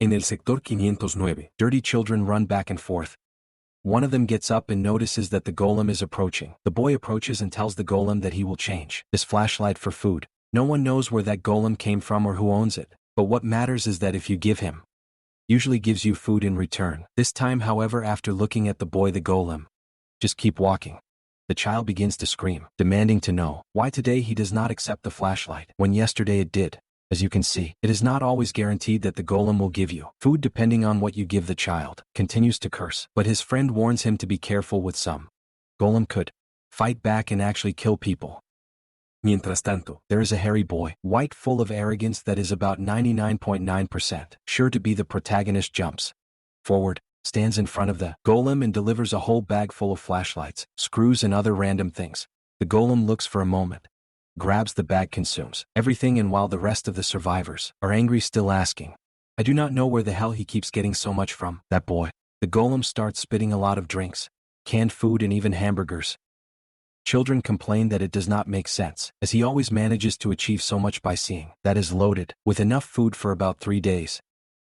En el sector 509, dirty children run back and forth. One of them gets up and notices that the golem is approaching. The boy approaches and tells the golem that he will change his flashlight for food. No one knows where that golem came from or who owns it, but what matters is that if you give him, usually gives you food in return. This time, however, after looking at the boy, the golem, just keep walking. The child begins to scream, demanding to know why today he does not accept the flashlight when yesterday it did. As you can see, it is not always guaranteed that the golem will give you food depending on what you give the child. Continues to curse, but his friend warns him to be careful with some. Golem could fight back and actually kill people. Mientras tanto, there is a hairy boy, white, full of arrogance, that is about 99.9% sure to be the protagonist. Jumps forward, stands in front of the golem and delivers a whole bag full of flashlights, screws and other random things. The golem looks for a moment, grabs the bag, consumes everything, and while the rest of the survivors are angry, still asking, I do not know where the hell he keeps getting so much from, that boy. The golem starts spitting a lot of drinks, canned food and even hamburgers. Children complain that it does not make sense, as he always manages to achieve so much by seeing that is loaded with enough food for about 3 days.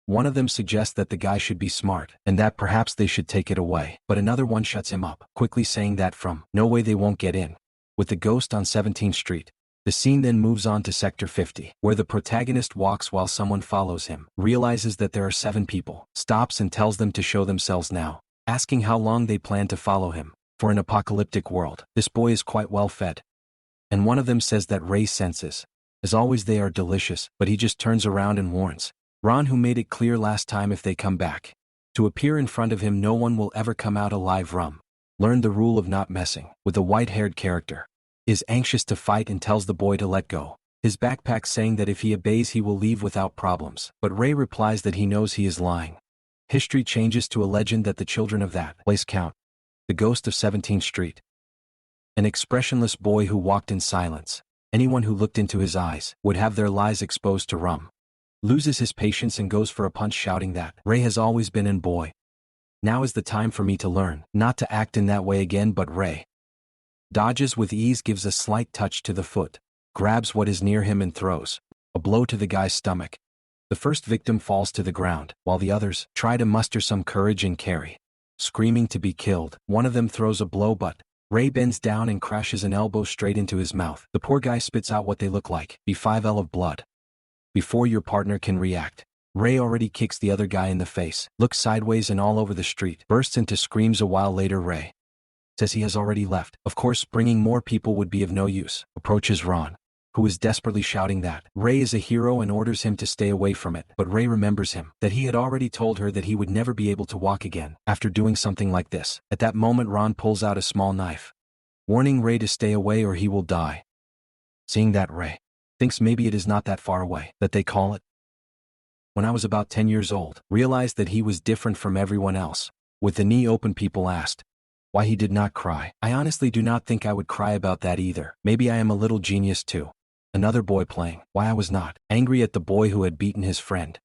One of them suggests that the guy should be smart and that perhaps they should take it away, but another one shuts him up, quickly saying that from no way they won't get in. With the ghost on 17th Street, the scene then moves on to Sector 50, where the protagonist walks while someone follows him, realizes that there are 7 people, stops and tells them to show themselves now, asking how long they plan to follow him. For an apocalyptic world, this boy is quite well fed. And one of them says that Ray senses, as always, they are delicious, but he just turns around and warns Ron, who made it clear last time if they come back to appear in front of him, no one will ever come out alive. Rum learned the rule of not messing with the white-haired character, is anxious to fight and tells the boy to let go his backpack, saying that if he obeys he will leave without problems, but Ray replies that he knows he is lying. History changes to a legend that the children of that place count the ghost of 17th Street. An expressionless boy who walked in silence. Anyone who looked into his eyes would have their lies exposed to Rum. Loses his patience and goes for a punch, shouting that Ray has always been in boy. Now is the time for me to learn not to act in that way again, but Ray dodges with ease, gives a slight touch to the foot, grabs what is near him and throws a blow to the guy's stomach. The first victim falls to the ground, while the others try to muster some courage and carry, screaming to be killed. One of them throws a blow, but Ray bends down and crashes an elbow straight into his mouth. The poor guy spits out what they look like B5L of blood. Before your partner can react, Ray already kicks the other guy in the face, looks sideways and all over the street, bursts into screams. A while later, Ray says he has already left. Of course, bringing more people would be of no use. Approaches Ron, who is desperately shouting that Ray is a hero and orders him to stay away from it. But Ray remembers him, that he had already told her that he would never be able to walk again after doing something like this. At that moment, Ron pulls out a small knife, warning Ray to stay away or he will die. Seeing that, Ray thinks maybe it is not that far away that they call it. When I was about 10 years old, realized that he was different from everyone else. With the knee open, people asked why he did not cry. I honestly do not think I would cry about that either. Maybe I am a little genius too. Another boy playing why I was not angry at the boy who had beaten his friend.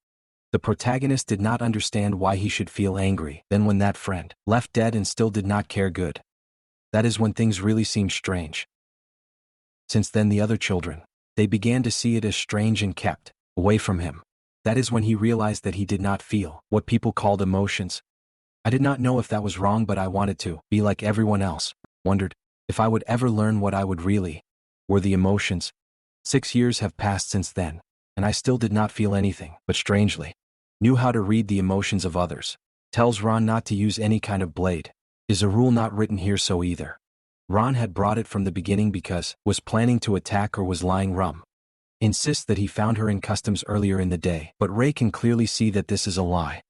The protagonist did not understand why he should feel angry. Then when that friend left dead and still did not care, good. That is when things really seem strange. Since then, the other children, they began to see it as strange and kept away from him. That is when he realized that he did not feel what people called emotions. I did not know if that was wrong, but I wanted to be like everyone else. Wondered if I would ever learn what I would really were the emotions. 6 years have passed since then, and I still did not feel anything, but strangely knew how to read the emotions of others. Tells Ron not to use any kind of blade. Is a rule not written here so either. Ron had brought it from the beginning because was planning to attack or was lying. Rum insists that he found her in customs earlier in the day, but Ray can clearly see that this is a lie.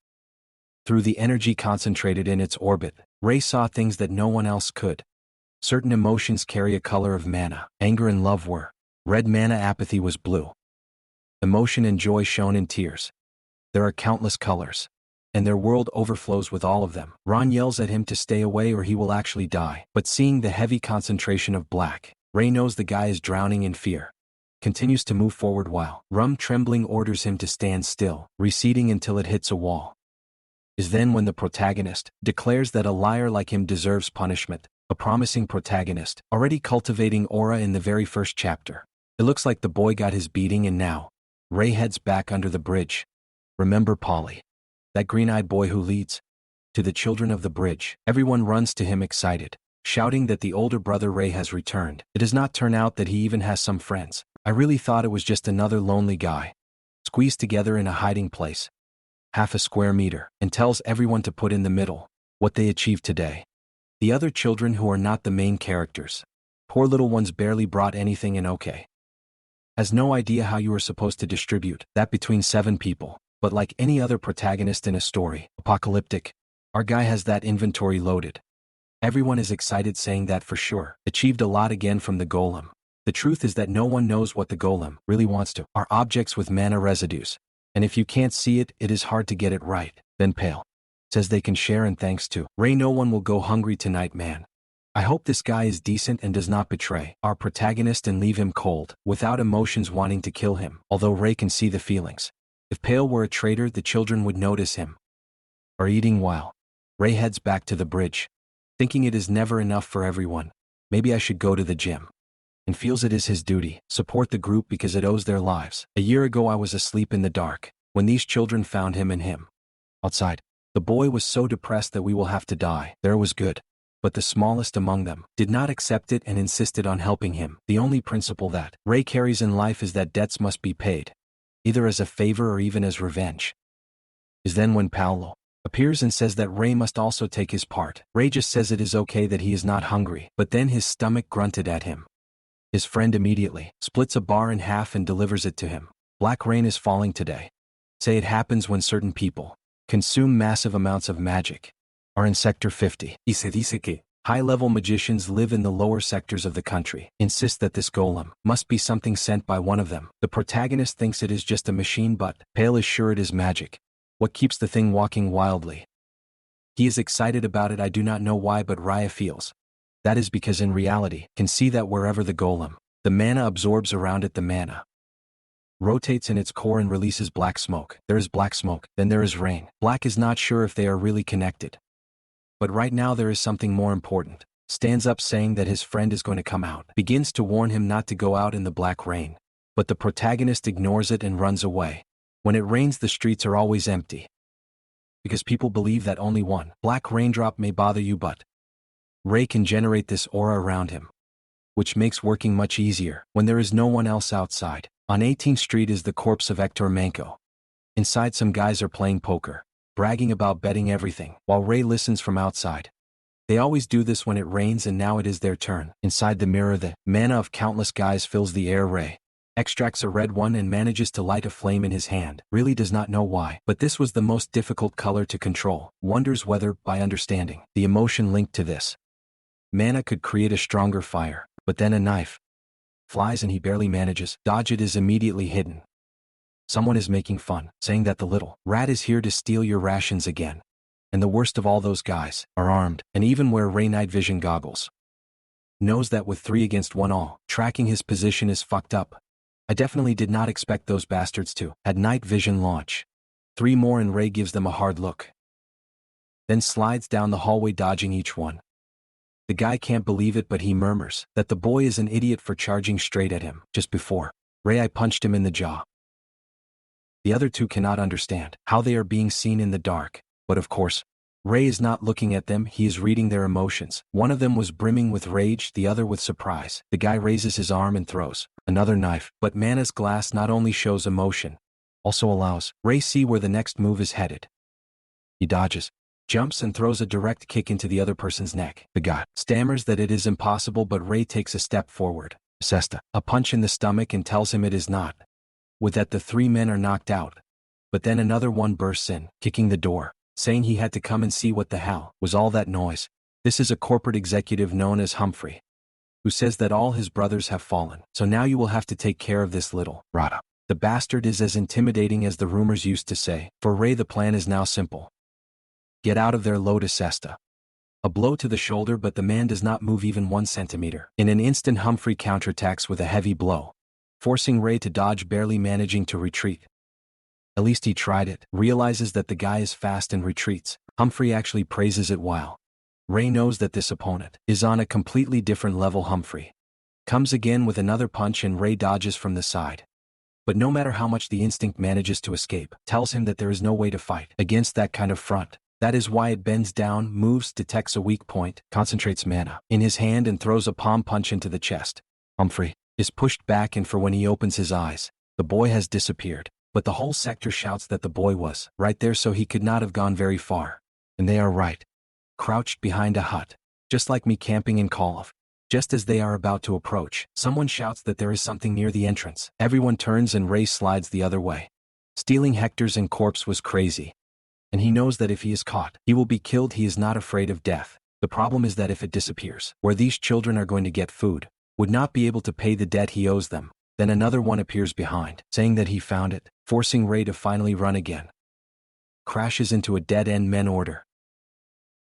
Through the energy concentrated in its orbit, Ray saw things that no one else could. Certain emotions carry a color of mana. Anger and love were red, mana, apathy was blue. Emotion and joy shone in tears. There are countless colors, and their world overflows with all of them. Ron yells at him to stay away or he will actually die, but seeing the heavy concentration of black, Ray knows the guy is drowning in fear. Continues to move forward while Rum, trembling, orders him to stand still, receding until it hits a wall. Is then when the protagonist declares that a liar like him deserves punishment, a promising protagonist, already cultivating aura in the very first chapter. It looks like the boy got his beating and now Ray heads back under the bridge. Remember Polly? That green-eyed boy who leads? To the children of the bridge. Everyone runs to him excited, shouting that the older brother Ray has returned. It does not turn out that he even has some friends. I really thought it was just another lonely guy, squeezed together in a hiding place, half a square meter, and tells everyone to put in the middle what they achieved today. The other children who are not the main characters, poor little ones barely brought anything in. Okay. Has no idea how you are supposed to distribute that between 7 people, but like any other protagonist in a story, apocalyptic, our guy has that inventory loaded. Everyone is excited saying that for sure. Achieved a lot again from the golem. The truth is that no one knows what the golem really wants to. Are objects with mana residues. And if you can't see it, it is hard to get it right. Then Pale says they can share, and thanks to Ray no one will go hungry tonight, man. I hope this guy is decent and does not betray our protagonist and leave him cold, without emotions wanting to kill him, although Ray can see the feelings. If Pale were a traitor, the children would notice him. Are eating while Ray heads back to the bridge, thinking it is never enough for everyone. Maybe I should go to the gym. And feels it is his duty, support the group because it owes their lives. A year ago I was asleep in the dark, when these children found him and him outside. The boy was so depressed that we will have to die. There was good. But the smallest among them did not accept it and insisted on helping him. The only principle that Ray carries in life is that debts must be paid, either as a favor or even as revenge. Is then when Paolo appears and says that Ray must also take his part. Ray just says it is okay that he is not hungry, but then his stomach grunted at him. His friend immediately splits a bar in half and delivers it to him. Black rain is falling today. Say it happens when certain people consume massive amounts of magic. Are in Sector 50. High-level magicians live in the lower sectors of the country. Insist that this golem must be something sent by one of them. The protagonist thinks it is just a machine, but Pale is sure it is magic. What keeps the thing walking wildly? He is excited about it. I do not know why, but Raya feels that is because in reality, can see that wherever the golem, the mana absorbs around it, the mana rotates in its core and releases black smoke. There is black smoke, then there is rain. Black is not sure if they are really connected. But right now there is something more important. Stands up saying that his friend is going to come out. Begins to warn him not to go out in the black rain. But the protagonist ignores it and runs away. When it rains, the streets are always empty. Because people believe that only one black raindrop may bother you, but Ray can generate this aura around him, which makes working much easier when there is no one else outside. On 18th Street is the corpse of Hector Manco. Inside, some guys are playing poker, bragging about betting everything, while Ray listens from outside. They always do this when it rains, and now it is their turn. Inside the mirror, the mana of countless guys fills the air. Ray extracts a red one and manages to light a flame in his hand. Really does not know why, but this was the most difficult color to control. Wonders whether, by understanding the emotion linked to this mana, could create a stronger fire. But then a knife flies and he barely manages dodge it. Is immediately hidden. Someone is making fun, saying that the little rat is here to steal your rations again. And the worst of all, those guys are armed and even wear Ray night vision goggles. Knows that with 3 against 1 all, tracking his position is fucked up. I definitely did not expect those bastards to had night vision launch. 3 more and Ray gives them a hard look. Then slides down the hallway dodging each one. The guy can't believe it, but he murmurs that the boy is an idiot for charging straight at him. Just before Ray, I punched him in the jaw. The other 2 cannot understand how they are being seen in the dark, but of course, Ray is not looking at them, he is reading their emotions. One of them was brimming with rage, the other with surprise. The guy raises his arm and throws another knife, but Mana's glass not only shows emotion, also allows Ray see where the next move is headed. He dodges, jumps and throws a direct kick into the other person's neck. The guy stammers that it is impossible, but Ray takes a step forward, Sesta, a punch in the stomach, and tells him it is not. With that, the 3 men are knocked out. But then another one bursts in, kicking the door, saying he had to come and see what the hell was all that noise. This is a corporate executive known as Humphrey, who says that all his brothers have fallen. So now you will have to take care of this little Rada. The bastard is as intimidating as the rumors used to say. For Ray, the plan is now simple. Get out of there, Lotus Sesta. A blow to the shoulder, but the man does not move even 1 centimeter. In an instant, Humphrey counterattacks with a heavy blow, forcing Ray to dodge, barely managing to retreat. At least he tried it. Realizes that the guy is fast and retreats. Humphrey actually praises it, while Ray knows that this opponent is on a completely different level. Humphrey comes again with another punch and Ray dodges from the side. But no matter how much the instinct manages to escape, tells him that there is no way to fight against that kind of front. That is why it bends down, moves, detects a weak point, concentrates mana in his hand and throws a palm punch into the chest. Humphrey is pushed back, and for when he opens his eyes, the boy has disappeared. But the whole sector shouts that the boy was right there, so he could not have gone very far. And they are right. Crouched behind a hut, just like me camping in Call of. Just as they are about to approach, someone shouts that there is something near the entrance. Everyone turns and Ray slides the other way. Stealing Hector's and corpse was crazy. And he knows that if he is caught, he will be killed. He is not afraid of death. The problem is that if it disappears, where these children are going to get food, would not be able to pay the debt he owes them. Then another one appears behind, saying that he found it, forcing Ray to finally run again. Crashes into a dead-end men order.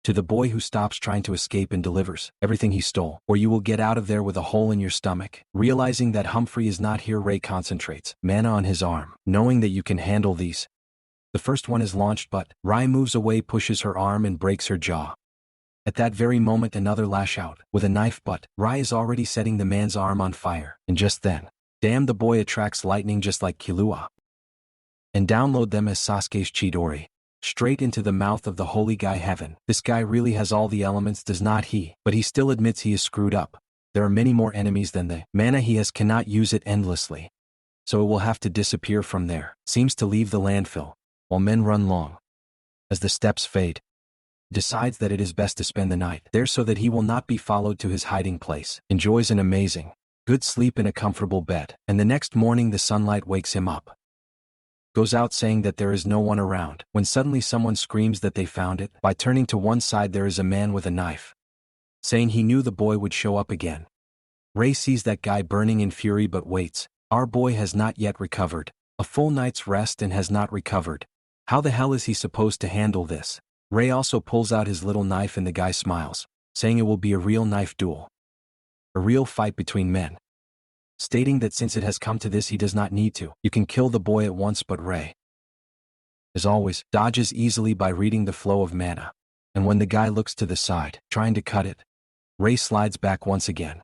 To the boy who stops trying to escape and delivers everything he stole, or you will get out of there with a hole in your stomach. Realizing that Humphrey is not here, Ray concentrates mana on his arm, knowing that you can handle these. The first one is launched, but Rai moves away, pushes her arm and breaks her jaw. At that very moment another lash out with a knife, but Rai is already setting the man's arm on fire, and just then, damn, the boy attracts lightning just like Killua. And download them as Sasuke's Chidori. Straight into the mouth of the holy guy heaven. This guy really has all the elements, does not he? But he still admits he is screwed up. There are many more enemies than the mana he has, cannot use it endlessly. So it will have to disappear from there. Seems to leave the landfill, while men run long. As the steps fade, decides that it is best to spend the night there so that he will not be followed to his hiding place. Enjoys an amazing, good sleep in a comfortable bed, and the next morning the sunlight wakes him up. Goes out saying that there is no one around, when suddenly someone screams that they found it. By turning to one side there is a man with a knife, saying he knew the boy would show up again. Ray sees that guy burning in fury but waits. Our boy has not yet recovered. A full night's rest and has not recovered. How the hell is he supposed to handle this? Ray also pulls out his little knife and the guy smiles, saying it will be a real knife duel. A real fight between men. Stating that since it has come to this he does not need to. You can kill the boy at once, but Ray, as always, dodges easily by reading the flow of mana. And when the guy looks to the side, trying to cut it, Ray slides back once again.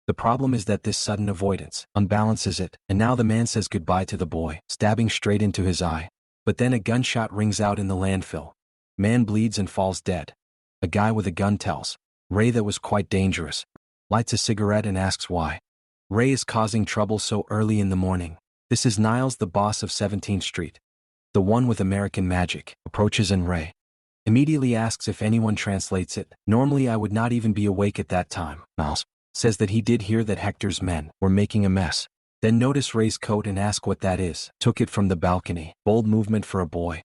The problem is that this sudden avoidance unbalances it, and now the man says goodbye to the boy, stabbing straight into his eye. But then a gunshot rings out in the landfill. Man bleeds and falls dead. A guy with a gun tells Ray that was quite dangerous. Lights a cigarette and asks why. Ray is causing trouble so early in the morning. This is Niles, the boss of 17th Street. The one with American magic, approaches and Ray immediately asks if anyone translates it. Normally I would not even be awake at that time. Niles says that he did hear that Hector's men were making a mess. Then notice Ray's coat and ask what that is. Took it from the balcony. Bold movement for a boy.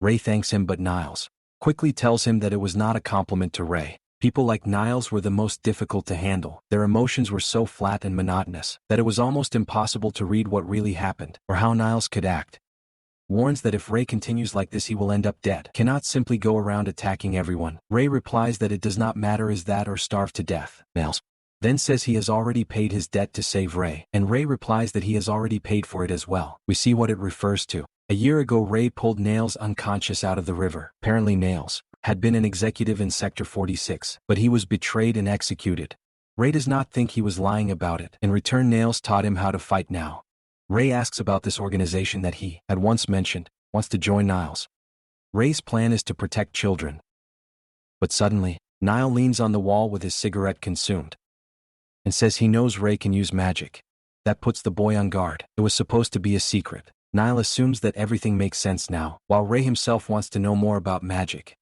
Ray thanks him, but Niles quickly tells him that it was not a compliment to Ray. People like Niles were the most difficult to handle. Their emotions were so flat and monotonous that it was almost impossible to read what really happened or how Niles could act. Warns that if Ray continues like this he will end up dead. Cannot simply go around attacking everyone. Ray replies that it does not matter, is that or starve to death. Niles then says he has already paid his debt to save Ray, and Ray replies that he has already paid for it as well. We see what it refers to. A year ago Ray pulled Nails unconscious out of the river. Apparently Nails had been an executive in Sector 46, but he was betrayed and executed. Ray does not think he was lying about it. In return Nails taught him how to fight now. Ray asks about this organization that he had once mentioned, wants to join Niles. Ray's plan is to protect children. But suddenly, Nile leans on the wall with his cigarette consumed and says he knows Ray can use magic. That puts the boy on guard. It was supposed to be a secret. Nile assumes that everything makes sense now, while Ray himself wants to know more about magic.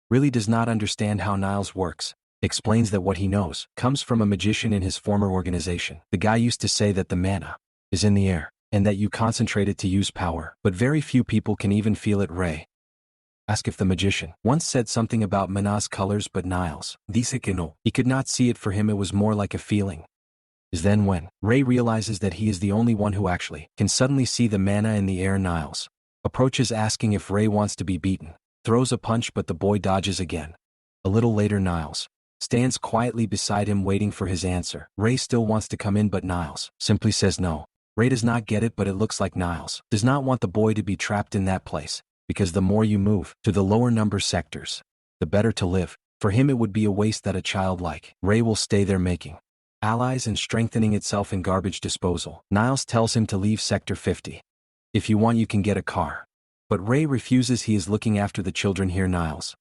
Really does not understand how Niles works. Explains that what he knows comes from a magician in his former organization. The guy used to say that the mana is in the air, and that you concentrate it to use power, but very few people can even feel it. Ray ask if the magician once said something about mana's colors, but Niles, he could not see it. For him it was more like a feeling. Is then when Ray realizes that he is the only one who actually can suddenly see the mana in the air. Niles approaches asking if Ray wants to be beaten. Throws a punch, but the boy dodges again. A little later Niles stands quietly beside him waiting for his answer. Ray still wants to come in, but Niles simply says no. Ray does not get it, but it looks like Niles does not want the boy to be trapped in that place, because the more you move to the lower number sectors, the better to live. For him it would be a waste that a child like Ray will stay there making allies and strengthening itself in garbage disposal. Niles tells him to leave Sector 50. If you want, you can get a car. But Ray refuses. He is looking after the children here, Niles.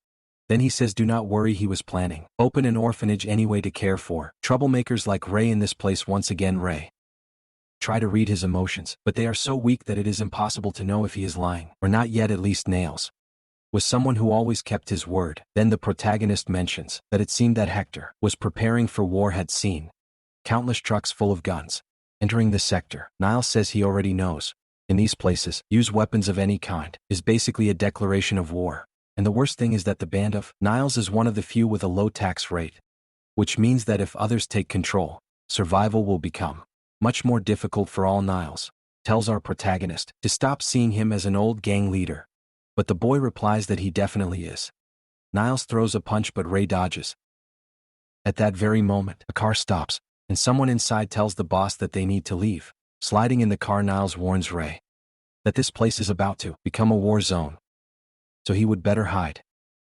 Then he says do not worry, he was planning. Open an orphanage anyway to care for troublemakers like Ray in this place. Once again Ray try to read his emotions, but they are so weak that it is impossible to know if he is lying, or not yet at least. Nails was someone who always kept his word. Then the protagonist mentions that it seemed that Hector was preparing for war, had seen countless trucks full of guns entering the sector. Niles says he already knows. In these places, use weapons of any kind is basically a declaration of war. And the worst thing is that the band of Niles is one of the few with a low tax rate, which means that if others take control, survival will become much more difficult for all. Niles tells our protagonist to stop seeing him as an old gang leader, but the boy replies that he definitely is. Niles throws a punch, but Ray dodges. At that very moment, a car stops, and someone inside tells the boss that they need to leave. Sliding in the car, Niles warns Ray that this place is about to become a war zone, so he would better hide.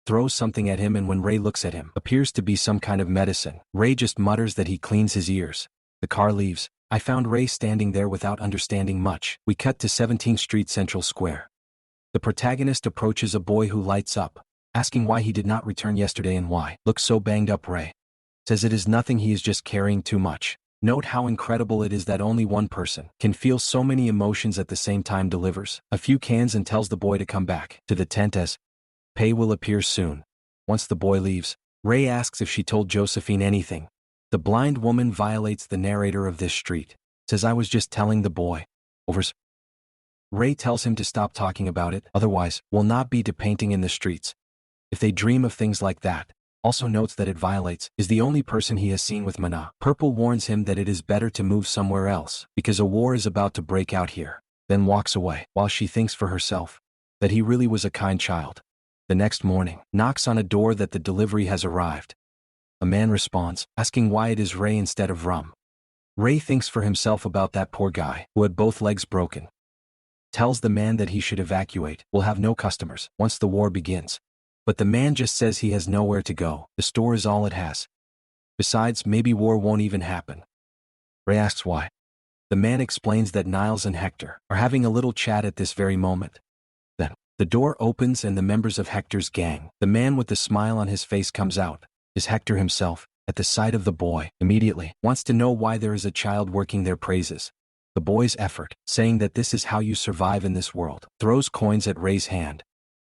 Throws something at him, and when Ray looks at him, appears to be some kind of medicine. Ray just mutters that he cleans his ears. The car leaves. I found Ray standing there without understanding much. We cut to 17th Street Central Square. The protagonist approaches a boy who lights up, asking why he did not return yesterday and why looks so banged up. Ray says it is nothing, he is just carrying too much. Note how incredible it is that only one person can feel so many emotions at the same time. Delivers a few cans and tells the boy to come back to the tent as pay will appear soon. Once the boy leaves, Ray asks if she told Josephine anything. The blind woman violates the narrator of this street, says I was just telling the boy. Overs. Ray tells him to stop talking about it, otherwise will not be depainting in the streets. If they dream of things like that. Also notes that it violates is the only person he has seen with Mana. Purple warns him that it is better to move somewhere else because a war is about to break out here, then walks away while she thinks for herself that he really was a kind child. The next morning, knocks on a door that the delivery has arrived. A man responds, asking why it is Ray instead of Rum. Ray thinks for himself about that poor guy who had both legs broken. Tells the man that he should evacuate, will have no customers once the war begins. But the man just says he has nowhere to go, the store is all it has. Besides, maybe war won't even happen. Ray asks why. The man explains that Niles and Hector are having a little chat at this very moment. Then, the door opens and the members of Hector's gang, the man with the smile on his face, comes out. Is Hector himself, at the sight of the boy, immediately wants to know why there is a child working there, praises the boy's effort, saying that this is how you survive in this world. Throws coins at Ray's hand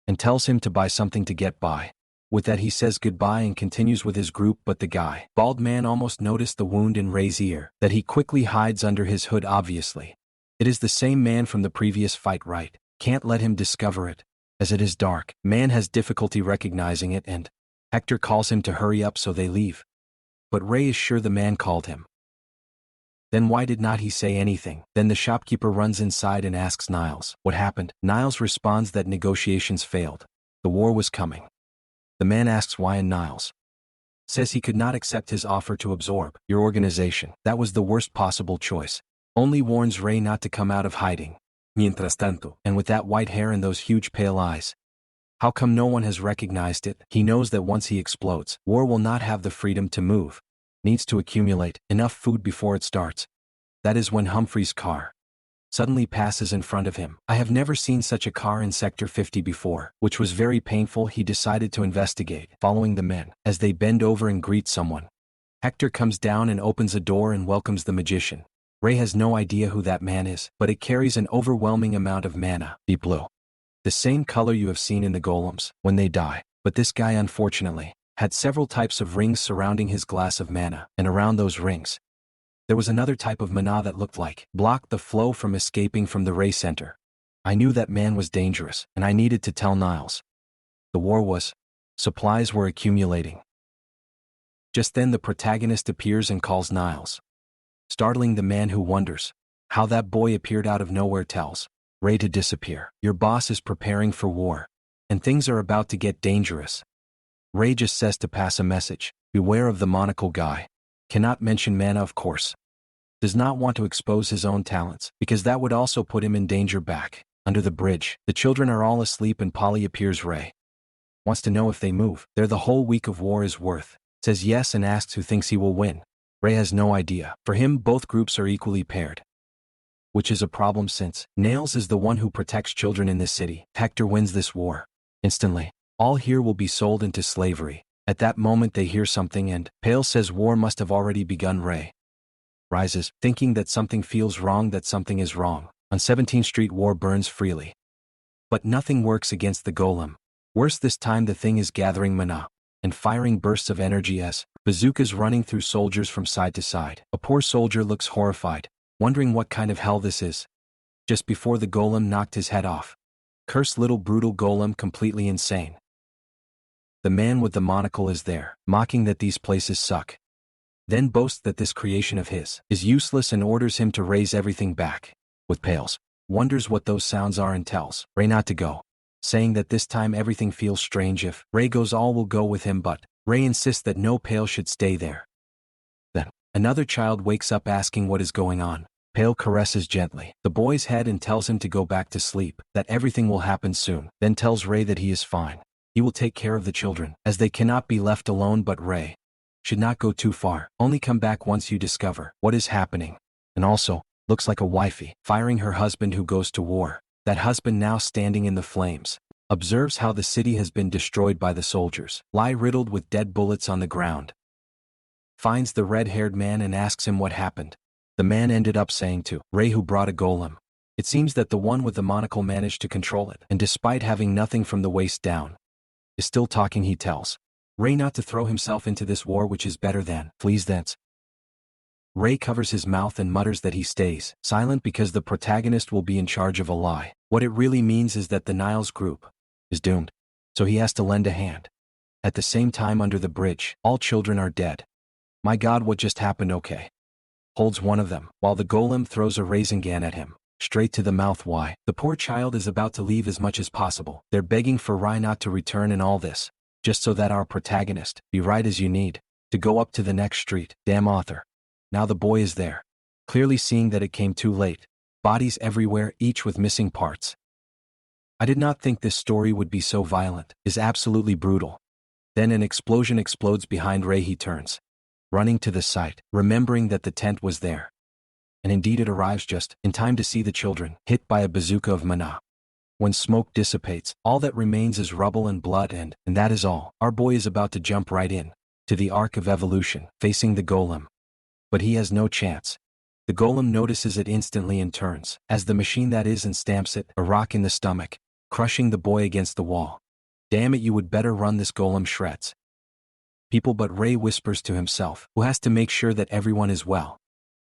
and tells him to buy something to get by. With that he says goodbye and continues with his group, but the guy, bald man, almost noticed the wound in Ray's ear that he quickly hides under his hood. Obviously, it is the same man from the previous fight, right? Can't let him discover it, as it is dark. Man has difficulty recognizing it, and Hector calls him to hurry up, so they leave. But Ray is sure the man called him. Then why did not he say anything? Then the shopkeeper runs inside and asks Niles what happened. Niles responds that negotiations failed. The war was coming. The man asks why, and Niles says he could not accept his offer to absorb your organization. That was the worst possible choice. Only warns Ray not to come out of hiding. Mientras tanto, and with that white hair and those huge pale eyes, how come no one has recognized it? He knows that once he explodes, war will not have the freedom to move. Needs to accumulate enough food before it starts. That is when Humphrey's car suddenly passes in front of him. I have never seen such a car in Sector 50 before, which was very painful. He decided to investigate, following the men as they bend over and greet someone. Hector comes down and opens a door and welcomes the magician. Ray has no idea who that man is, but it carries an overwhelming amount of mana, deep blue. The same color you have seen in the golems when they die, but this guy unfortunately had several types of rings surrounding his glass of mana, and around those rings there was another type of mana that looked like blocked the flow from escaping from the Ray Center. I knew that man was dangerous, and I needed to tell Niles. The war was. Supplies were accumulating. Just then the protagonist appears and calls Niles, startling the man, who wonders how that boy appeared out of nowhere. Tells Ray to disappear. Your boss is preparing for war, and things are about to get dangerous. Ray just says to pass a message. Beware of the monocle guy. Cannot mention mana, of course. Does not want to expose his own talents, because that would also put him in danger. Back under the bridge, the children are all asleep and Polly appears. Ray wants to know if they move there the whole week of war is worth. Says yes and asks who thinks he will win. Ray has no idea. For him, both groups are equally paired. Which is a problem since Nails is the one who protects children in this city. Hector wins this war. Instantly, all here will be sold into slavery. At that moment they hear something and Pale says war must have already begun. Ray rises, thinking that something feels wrong, that something is wrong. On 17th Street war burns freely. But nothing works against the golem. Worse this time, the thing is gathering mana and firing bursts of energy as bazookas running through soldiers from side to side. A poor soldier looks horrified, wondering what kind of hell this is. Just before the golem knocked his head off. Cursed little brutal golem, completely insane. The man with the monocle is there, mocking that these places suck. Then boasts that this creation of his is useless and orders him to raise everything back. With Pales, wonders what those sounds are and tells Ray not to go, saying that this time everything feels strange. If Ray goes, all will go with him, but Ray insists that no, Pale should stay there. Then, another child wakes up asking what is going on. Pale caresses gently the boy's head and tells him to go back to sleep, that everything will happen soon, then tells Ray that he is fine. He will take care of the children, as they cannot be left alone, but Ray should not go too far, only come back once you discover what is happening. And also, looks like a wifey firing her husband who goes to war. That husband, now standing in the flames, observes how the city has been destroyed by the soldiers, lie riddled with dead bullets on the ground. Finds the red-haired man and asks him what happened. The man ended up saying to Ray, who brought a golem. It seems that the one with the monocle managed to control it, and despite having nothing from the waist down, is still talking. He tells Ray not to throw himself into this war, which is better than flees thence. Ray covers his mouth and mutters that he stays silent because the protagonist will be in charge of a lie. What it really means is that the Niles group is doomed, so he has to lend a hand. At the same time, under the bridge, all children are dead. My God, what just happened? Okay. Holds one of them, while the golem throws a raisin gun at him, straight to the mouth. Why? The poor child is about to leave as much as possible. They're begging for Rai not to return and all this, just so that our protagonist be right as you need to go up to the next street. Damn author. Now the boy is there, clearly seeing that it came too late. Bodies everywhere, each with missing parts. I did not think this story would be so violent. Is absolutely brutal. Then an explosion explodes behind Ray. He turns, running to the site, remembering that the tent was there. And indeed it arrives just in time to see the children hit by a bazooka of mana. When smoke dissipates, all that remains is rubble and blood, and that is all. Our boy is about to jump right in to the arc of evolution, facing the golem. But he has no chance. The golem notices it instantly and turns, as the machine that is, and stamps it a rock in the stomach, crushing the boy against the wall. Damn it, you would better run, this golem shreds people. But Ray whispers to himself, who has to make sure that everyone is well.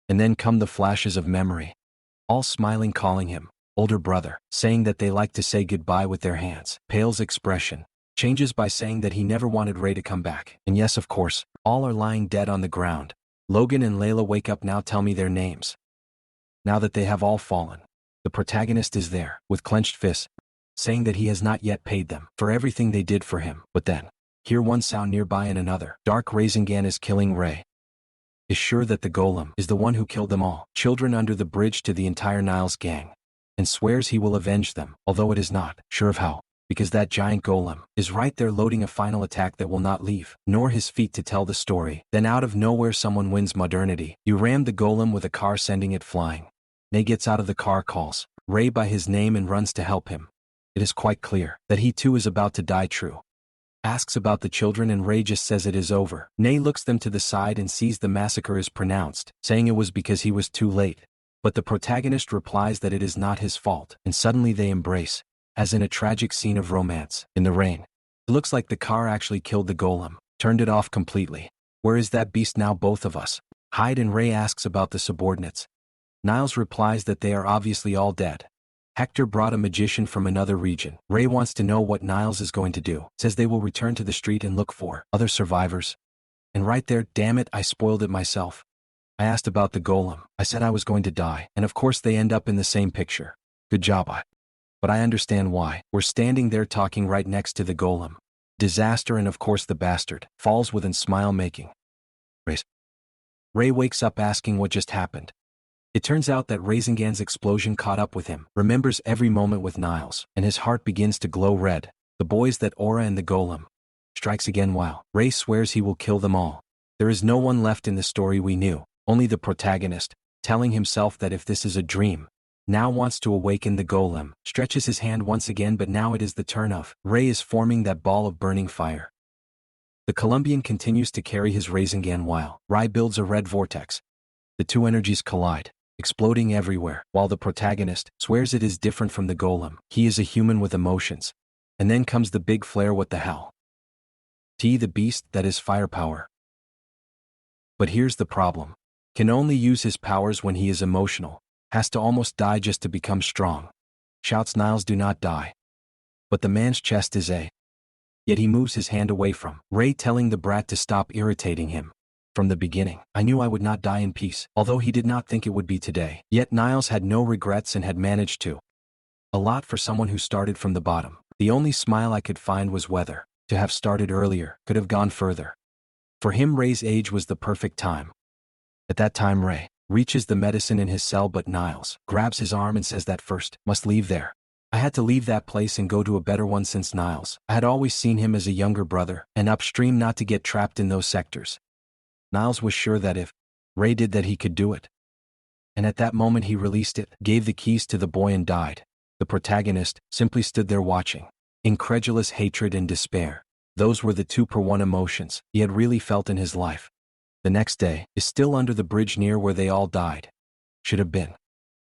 And then come the flashes of memory. All smiling, calling him older brother, saying that they like to say goodbye with their hands. Pale's expression changes by saying that he never wanted Ray to come back. And yes, of course, all are lying dead on the ground. Logan and Layla wake up. Now tell me their names. Now that they have all fallen, the protagonist is there, with clenched fists, saying that he has not yet paid them for everything they did for him. But then, hear one sound nearby and another. Dark Rasengan is killing Ray. Is sure that the golem is the one who killed them all. Children under the bridge to the entire Niles gang. And swears he will avenge them, although it is not sure of how. Because that giant golem is right there loading a final attack that will not leave, nor his feet to tell the story. Then out of nowhere someone wins modernity. You ram the golem with a car, sending it flying. Nay gets out of the car, calls Ray by his name and runs to help him. It is quite clear that he too is about to die. True. Asks about the children and Ray just says it is over. Nay looks them to the side and sees the massacre is pronounced, saying it was because he was too late. But the protagonist replies that it is not his fault, and suddenly they embrace, as in a tragic scene of romance, in the rain. It looks like the car actually killed the golem, turned it off completely. Where is that beast now? Both of us hide, and Ray asks about the subordinates. Niles replies that they are obviously all dead. Hector brought a magician from another region. Ray wants to know what Niles is going to do, says they will return to the street and look for other survivors. And right there, damn it, I spoiled it myself. I asked about the golem. I said I was going to die, and of course they end up in the same picture. Good job, But I understand why. We're standing there talking right next to the golem. Disaster, and of course the bastard falls within smile making. Ray wakes up asking what just happened. It turns out that Rasengan's explosion caught up with him, remembers every moment with Niles, and his heart begins to glow red. The boys, that aura and the golem strikes again while Ray swears he will kill them all. There is no one left in the story we knew, only the protagonist, telling himself that if this is a dream, now wants to awaken the golem, stretches his hand once again, but now it is the turn of Ray is forming that ball of burning fire. The Colombian continues to carry his Rasengan while Rai builds a red vortex. The two energies collide, exploding everywhere, while the protagonist swears it is different from the golem. He is a human with emotions. And then comes the big flare. What the hell? The beast that is firepower. But here's the problem. Can only use his powers when he is emotional. Has to almost die just to become strong. Shouts Niles, do not die. But the man's chest is a. Yet he moves his hand away from Ray, telling the brat to stop irritating him. From the beginning, I knew I would not die in peace, although he did not think it would be today. Yet Niles had no regrets and had managed to. A lot for someone who started from the bottom. The only smile I could find was whether to have started earlier, could have gone further. For him, Ray's age was the perfect time. At that time, Ray reaches the medicine in his cell, but Niles grabs his arm and says that first must leave there. I had to leave that place and go to a better one, since Niles, I had always seen him as a younger brother and upstream, not to get trapped in those sectors. Niles was sure that if Ray did that, he could do it. And at that moment he released it, gave the keys to the boy and died. The protagonist simply stood there watching. Incredulous hatred and despair. Those were the 2-for-1 emotions he had really felt in his life. The next day is still under the bridge near where they all died. Should have been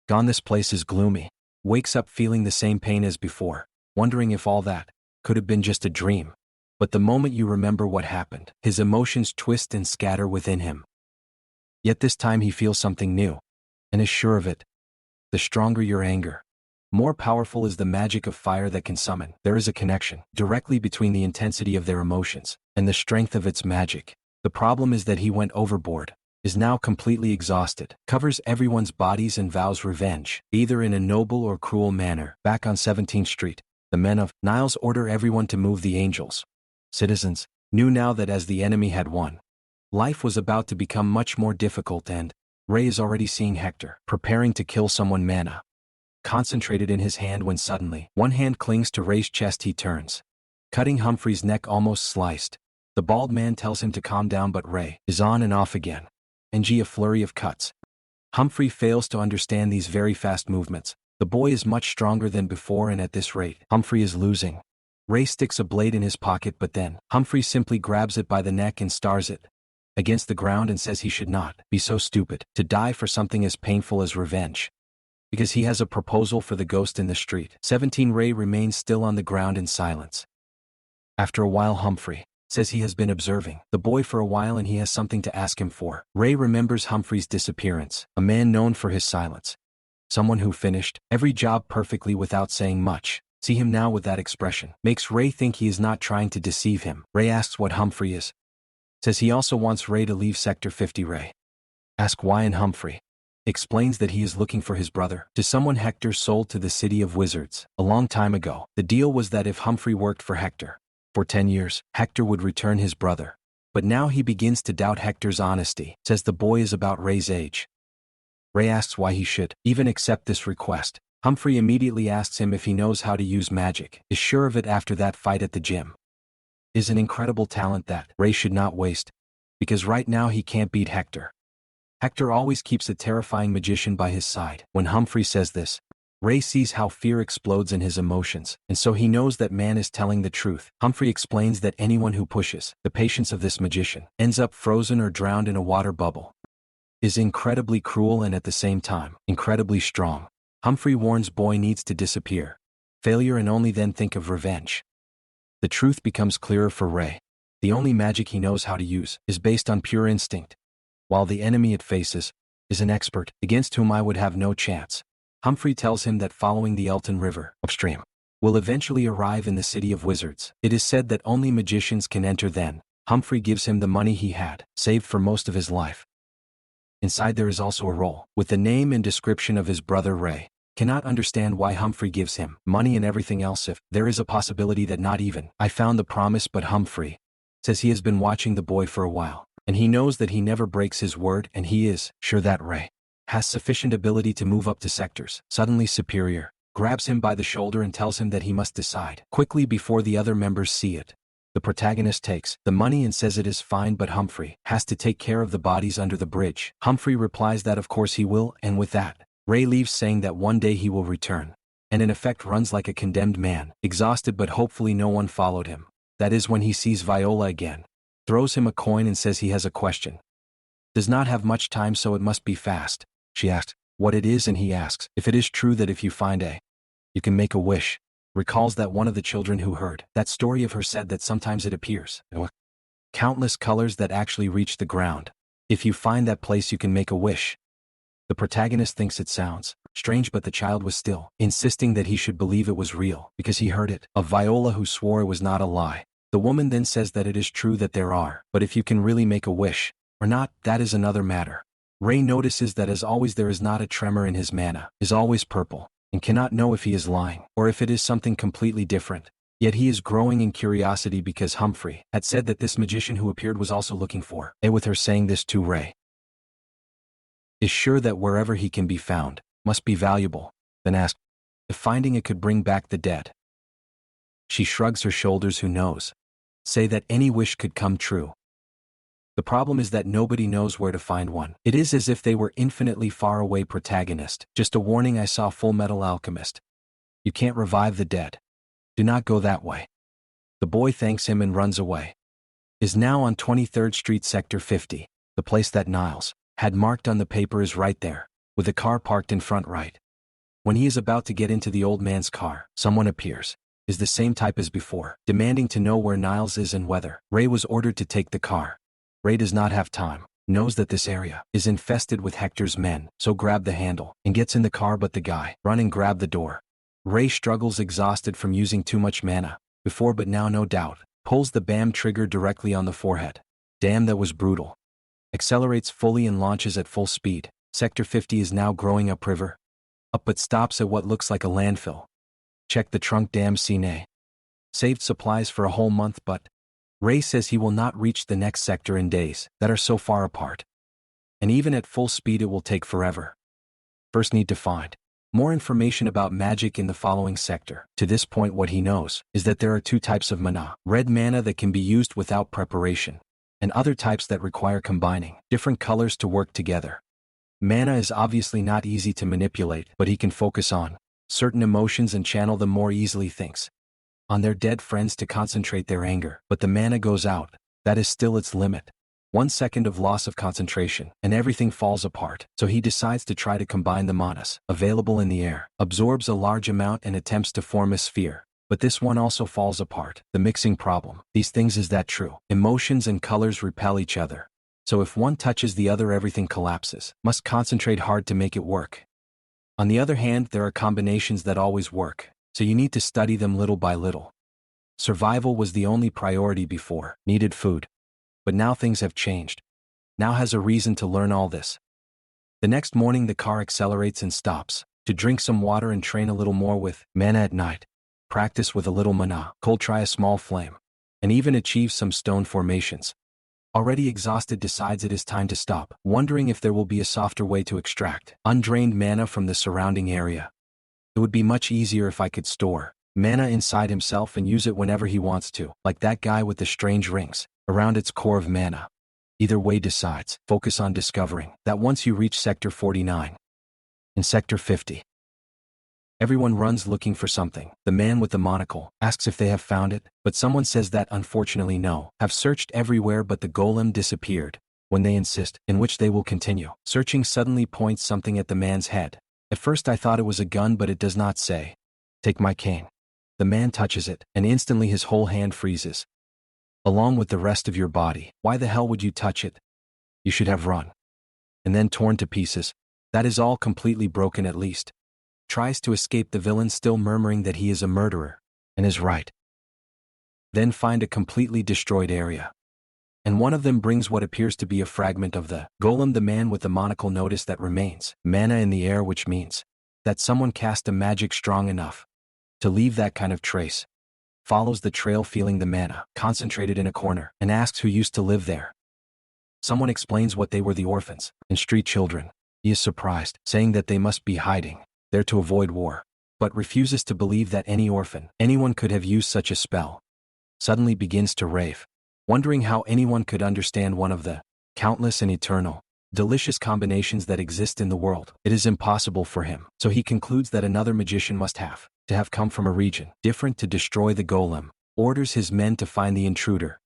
gone. This place is gloomy. Wakes up feeling the same pain as before, wondering if all that could have been just a dream. But the moment you remember what happened, his emotions twist and scatter within him. Yet this time he feels something new, and is sure of it. The stronger your anger, more powerful is the magic of fire that can summon. There is a connection directly between the intensity of their emotions and the strength of its magic. The problem is that he went overboard, is now completely exhausted, covers everyone's bodies and vows revenge, either in a noble or cruel manner. Back on 17th Street, the men of Niles order everyone to move. The angels, citizens, knew now that as the enemy had won, life was about to become much more difficult, and Ray is already seeing Hector preparing to kill someone, mana concentrated in his hand, when suddenly one hand clings to Ray's chest. He turns, cutting Humphrey's neck almost sliced. The bald man tells him to calm down, but Ray is on and off again. A flurry of cuts. Humphrey fails to understand these very fast movements. The boy is much stronger than before, and at this rate, Humphrey is losing. Ray sticks a blade in his pocket, but then Humphrey simply grabs it by the neck and stars it against the ground and says he should not be so stupid to die for something as painful as revenge. Because he has a proposal for the ghost in the street. 17 Ray remains still on the ground in silence. After a while, Humphrey says he has been observing the boy for a while and he has something to ask him for. Ray remembers Humphrey's disappearance, a man known for his silence. Someone who finished every job perfectly without saying much. See him now with that expression. Makes Ray think he is not trying to deceive him. Ray asks what Humphrey is. Says he also wants Ray to leave Sector 50. Ray asks why, and Humphrey explains that he is looking for his brother, to someone Hector sold to the City of Wizards a long time ago. The deal was that if Humphrey worked for Hector for 10 years, Hector would return his brother. But now he begins to doubt Hector's honesty. Says the boy is about Ray's age. Ray asks why he should even accept this request. Humphrey immediately asks him if he knows how to use magic. Is sure of it after that fight at the gym. Is an incredible talent that Ray should not waste, because right now he can't beat Hector. Hector always keeps a terrifying magician by his side. When Humphrey says this, Ray sees how fear explodes in his emotions, and so he knows that man is telling the truth. Humphrey explains that anyone who pushes the patience of this magician ends up frozen or drowned in a water bubble. Is incredibly cruel and at the same time incredibly strong. Humphrey warns boy needs to disappear. Failure, and only then think of revenge. The truth becomes clearer for Ray. The only magic he knows how to use is based on pure instinct, while the enemy it faces is an expert against whom I would have no chance. Humphrey tells him that following the Elton River upstream will eventually arrive in the City of Wizards. It is said that only magicians can enter then. Humphrey gives him the money he had saved for most of his life. Inside there is also a roll with the name and description of his brother. Ray cannot understand why Humphrey gives him money and everything else if there is a possibility that not even I found the promise. But Humphrey says he has been watching the boy for a while, and he knows that he never breaks his word, and he is sure that Ray has sufficient ability to move up to sectors. Suddenly Superior grabs him by the shoulder and tells him that he must decide quickly before the other members see it. The protagonist takes the money and says it is fine, but Humphrey has to take care of the bodies under the bridge. Humphrey replies that of course he will, and with that, Ray leaves saying that one day he will return, and in effect runs like a condemned man, exhausted, but hopefully no one followed him. That is when he sees Viola again, throws him a coin and says he has a question. Does not have much time, so it must be fast. She asks what it is, and he asks if it is true that if you find a, you can make a wish. Recalls that one of the children who heard that story of her said that sometimes it appears countless colors that actually reach the ground. If you find that place, you can make a wish. The protagonist thinks it sounds strange, but the child was still insisting that he should believe it was real because he heard it of Viola, who swore it was not a lie. The woman then says that it is true that there are, but if you can really make a wish or not, that is another matter. Ray notices that as always there is not a tremor in his mana, is always purple, and cannot know if he is lying or if it is something completely different. Yet he is growing in curiosity because Humphrey had said that this magician who appeared was also looking for a, with her saying this to Ray, is sure that wherever he can be found must be valuable, then asks if finding it could bring back the dead. She shrugs her shoulders. Who knows? Say that any wish could come true. The problem is that nobody knows where to find one. It is as if they were infinitely far away. Protagonist, just a warning, I saw Full Metal Alchemist. You can't revive the dead. Do not go that way. The boy thanks him and runs away. Is now on 23rd Street, Sector 50. The place that Niles had marked on the paper is right there, with a car parked in front right. When he is about to get into the old man's car, someone appears. Is the same type as before, demanding to know where Niles is and whether Ray was ordered to take the car. Ray does not have time, knows that this area is infested with Hector's men, so grab the handle and gets in the car, but the guy run and grab the door. Ray struggles, exhausted from using too much mana before, but now no doubt pulls the BAM trigger directly on the forehead. Damn, that was brutal. Accelerates fully and launches at full speed. Sector 50 is now growing upriver, up, but stops at what looks like a landfill. Check the trunk. Damn scene. Saved supplies for a whole month, but Ray says he will not reach the next sector in days that are so far apart. And even at full speed it will take forever. First need to find more information about magic in the following sector. To this point what he knows is that there are two types of mana. Red mana that can be used without preparation, and other types that require combining different colors to work together. Mana is obviously not easy to manipulate, but he can focus on certain emotions and channel them more easily. Thinks on their dead friends to concentrate their anger, but the mana goes out. That is still its limit. 1 second of loss of concentration, and everything falls apart. So he decides to try to combine the manas available in the air, absorbs a large amount and attempts to form a sphere. But this one also falls apart. The mixing problem. These things, is that true? Emotions and colors repel each other. So if one touches the other, everything collapses. Must concentrate hard to make it work. On the other hand, there are combinations that always work, so you need to study them little by little. Survival was the only priority before. Needed food. But now things have changed. Now has a reason to learn all this. The next morning the car accelerates and stops to drink some water and train a little more with mana at night. Practice with a little mana. Cold, try a small flame. And even achieve some stone formations. Already exhausted, decides it is time to stop, wondering if there will be a softer way to extract undrained mana from the surrounding area. It would be much easier if I could store mana inside himself and use it whenever he wants to, like that guy with the strange rings around its core of mana. Either way, decides, focus on discovering that once you reach Sector 49. In Sector 50, everyone runs looking for something. The man with the monocle asks if they have found it, but someone says that unfortunately no, have searched everywhere but the golem disappeared. When they insist, in which they will continue searching, suddenly points something at the man's head. At first I thought it was a gun, but it does not say, take my cane. The man touches it, and instantly his whole hand freezes, along with the rest of your body. Why the hell would you touch it? You should have run. And then torn to pieces. That is all completely broken at least. Tries to escape, the villain still murmuring that he is a murderer, and is right. Then find a completely destroyed area. And one of them brings what appears to be a fragment of the golem. The man with the monocle notice that remains mana in the air, which means that someone cast a magic strong enough to leave that kind of trace. Follows the trail, feeling the mana concentrated in a corner, and asks who used to live there. Someone explains what they were, the orphans and street children. He is surprised, saying that they must be hiding there to avoid war, but refuses to believe that any orphan, anyone could have used such a spell. suddenly begins to rave, wondering how anyone could understand one of the countless and eternal, delicious combinations that exist in the world. It is impossible for him, so he concludes that another magician must have come from a region different to destroy the golem, orders his men to find the intruder,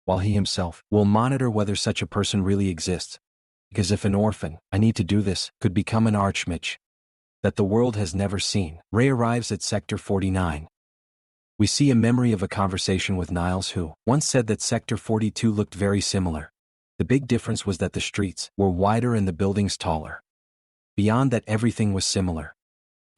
while he himself will monitor whether such a person really exists. Because if an orphan, I need to do this, could become an archmage that the world has never seen. Ray arrives at Sector 49. We see a memory of a conversation with Niles, who once said that Sector 42 looked very similar. The big difference was that the streets were wider and the buildings taller. Beyond that, everything was similar.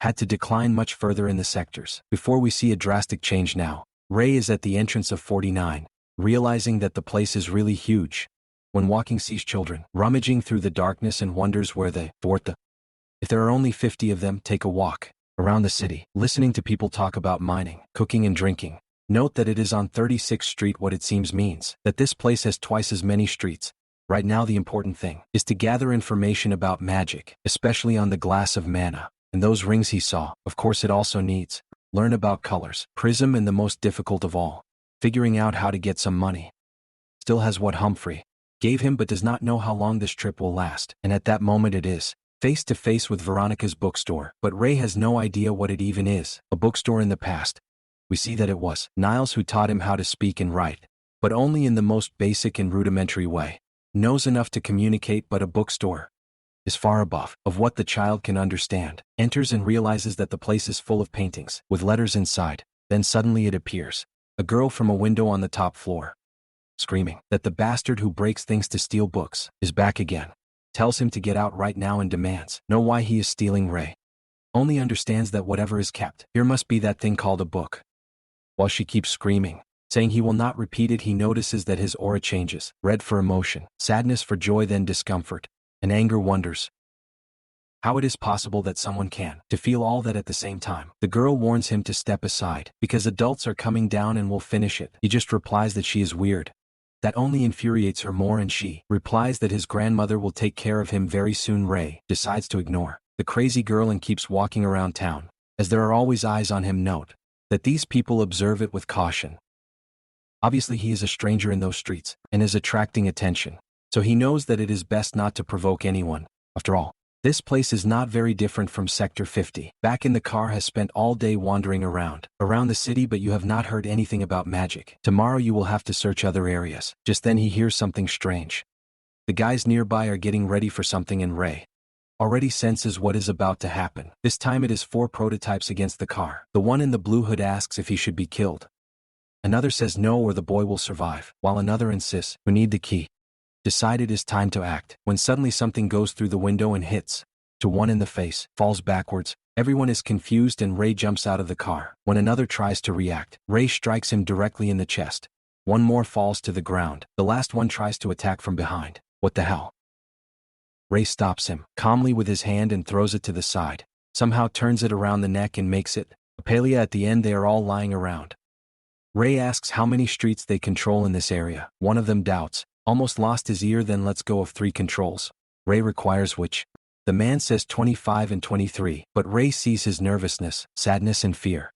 Had to decline much further in the sectors before we see a drastic change now. Ray is at the entrance of 49, realizing that the place is really huge. When walking, sees children rummaging through the darkness and wonders where they bought the. If there are only 50 of them, take a walk around the city, listening to people talk about mining, cooking and drinking. Note that it is on 36th Street. What it seems means that this place has twice as many streets. Right now the important thing is to gather information about magic, especially on the glass of mana, and those rings he saw. Of course it also needs learn about colors, prism, and the most difficult of all, figuring out how to get some money. Still has what Humphrey gave him but does not know how long this trip will last, and at that moment it is face to face with Veronica's bookstore, but Ray has no idea what it even is. A bookstore in the past. We see that it was Niles who taught him how to speak and write, but only in the most basic and rudimentary way. Knows enough to communicate, but a bookstore is far above of what the child can understand. Enters and realizes that the place is full of paintings with letters inside. Then suddenly it appears a girl from a window on the top floor, screaming that the bastard who breaks things to steal books is back again. Tells him to get out right now and demands know why he is stealing. Ray only understands that whatever is kept here must be that thing called a book. While she keeps screaming, saying he will not repeat it, he notices that his aura changes, red for emotion, sadness for joy, then discomfort, and anger. Wonders how it is possible that someone can to feel all that at the same time. The girl warns him to step aside because adults are coming down and will finish it. He just replies that she is weird. That only infuriates her more, and she replies that his grandmother will take care of him very soon. Ray decides to ignore the crazy girl and keeps walking around town. As there are always eyes on him, note that these people observe it with caution. Obviously he is a stranger in those streets and is attracting attention, so he knows that it is best not to provoke anyone. After all, this place is not very different from Sector 50. Back in the car, has spent all day wandering around the city, but you have not heard anything about magic. Tomorrow you will have to search other areas. Just then he hears something strange. The guys nearby are getting ready for something, and Ray already senses what is about to happen. This time it is 4 prototypes against the car. The one in the blue hood asks if he should be killed. Another says no or the boy will survive, while another insists, we need the key. Decide it is time to act, when suddenly something goes through the window and hits to one in the face, falls backwards. Everyone is confused and Ray jumps out of the car. When another tries to react, Ray strikes him directly in the chest. One more falls to the ground. The last one tries to attack from behind. What the hell? Ray stops him calmly with his hand and throws it to the side. Somehow turns it around the neck and makes it a palia. At the end they are all lying around. Ray asks how many streets they control in this area. One of them doubts, almost lost his ear, then lets go of 3 controls. Ray requires which? The man says 25 and 23, but Ray sees his nervousness, sadness and fear,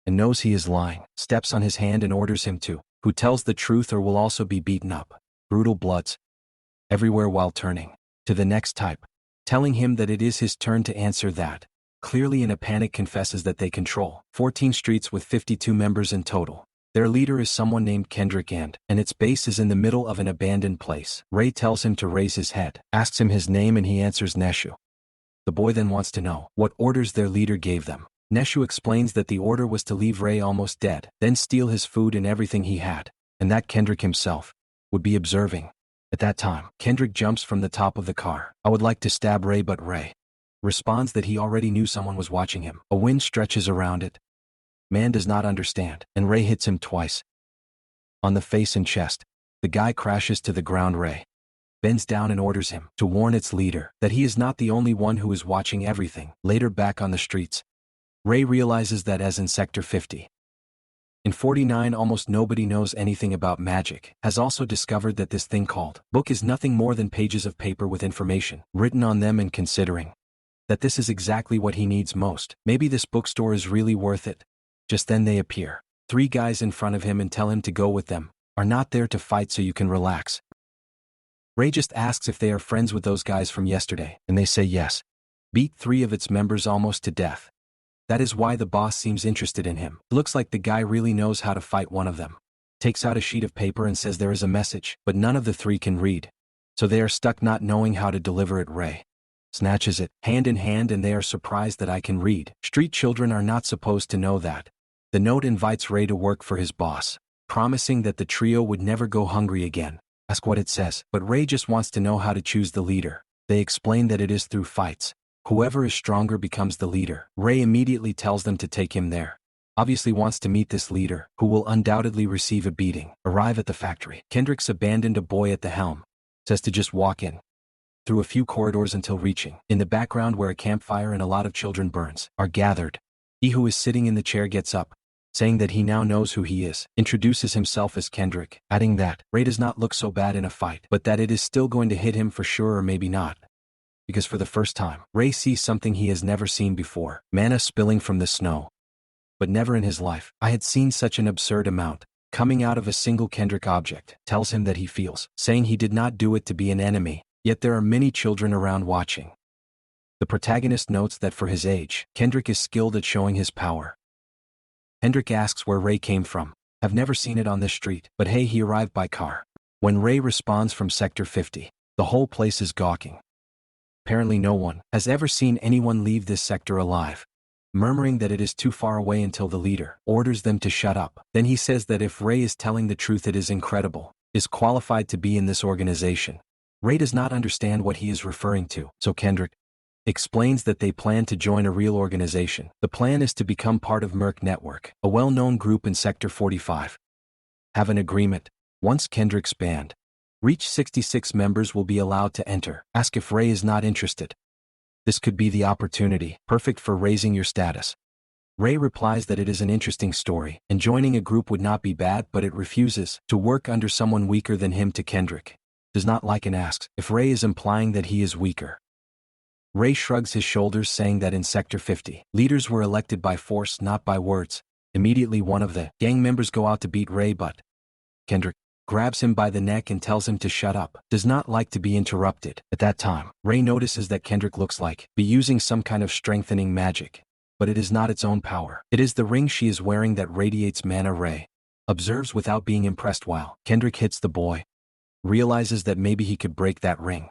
and knows he is lying, steps on his hand and orders him to, who tells the truth or will also be beaten up. Brutal bloods everywhere while turning to the next type, telling him that it is his turn to answer that. Clearly in a panic confesses that they control 14 streets with 52 members in total. Their leader is someone named Kendrick and its base is in the middle of an abandoned place. Ray tells him to raise his head, asks him his name, and he answers Neshu. The boy then wants to know what orders their leader gave them. Neshu explains that the order was to leave Ray almost dead, then steal his food and everything he had, and that Kendrick himself would be observing. At that time, Kendrick jumps from the top of the car. I would like to stab Ray, but Ray responds that he already knew someone was watching him. A wind stretches around it. Man does not understand, and Ray hits him twice on the face and chest. The guy crashes to the ground. Ray bends down and orders him to warn its leader that he is not the only one who is watching everything. Later, back on the streets, Ray realizes that as in Sector 50, in 49 almost nobody knows anything about magic, has also discovered that this thing called book is nothing more than pages of paper with information written on them, and considering that this is exactly what he needs most, maybe this bookstore is really worth it. Just then they appear 3 guys in front of him and tell him to go with them, are not there to fight so you can relax. Ray just asks if they are friends with those guys from yesterday, and they say yes. Beat 3 of its members almost to death. That is why the boss seems interested in him. It looks like the guy really knows how to fight one of them. Takes out a sheet of paper and says there is a message, but none of the 3 can read. So they are stuck not knowing how to deliver it. Ray snatches it, hand in hand, and they are surprised that I can read. Street children are not supposed to know that. The note invites Ray to work for his boss, promising that the trio would never go hungry again. Ask what it says, but Ray just wants to know how to choose the leader. They explain that it is through fights. Whoever is stronger becomes the leader. Ray immediately tells them to take him there. Obviously wants to meet this leader, who will undoubtedly receive a beating. Arrive at the factory. Kendrick's abandoned a boy at the helm. Says to just walk in. Through a few corridors until reaching. In the background where a campfire and a lot of children burns are gathered. He who is sitting in the chair gets up, saying that he now knows who he is, introduces himself as Kendrick, adding that Ray does not look so bad in a fight, but that it is still going to hit him for sure or maybe not. Because for the first time, Ray sees something he has never seen before, mana spilling from the snow. But never in his life I had seen such an absurd amount, coming out of a single Kendrick object. Tells him that he feels, saying he did not do it to be an enemy, yet there are many children around watching. The protagonist notes that for his age, Kendrick is skilled at showing his power. Kendrick asks where Ray came from. Have never seen it on this street, but hey, he arrived by car. When Ray responds from Sector 50, the whole place is gawking. Apparently no one has ever seen anyone leave this sector alive. Murmuring that it is too far away until the leader orders them to shut up. Then he says that if Ray is telling the truth, it is incredible, is qualified to be in this organization. Ray does not understand what he is referring to, so Kendrick explains that they plan to join a real organization. The plan is to become part of Merc Network, a well-known group in Sector 45. Have an agreement. Once Kendrick's band reach 66 members will be allowed to enter. Ask if Ray is not interested. This could be the opportunity, perfect for raising your status. Ray replies that it is an interesting story, and joining a group would not be bad, but it refuses to work under someone weaker than him. To Kendrick does not like and asks if Ray is implying that he is weaker. Ray shrugs his shoulders, saying that in Sector 50, leaders were elected by force, not by words. Immediately one of the gang members go out to beat Ray, but Kendrick grabs him by the neck and tells him to shut up, does not like to be interrupted. At that time, Ray notices that Kendrick looks like be using some kind of strengthening magic. But it is not its own power. It is the ring she is wearing that radiates mana. Ray observes without being impressed while Kendrick hits the boy. Realizes that maybe he could break that ring.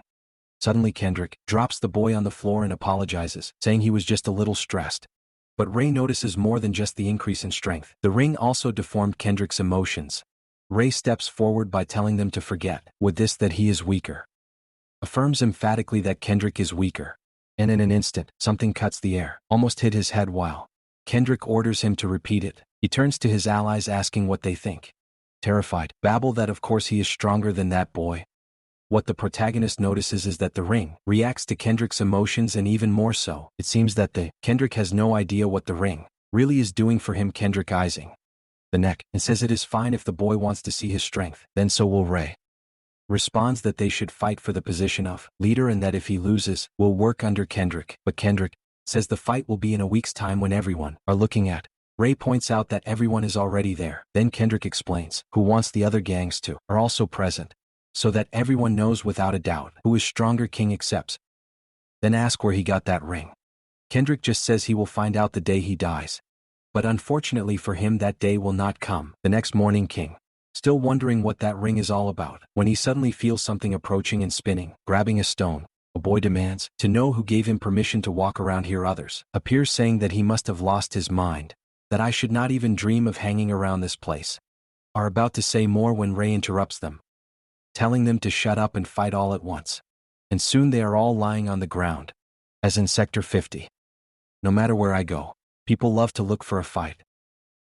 Suddenly Kendrick drops the boy on the floor and apologizes, saying he was just a little stressed. But Ray notices more than just the increase in strength. The ring also deformed Kendrick's emotions. Ray steps forward by telling them to forget with this that he is weaker. Affirms emphatically that Kendrick is weaker. And in an instant, something cuts the air, almost hit his head while Kendrick orders him to repeat it. He turns to his allies asking what they think. Terrified, babble that of course he is stronger than that boy. What the protagonist notices is that the ring reacts to Kendrick's emotions, and even more so, it seems that Kendrick has no idea what the ring really is doing for him. Kendrick eyeing the neck and says it is fine if the boy wants to see his strength, then so will Ray. Responds that they should fight for the position of leader and that if he loses, will work under Kendrick. But Kendrick says the fight will be in a week's time when everyone are looking at. Ray points out that everyone is already there. Then Kendrick explains who wants the other gangs to are also present, so that everyone knows without a doubt who is stronger. King accepts. Then ask where he got that ring. Kendrick just says he will find out the day he dies. But unfortunately for him, that day will not come. The next morning, King, still wondering what that ring is all about, when he suddenly feels something approaching and spinning, grabbing a stone. A boy demands to know who gave him permission to walk around here. Others appears, saying that he must have lost his mind, that I should not even dream of hanging around this place. Are about to say more when Ray interrupts them, telling them to shut up and fight all at once. And soon they are all lying on the ground. As in Sector 50. No matter where I go, people love to look for a fight.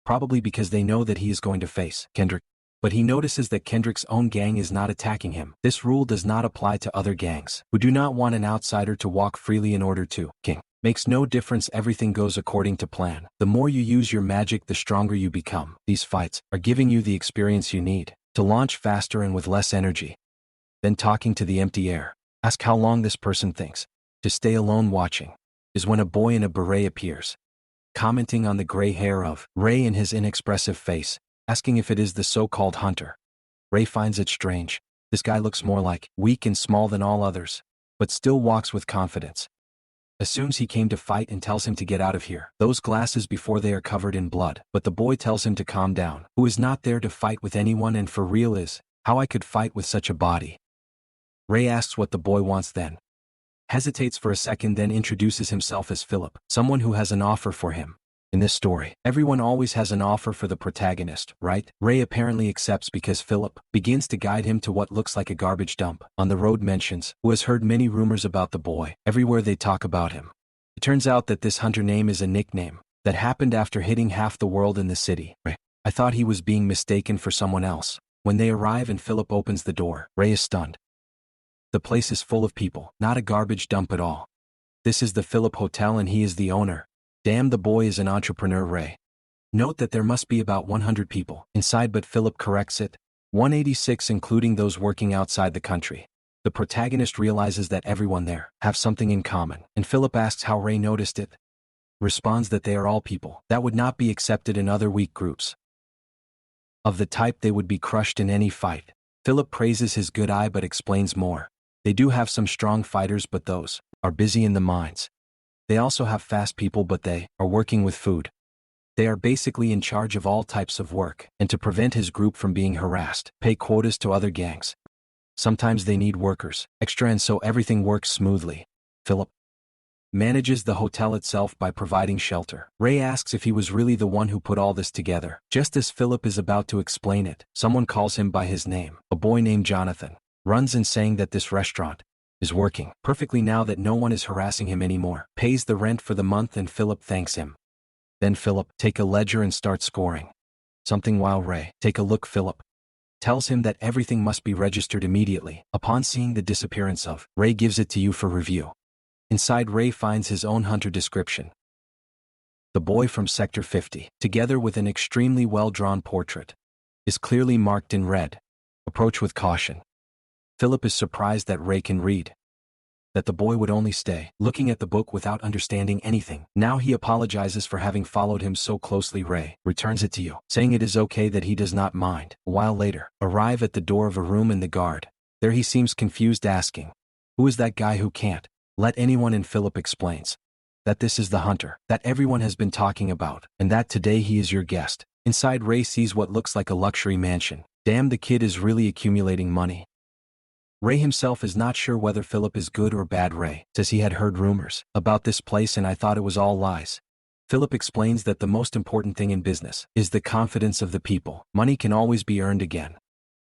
Probably because they know that he is going to face Kendrick. But he notices that Kendrick's own gang is not attacking him. This rule does not apply to other gangs, who do not want an outsider to walk freely in order to. King makes no difference, everything goes according to plan. The more you use your magic, the stronger you become. These fights are giving you the experience you need to launch faster and with less energy. Then talking to the empty air, ask how long this person thinks to stay alone watching. Is when a boy in a beret appears. commenting on the gray hair of Ray and his inexpressive face, asking if it is the so-called hunter. Ray finds it strange. This guy looks more like weak and small than all others, but still walks with confidence. Assumes he came to fight and tells him to get out of here. Those glasses before they are covered in blood, but the boy tells him to calm down. Who is not there to fight with anyone and for real is, how I could fight with such a body. Ray asks what the boy wants then. Hesitates for a second, then introduces himself as Philip, someone who has an offer for him. In this story, everyone always has an offer for the protagonist, right? Ray apparently accepts because Philip begins to guide him to what looks like a garbage dump. On the road mentions, who has heard many rumors about the boy, everywhere they talk about him. It turns out that this hunter name is a nickname that happened after hitting half the world in the city. I thought he was being mistaken for someone else. When they arrive and Philip opens the door, Ray is stunned. The place is full of people, not a garbage dump at all. This is the Philip Hotel and he is the owner. Damn, the boy is an entrepreneur. Ray. Note that there must be about 100 people inside, but Philip corrects it. 186 including those working outside the country. The protagonist realizes that everyone there have something in common, and Philip asks how Ray noticed it. Responds that they are all people that would not be accepted in other weak groups. Of the type they would be crushed in any fight. Philip praises his good eye but explains more. They do have some strong fighters, but those are busy in the mines. They also have fast people, but they are working with food. They are basically in charge of all types of work, and to prevent his group from being harassed, pay quotas to other gangs. Sometimes they need workers, extra, and so everything works smoothly. Philip manages the hotel itself by providing shelter. Ray asks if he was really the one who put all this together. Just as Philip is about to explain it, someone calls him by his name. A boy named Jonathan runs in saying that this restaurant is working perfectly now that no one is harassing him anymore. Pays the rent for the month and Philip thanks him. Then Philip take a ledger and start scoring something while Ray take a look. Philip tells him that everything must be registered immediately. Upon seeing the disappearance of Ray, gives it to you for review. Inside, Ray finds his own hunter description. The boy from Sector 50, together with an extremely well-drawn portrait, is clearly marked in red. Approach with caution. Philip is surprised that Ray can read. That the boy would only stay looking at the book without understanding anything. Now he apologizes for having followed him so closely. Ray returns it to you, saying it is okay, that he does not mind. A while later, arrive at the door of a room in the guard. There he seems confused, asking, who is that guy who can't let anyone in? Philip explains that this is the hunter that everyone has been talking about, and that today he is your guest. Inside, Ray sees what looks like a luxury mansion. Damn, the kid is really accumulating money. Ray himself is not sure whether Philip is good or bad. Ray says he had heard rumors about this place and I thought it was all lies. Philip explains that the most important thing in business is the confidence of the people. Money can always be earned again,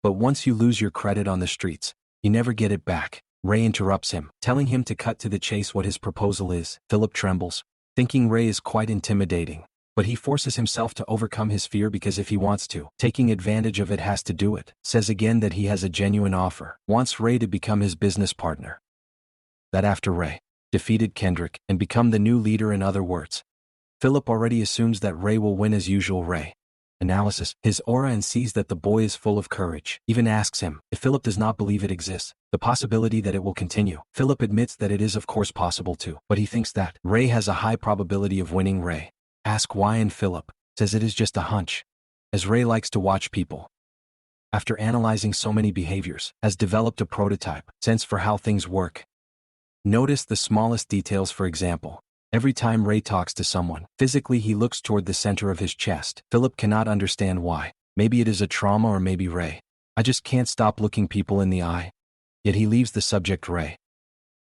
but once you lose your credit on the streets, you never get it back. Ray interrupts him, telling him to cut to the chase what his proposal is. Philip trembles, thinking Ray is quite intimidating, but he forces himself to overcome his fear because if he wants to, taking advantage of it has to do it. Says again that he has a genuine offer, wants Ray to become his business partner. That after Ray defeated Kendrick and become the new leader. In other words, Philip already assumes that Ray will win as usual. Ray analysis his aura and sees that the boy is full of courage. Even asks him if Philip does not believe it exists, the possibility that it will continue. Philip admits that it is of course possible too, but he thinks that Ray has a high probability of winning. Ray asks why, and Philip says it is just a hunch, as Ray likes to watch people. After analyzing so many behaviors, has developed a prototype sense for how things work. Notice the smallest details. For example, every time Ray talks to someone, physically he looks toward the center of his chest. Philip cannot understand why. Maybe it is a trauma, or maybe Ray I just can't stop looking people in the eye. Yet he leaves the subject Ray,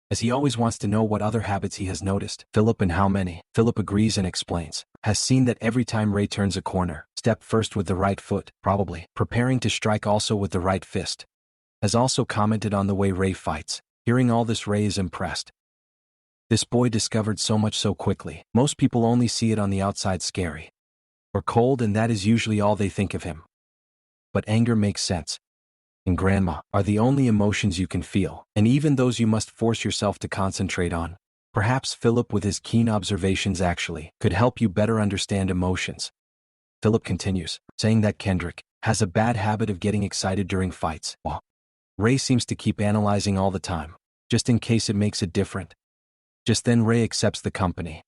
as he always wants to know what other habits he has noticed. Philip and how many. Philip agrees and explains. Has seen that every time Ray turns a corner, step first with the right foot, probably preparing to strike also with the right fist. Has also commented on the way Ray fights. Hearing all this, Ray is impressed. This boy discovered so much so quickly. Most people only see it on the outside, scary or cold, and that is usually all they think of him. But anger makes sense, and grandma are the only emotions you can feel, and even those you must force yourself to concentrate on. Perhaps Philip, with his keen observations, actually could help you better understand emotions. Philip continues, saying that Kendrick has a bad habit of getting excited during fights. Well, Ray seems to keep analyzing all the time, just in case it makes it different. Just then Ray accepts the company.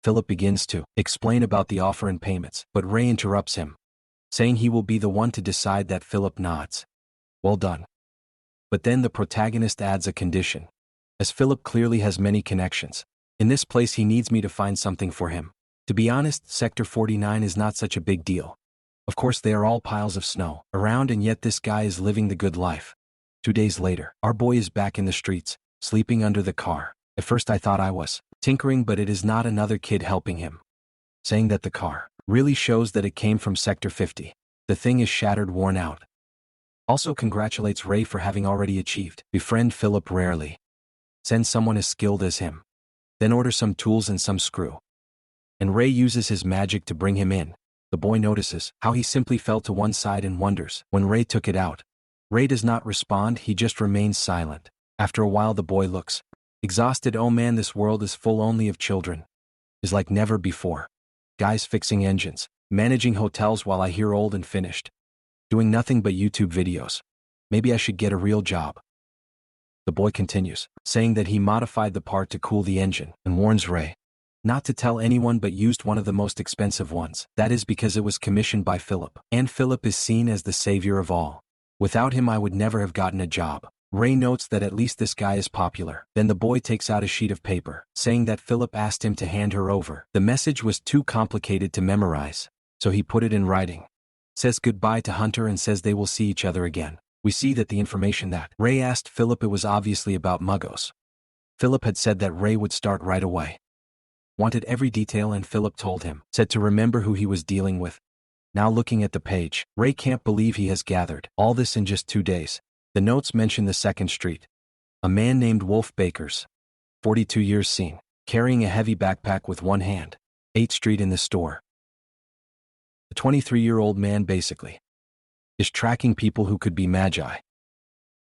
Philip begins to explain about the offer and payments, but Ray interrupts him, saying he will be the one to decide that. Philip nods. Well done. But then the protagonist adds a condition. As Philip clearly has many connections, in this place he needs me to find something for him. To be honest, Sector 49 is not such a big deal. Of course they are all piles of snow around, and yet this guy is living the good life. 2 days later, our boy is back in the streets, sleeping under the car. At first I thought I was tinkering, but it is not another kid helping him, saying that the car really shows that it came from Sector 50. The thing is shattered, worn out. Also congratulates Ray for having already achieved befriend Philip rarely. Send someone as skilled as him. Then order some tools and some screw. And Ray uses his magic to bring him in. The boy notices how he simply fell to one side and wonders when Ray took it out. Ray does not respond, he just remains silent. After a while the boy looks exhausted. Oh man, this world is full only of children. Is like never before. Guys fixing engines, managing hotels while I hear old and finished. Doing nothing but YouTube videos. Maybe I should get a real job. The boy continues, saying that he modified the part to cool the engine, and warns Ray not to tell anyone, but used one of the most expensive ones. That is because it was commissioned by Philip, and Philip is seen as the savior of all. Without him I would never have gotten a job. Ray notes that at least this guy is popular. Then the boy takes out a sheet of paper, saying that Philip asked him to hand her over. The message was too complicated to memorize, so he put it in writing. Says goodbye to Hunter and says they will see each other again. We see that the information that Ray asked Philip, it was obviously about muggos. Philip had said that Ray would start right away. Wanted every detail, and Philip told him, said to remember who he was dealing with. Now looking at the page, Ray can't believe he has gathered all this in just 2 days. The notes mention the 2nd Street. A man named Wolf Bakers, 42 years seen, carrying a heavy backpack with one hand. 8th Street in the store. A 23-year-old man basically is tracking people who could be magi.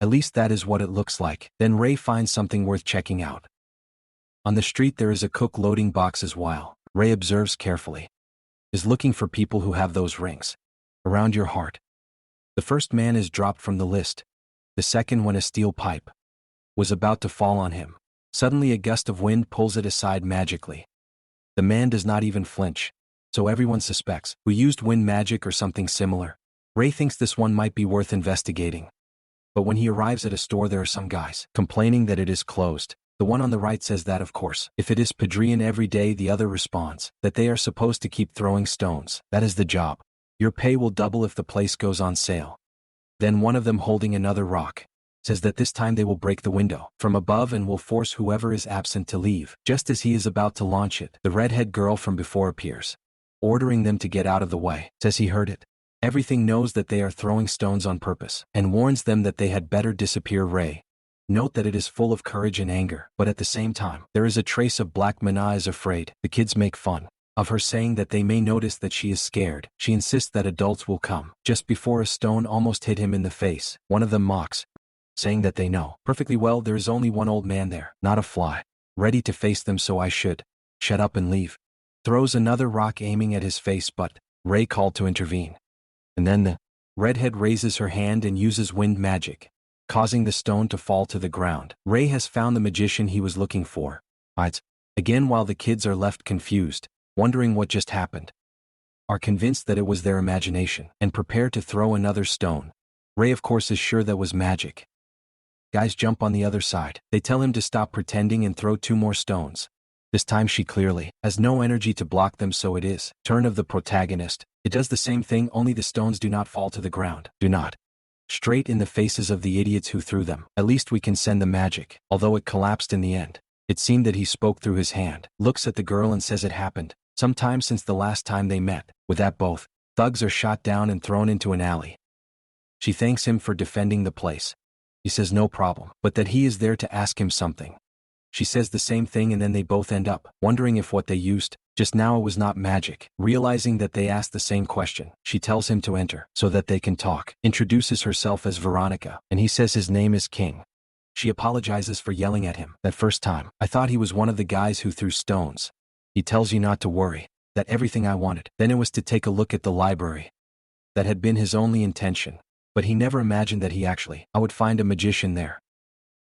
At least that is what it looks like. Then Ray finds something worth checking out. On the street there is a cook loading boxes while Ray observes carefully. Is looking for people who have those rings around your heart. The first man is dropped from the list. The second, when a steel pipe was about to fall on him, suddenly a gust of wind pulls it aside magically. The man does not even flinch, so everyone suspects who used wind magic or something similar. Ray thinks this one might be worth investigating. But when he arrives at a store there are some guys complaining that it is closed. The one on the right says that of course, if it is Padrian every day. The other responds that they are supposed to keep throwing stones. That is the job. Your pay will double if the place goes on sale. Then one of them, holding another rock, says that this time they will break the window from above and will force whoever is absent to leave. Just as he is about to launch it, the redhead girl from before appears, ordering them to get out of the way. Says he heard it. Everything knows that they are throwing stones on purpose, and warns them that they had better disappear. Ray note that it is full of courage and anger, but at the same time, there is a trace of black. Mana is afraid. The kids make fun of her, saying that they may notice that she is scared. She insists that adults will come. Just before a stone almost hit him in the face, one of them mocks, saying that they know perfectly well there is only one old man there, not a fly, ready to face them, so I should shut up and leave. Throws another rock aiming at his face, but Ray called to intervene. And then the redhead raises her hand and uses wind magic, causing the stone to fall to the ground. Ray has found the magician he was looking for. Hides again while the kids are left confused, wondering what just happened. Are convinced that it was their imagination and prepare to throw another stone. Ray of course is sure that was magic. Guys jump on the other side. They tell him to stop pretending and throw 2 more stones. This time she clearly has no energy to block them, so it is turn of the protagonist. It does the same thing, only the stones do not fall to the ground. Do not straight in the faces of the idiots who threw them. At least we can send the magic. Although it collapsed in the end. It seemed that he spoke through his hand. Looks at the girl and says it happened sometime since the last time they met. With that, both thugs are shot down and thrown into an alley. She thanks him for defending the place. He says no problem, but that he is there to ask him something. She says the same thing, and then they both end up wondering if what they used just now it was not magic. Realizing that they asked the same question, she tells him to enter so that they can talk. Introduces herself as Veronica, and he says his name is King. She apologizes for yelling at him that first time. I thought he was one of the guys who threw stones. He tells you not to worry, that everything I wanted then it was to take a look at the library. That had been his only intention, but he never imagined that I would find a magician there.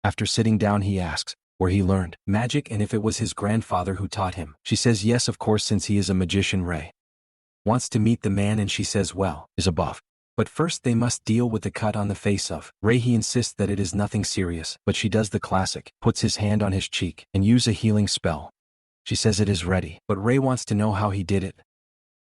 After sitting down he asks, where he learned magic and if it was his grandfather who taught him. She says yes, of course, since he is a magician. Ray wants to meet the man and she says well, is above. But first they must deal with the cut on the face of Ray. He insists that it is nothing serious, but she does the classic, puts his hand on his cheek, and use a healing spell. She says it is ready, but Ray wants to know how he did it.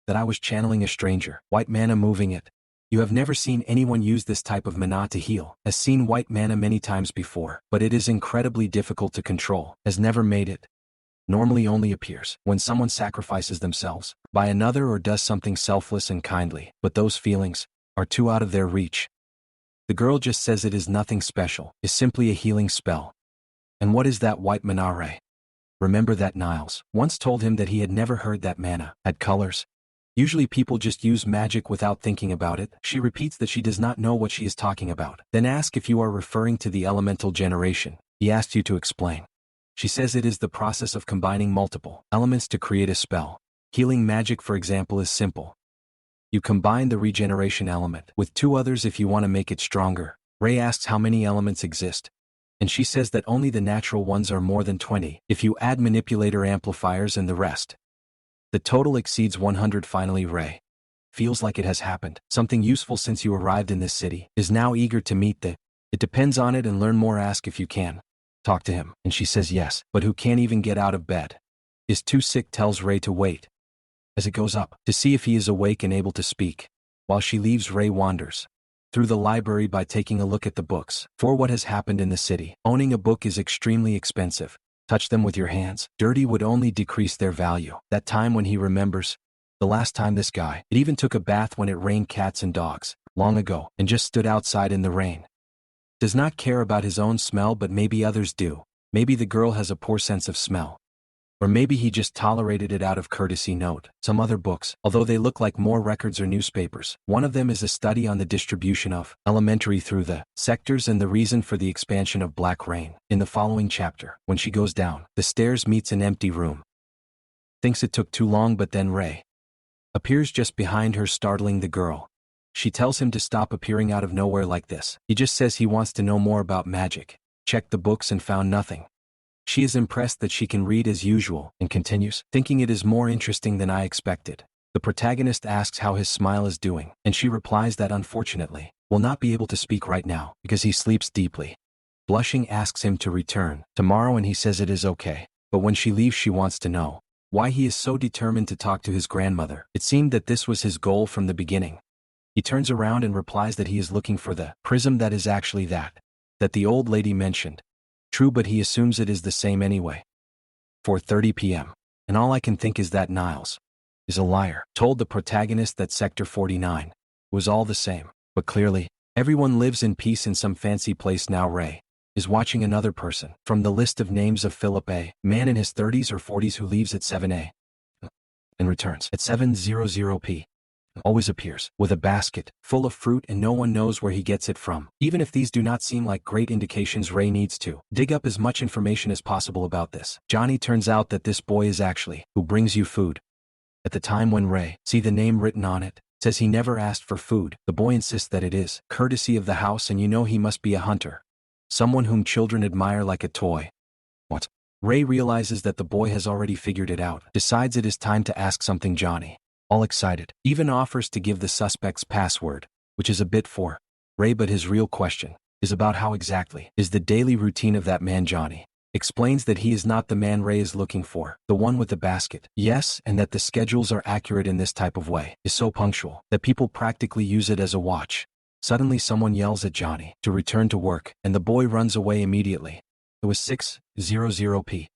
That I was channeling a stranger, white mana moving it. You have never seen anyone use this type of mana to heal, has seen white mana many times before, but it is incredibly difficult to control, has never made it. Normally only appears when someone sacrifices themselves by another or does something selfless and kindly, but those feelings are too out of their reach. The girl just says it is nothing special, is simply a healing spell. And what is that white mana, Ray? Remember that Niles once told him that he had never heard that mana had colors. Usually people just use magic without thinking about it. She repeats that she does not know what she is talking about. Then ask if you are referring to the elemental generation. He asked you to explain. She says it is the process of combining multiple elements to create a spell. Healing magic, for example, is simple. You combine the regeneration element with two others if you want to make it stronger. Ray asks how many elements exist, and she says that only the natural ones are more than 20 if you add manipulator amplifiers and the rest. The total exceeds 100. Finally, Ray feels like it has happened. Something useful since you arrived in this city, is now eager to meet the it depends on it and learn more. Ask if you can talk to him, and she says yes, but who can't even get out of bed. Is too sick, tells Ray to wait. As it goes up, to see if he is awake and able to speak. While she leaves, Ray wanders through the library by taking a look at the books. For what has happened in the city, owning a book is extremely expensive. Touch them with your hands. Dirty would only decrease their value. That time when he remembers, the last time this guy, it even took a bath when it rained cats and dogs, long ago, and just stood outside in the rain. Does not care about his own smell, but maybe others do. Maybe the girl has a poor sense of smell. Or maybe he just tolerated it out of courtesy. Note some other books, although they look like more records or newspapers. One of them is a study on the distribution of elementary through the sectors and the reason for the expansion of black rain. In the following chapter, when she goes down the stairs, meets an empty room. Thinks it took too long, but then Ray appears just behind her, startling the girl. She tells him to stop appearing out of nowhere like this. He just says he wants to know more about magic. Checked the books and found nothing. She is impressed that she can read as usual, and continues, thinking it is more interesting than I expected. The protagonist asks how his smile is doing, and she replies that unfortunately, will not be able to speak right now, because he sleeps deeply. Blushing, asks him to return tomorrow, and he says it is okay. But when she leaves, she wants to know why he is so determined to talk to his grandmother. It seemed that this was his goal from the beginning. He turns around and replies that he is looking for the prism that is actually that the old lady mentioned. True, but he assumes it is the same anyway. 4:30 p.m. And all I can think is that Niles is a liar. Told the protagonist that Sector 49 was all the same. But clearly, everyone lives in peace in some fancy place now. Ray is watching another person from the list of names of Philip A., man in his 30s or 40s who leaves at 7 a.m. and returns at 7:00 p.m. Always appears with a basket full of fruit, and no one knows where he gets it from. Even if these do not seem like great indications, Ray needs to dig up as much information as possible about this. Johnny turns out that this boy is actually who brings you food. At the time when Ray see the name written on it, says he never asked for food. The boy insists that it is courtesy of the house, and you know he must be a hunter. Someone whom children admire like a toy. What? Ray realizes that the boy has already figured it out. Decides it is time to ask something. Johnny, all excited, even offers to give the suspect's password, which is a bit for Ray, but his real question is about how exactly is the daily routine of that man. Johnny explains that he is not the man Ray is looking for, the one with the basket. Yes, and that the schedules are accurate in this type of way, is so punctual that people practically use it as a watch. Suddenly someone yells at Johnny to return to work, and the boy runs away immediately. It was 6:00 p.m.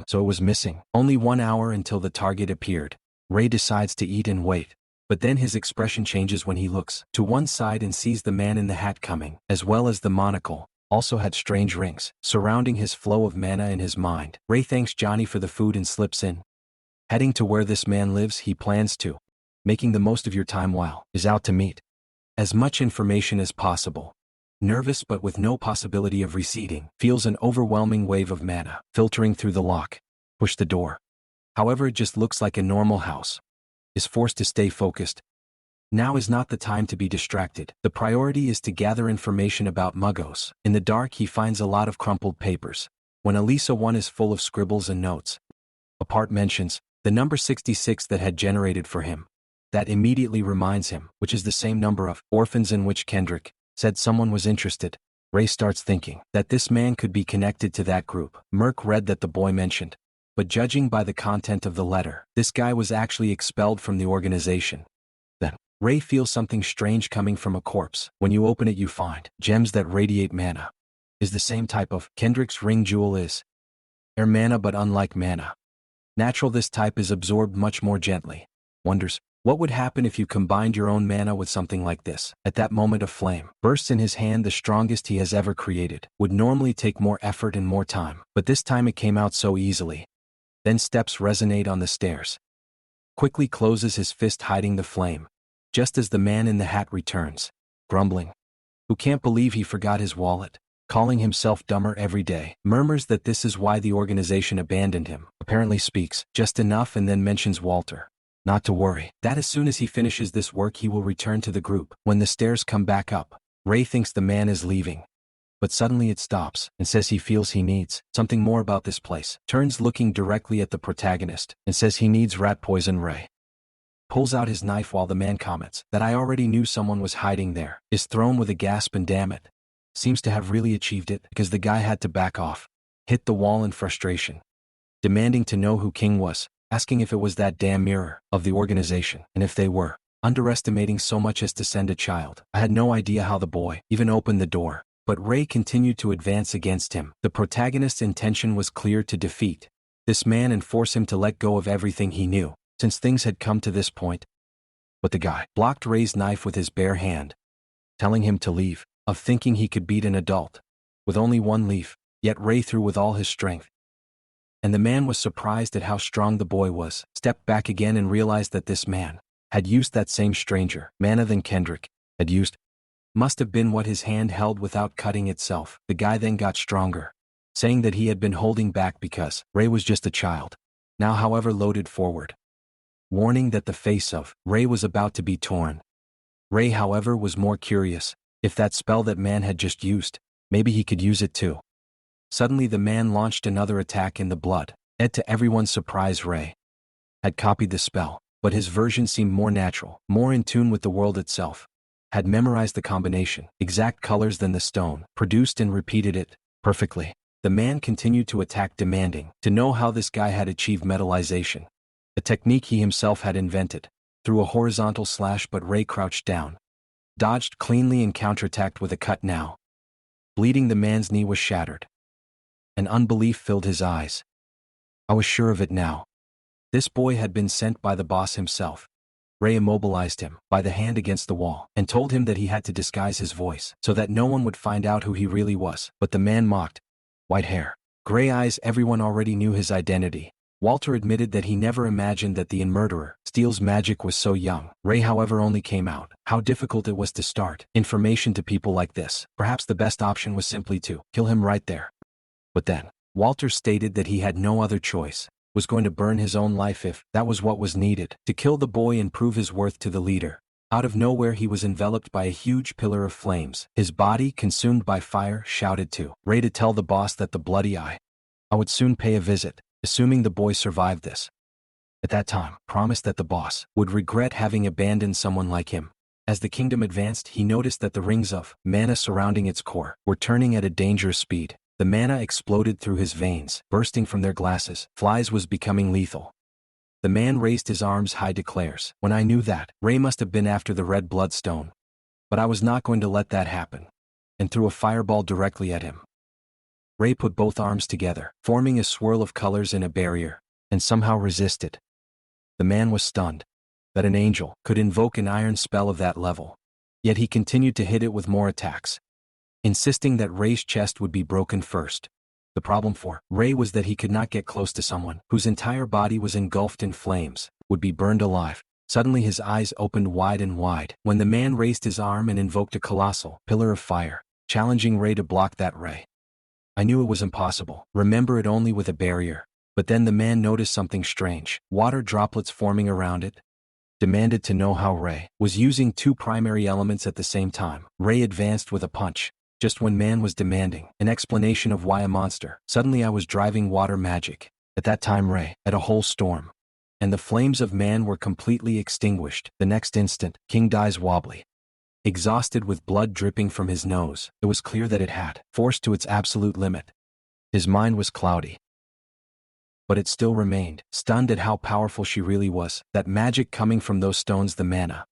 So it was missing only 1 hour until the target appeared. Ray decides to eat and wait, but then his expression changes when he looks to one side and sees the man in the hat coming, as well as the monocle, also had strange rings surrounding his flow of mana in his mind. Ray thanks Johnny for the food and slips in. Heading to where this man lives, he plans to making the most of your time while is out to meet as much information as possible. Nervous but with no possibility of receding, feels an overwhelming wave of mana filtering through the lock. Push the door. However, it just looks like a normal house. Is forced to stay focused. Now is not the time to be distracted. The priority is to gather information about Muggos. In the dark, he finds a lot of crumpled papers. When Elisa 1 is full of scribbles and notes. A part mentions the number 66 that had generated for him. That immediately reminds him, which is the same number of orphans in which Kendrick said someone was interested. Ray starts thinking that this man could be connected to that group Merc read that the boy mentioned. But judging by the content of the letter, this guy was actually expelled from the organization. Then, Ray feels something strange coming from a corpse. When you open it you find gems that radiate mana. Is the same type of Kendrick's ring jewel is air mana, but unlike mana natural, this type is absorbed much more gently. Wonders what would happen if you combined your own mana with something like this. At that moment a flame bursts in his hand, the strongest he has ever created. Would normally take more effort and more time, but this time it came out so easily. Then steps resonate on the stairs. Quickly closes his fist, hiding the flame. Just as the man in the hat returns, grumbling, who can't believe he forgot his wallet, calling himself dumber every day, murmurs that this is why the organization abandoned him, apparently speaks just enough and then mentions Walter. Not to worry, that as soon as he finishes this work he will return to the group. When the stairs come back up, Ray thinks the man is leaving. But suddenly it stops and says he feels he needs something more about this place. Turns looking directly at the protagonist and says he needs rat poison. Ray pulls out his knife while the man comments that I already knew someone was hiding there. Is thrown with a gasp and damn it. Seems to have really achieved it because the guy had to back off. Hit the wall in frustration. Demanding to know who King was. Asking if it was that damn mirror of the organization, and if they were underestimating so much as to send a child. I had no idea how the boy even opened the door. But Ray continued to advance against him. The protagonist's intention was clear: to defeat this man and force him to let go of everything he knew, since things had come to this point. But the guy blocked Ray's knife with his bare hand, telling him to leave, of thinking he could beat an adult with only one leaf. Yet Ray threw with all his strength. And the man was surprised at how strong the boy was, stepped back again and realized that this man had used that same stranger mana than Kendrick had used. Must have been what his hand held without cutting itself. The guy then got stronger, saying that he had been holding back because Ray was just a child. Now however loaded forward, warning that the face of Ray was about to be torn. Ray however was more curious. If that spell that man had just used, maybe he could use it too. Suddenly the man launched another attack in the blood. To everyone's surprise, Ray had copied the spell, but his version seemed more natural, more in tune with the world itself. Had memorized the combination, exact colors than the stone, produced and repeated it perfectly. The man continued to attack, demanding to know how this guy had achieved metallization, a technique he himself had invented. Threw a horizontal slash, but Ray crouched down, dodged cleanly and counterattacked with a cut. Now bleeding, the man's knee was shattered. And unbelief filled his eyes. I was sure of it now. This boy had been sent by the boss himself. Ray immobilized him by the hand against the wall and told him that he had to disguise his voice so that no one would find out who he really was. But the man mocked. White hair, gray eyes, everyone already knew his identity. Walter admitted that he never imagined that the murderer Steele's magic was so young. Ray however only came out how difficult it was to start information to people like this. Perhaps the best option was simply to kill him right there. But then, Walter stated that he had no other choice, was going to burn his own life if that was what was needed, to kill the boy and prove his worth to the leader. Out of nowhere he was enveloped by a huge pillar of flames. His body, consumed by fire, shouted to Ray to tell the boss that the bloody I would soon pay a visit, assuming the boy survived this. At that time, promised that the boss would regret having abandoned someone like him. As the kingdom advanced, he noticed that the rings of mana surrounding its core were turning at a dangerous speed. The mana exploded through his veins, bursting from their glasses. Flies was becoming lethal. The man raised his arms high, declares, when I knew that, Ray must have been after the red bloodstone. But I was not going to let that happen. And threw a fireball directly at him. Ray put both arms together, forming a swirl of colors in a barrier, and somehow resisted. The man was stunned that an angel could invoke an iron spell of that level. Yet he continued to hit it with more attacks, insisting that Ray's chest would be broken first. The problem for Ray was that he could not get close to someone whose entire body was engulfed in flames, would be burned alive. Suddenly his eyes opened wide and wide when the man raised his arm and invoked a colossal pillar of fire, challenging Ray to block that ray. I knew it was impossible, remember it only with a barrier. But then the man noticed something strange, water droplets forming around it. Demanded to know how Ray was using two primary elements at the same time. Ray advanced with a punch, just when man was demanding an explanation of why a monster. Suddenly I was driving water magic. At that time Ray had a whole storm. And the flames of man were completely extinguished. The next instant, King dies wobbly. Exhausted with blood dripping from his nose, it was clear that it had forced to its absolute limit. His mind was cloudy. But it still remained, stunned at how powerful she really was. That magic coming from those stones, the mana,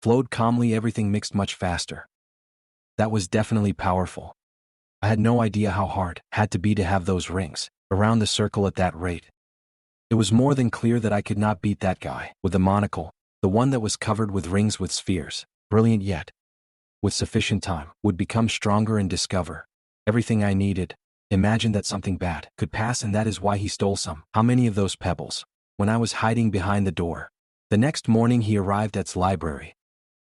flowed calmly, everything mixed much faster. That was definitely powerful. I had no idea how hard it had to be to have those rings around the circle at that rate. It was more than clear that I could not beat that guy with the monocle, the one that was covered with rings with spheres. Brilliant, yet with sufficient time, would become stronger and discover everything I needed. Imagine that something bad could pass, and that is why he stole some. How many of those pebbles? When I was hiding behind the door. The next morning he arrived at its library.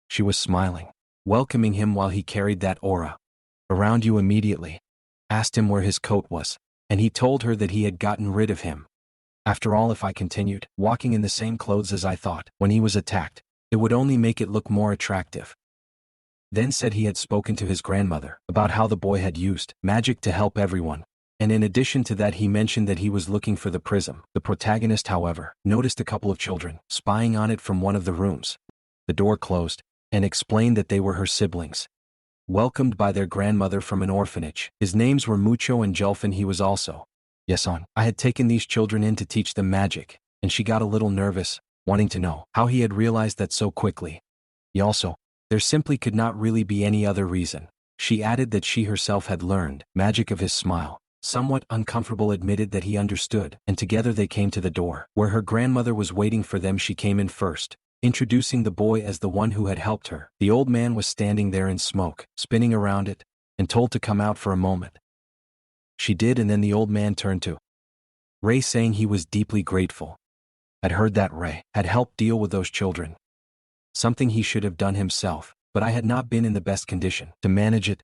She was smiling, welcoming him while he carried that aura around you immediately. Asked him where his coat was, and he told her that he had gotten rid of him. After all, if I continued walking in the same clothes as I thought when he was attacked, it would only make it look more attractive. Then said he had spoken to his grandmother about how the boy had used magic to help everyone. And in addition to that, he mentioned that he was looking for the prism. The protagonist, however, noticed a couple of children spying on it from one of the rooms. The door closed, and explained that they were her siblings, welcomed by their grandmother from an orphanage. His names were Mucho and Jelfin. He was also. Yes, on. I had taken these children in to teach them magic, and she got a little nervous, wanting to know how he had realized that so quickly. He also. There simply could not really be any other reason. She added that she herself had learned magic of his smile. Somewhat uncomfortable, admitted that he understood, and together they came to the door, where her grandmother was waiting for them. She came in first, introducing the boy as the one who had helped her. The old man was standing there in smoke, spinning around it, and told to come out for a moment. She did, and then the old man turned to Ray, saying he was deeply grateful. I'd heard that Ray had helped deal with those children. Something he should have done himself, but I had not been in the best condition to manage it.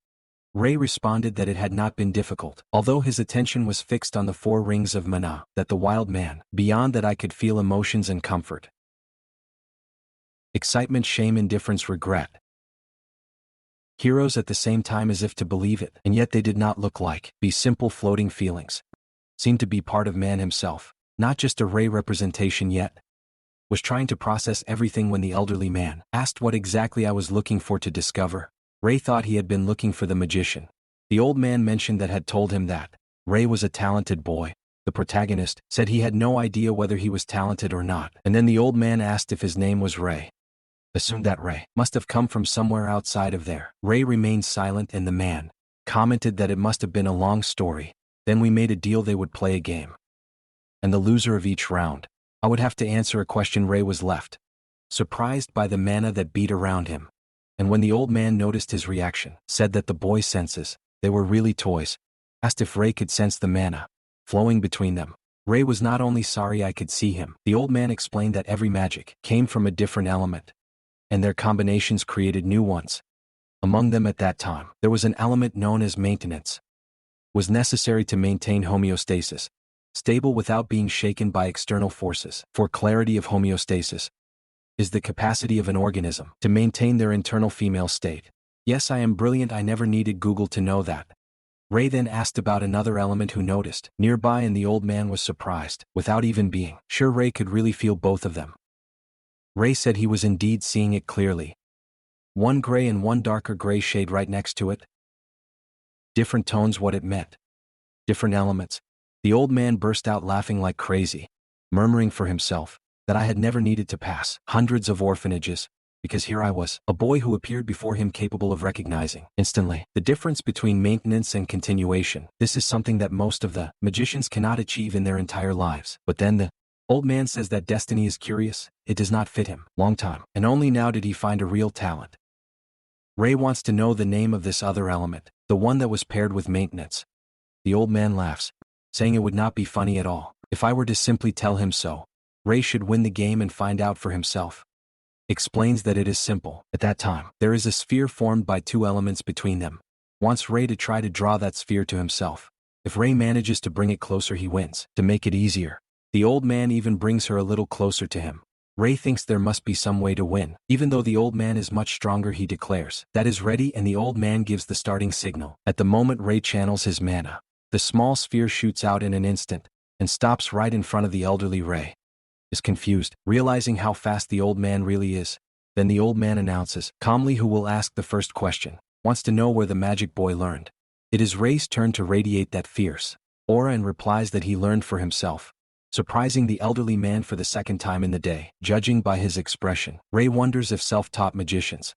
Ray responded that it had not been difficult, although his attention was fixed on the 4 rings of mana, that the wild man. Beyond that I could feel emotions and comfort. Excitement, shame, indifference, regret. Heroes at the same time, as if to believe it, and yet they did not look like be simple floating feelings. Seemed to be part of man himself, not just a Ray representation yet. Was trying to process everything when the elderly man asked what exactly I was looking for to discover. Ray thought he had been looking for the magician. The old man mentioned that had told him that Ray was a talented boy. The protagonist said he had no idea whether he was talented or not, and then the old man asked if his name was Ray. Assumed that Ray must have come from somewhere outside of there. Ray remained silent, and the man commented that it must have been a long story. Then we made a deal they would play a game, and the loser of each round, I would have to answer a question. Ray was left surprised by the mana that beat around him, and when the old man noticed his reaction, said that the boy's senses, they were really toys. Asked if Ray could sense the mana flowing between them. Ray was not only sorry I could see him. The old man explained that every magic came from a different element, and their combinations created new ones. Among them at that time, there was an element known as maintenance. Was necessary to maintain homeostasis, stable without being shaken by external forces. For clarity, of homeostasis is the capacity of an organism to maintain their internal female state. Yes, I am brilliant. I never needed Google to know that. Ray then asked about another element who noticed nearby, and the old man was surprised, without even being sure Ray could really feel both of them. Ray said he was indeed seeing it clearly. One gray and one darker gray shade right next to it. Different tones, what it meant. Different elements. The old man burst out laughing like crazy, murmuring for himself that I had never needed to pass hundreds of orphanages, because here I was, a boy who appeared before him capable of recognizing instantly the difference between maintenance and continuation. This is something that most of the magicians cannot achieve in their entire lives. But then the old man says that destiny is curious. It does not fit him. Long time, and only now did he find a real talent. Ray wants to know the name of this other element, the one that was paired with maintenance. The old man laughs, saying it would not be funny at all if I were to simply tell him so. Ray should win the game and find out for himself. Explains that it is simple. At that time, there is a sphere formed by 2 elements between them. Wants Ray to try to draw that sphere to himself. If Ray manages to bring it closer, he wins. To make it easier, the old man even brings her a little closer to him. Ray thinks there must be some way to win. Even though the old man is much stronger, he declares that is ready, and the old man gives the starting signal. At the moment Ray channels his mana, the small sphere shoots out in an instant and stops right in front of the elderly. Ray is confused, realizing how fast the old man really is. Then the old man announces calmly who will ask the first question. Wants to know where the magic boy learned. It is Ray's turn to radiate that fierce aura and replies that he learned for himself, surprising the elderly man for the second time in the day. Judging by his expression, Ray wonders if self-taught magicians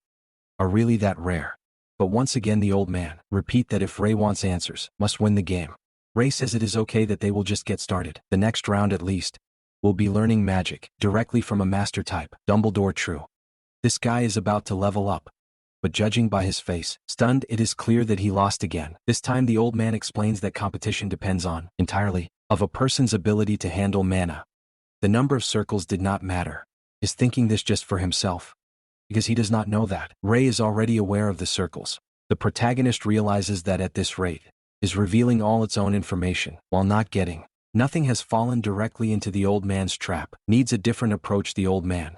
are really that rare. But once again the old man repeat that if Ray wants answers, must win the game. Ray says it is okay, that they will just get started. The next round at least will be learning magic directly from a master type. Dumbledore. True. This guy is about to level up. But judging by his face, stunned, it is clear that he lost again. This time the old man explains that competition depends on, entirely, of a person's ability to handle mana. The number of circles did not matter. Is thinking this just for himself? Because he does not know that Ray is already aware of the circles. The protagonist realizes that at this rate, is revealing all its own information, while not getting. Nothing has fallen directly into the old man's trap. Needs a different approach. The old man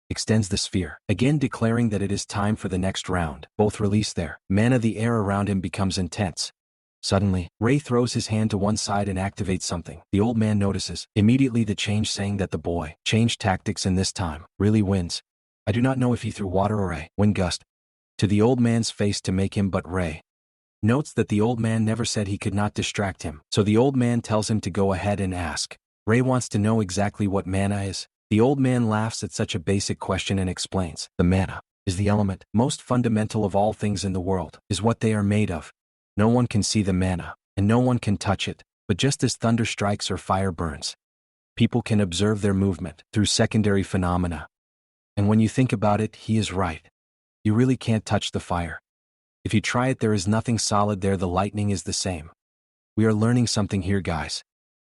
extends the sphere, again declaring that it is time for the next round. Both release their mana. The air around him becomes intense. Suddenly, Ray throws his hand to one side and activates something. The old man notices immediately the change, saying that the boy changed tactics and this time really wins. I do not know if he threw water or a wind gust to the old man's face to make him, but Ray notes that the old man never said he could not distract him. So the old man tells him to go ahead and ask. Ray wants to know exactly what mana is. The old man laughs at such a basic question and explains, the mana is the element most fundamental of all things in the world, is what they are made of. No one can see the mana, and no one can touch it, but just as thunder strikes or fire burns, people can observe their movement through secondary phenomena. And when you think about it, he is right. You really can't touch the fire. If you try it, there is nothing solid there. The lightning is the same. We are learning something here, guys.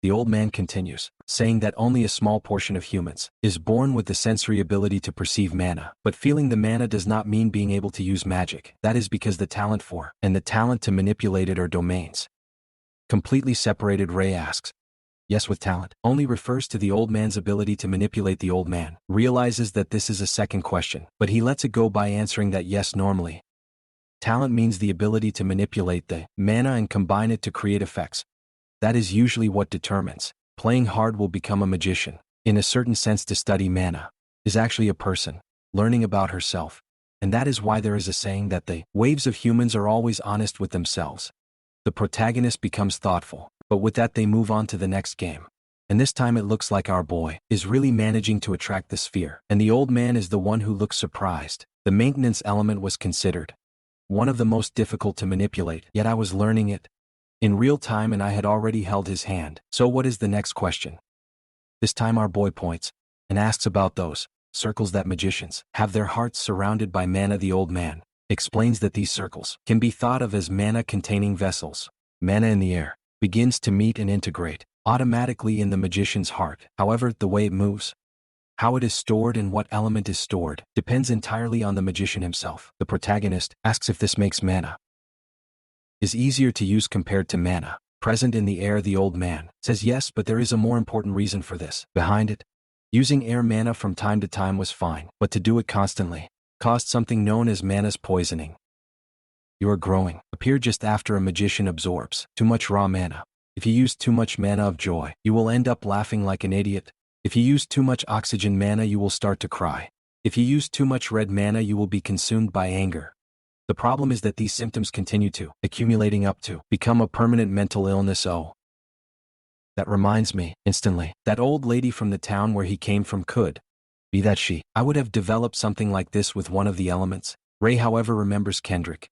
The old man continues, saying that only a small portion of humans is born with the sensory ability to perceive mana. But feeling the mana does not mean being able to use magic. That is because the talent for and the talent to manipulate it are domains completely separated. Ray asks, yes, with talent only refers to the old man's ability to manipulate. The old man realizes that this is a second question, but he lets it go by answering that yes, normally talent means the ability to manipulate the mana and combine it to create effects. That is usually what determines playing hard will become a magician. In a certain sense, to study mana is actually a person learning about herself. And that is why there is a saying that the waves of humans are always honest with themselves. The protagonist becomes thoughtful, but with that they move on to the next game. And this time it looks like our boy is really managing to attract the sphere, and the old man is the one who looks surprised. The maintenance element was considered one of the most difficult to manipulate, yet I was learning it in real time and I had already held his hand. So what is the next question? This time our boy points and asks about those circles that magicians have their hearts surrounded by mana. The old man explains that these circles can be thought of as mana-containing vessels. Mana in the air begins to meet and integrate automatically in the magician's heart. However, the way it moves, how it is stored and what element is stored, depends entirely on the magician himself. The protagonist asks if this makes mana is easier to use compared to mana present in the air. The old man says yes, but there is a more important reason for this. Behind it, using air mana from time to time was fine, but to do it constantly caused something known as mana's poisoning. You are growing appear just after a magician absorbs too much raw mana. If you use too much mana of joy, you will end up laughing like an idiot. If you use too much oxygen mana, you will start to cry. If you use too much red mana, you will be consumed by anger. The problem is that these symptoms continue to accumulating up to become a permanent mental illness. Oh, that reminds me, instantly, that old lady from the town where he came from could be that she. I would have developed something like this with one of the elements. Ray, however, remembers Kendrick,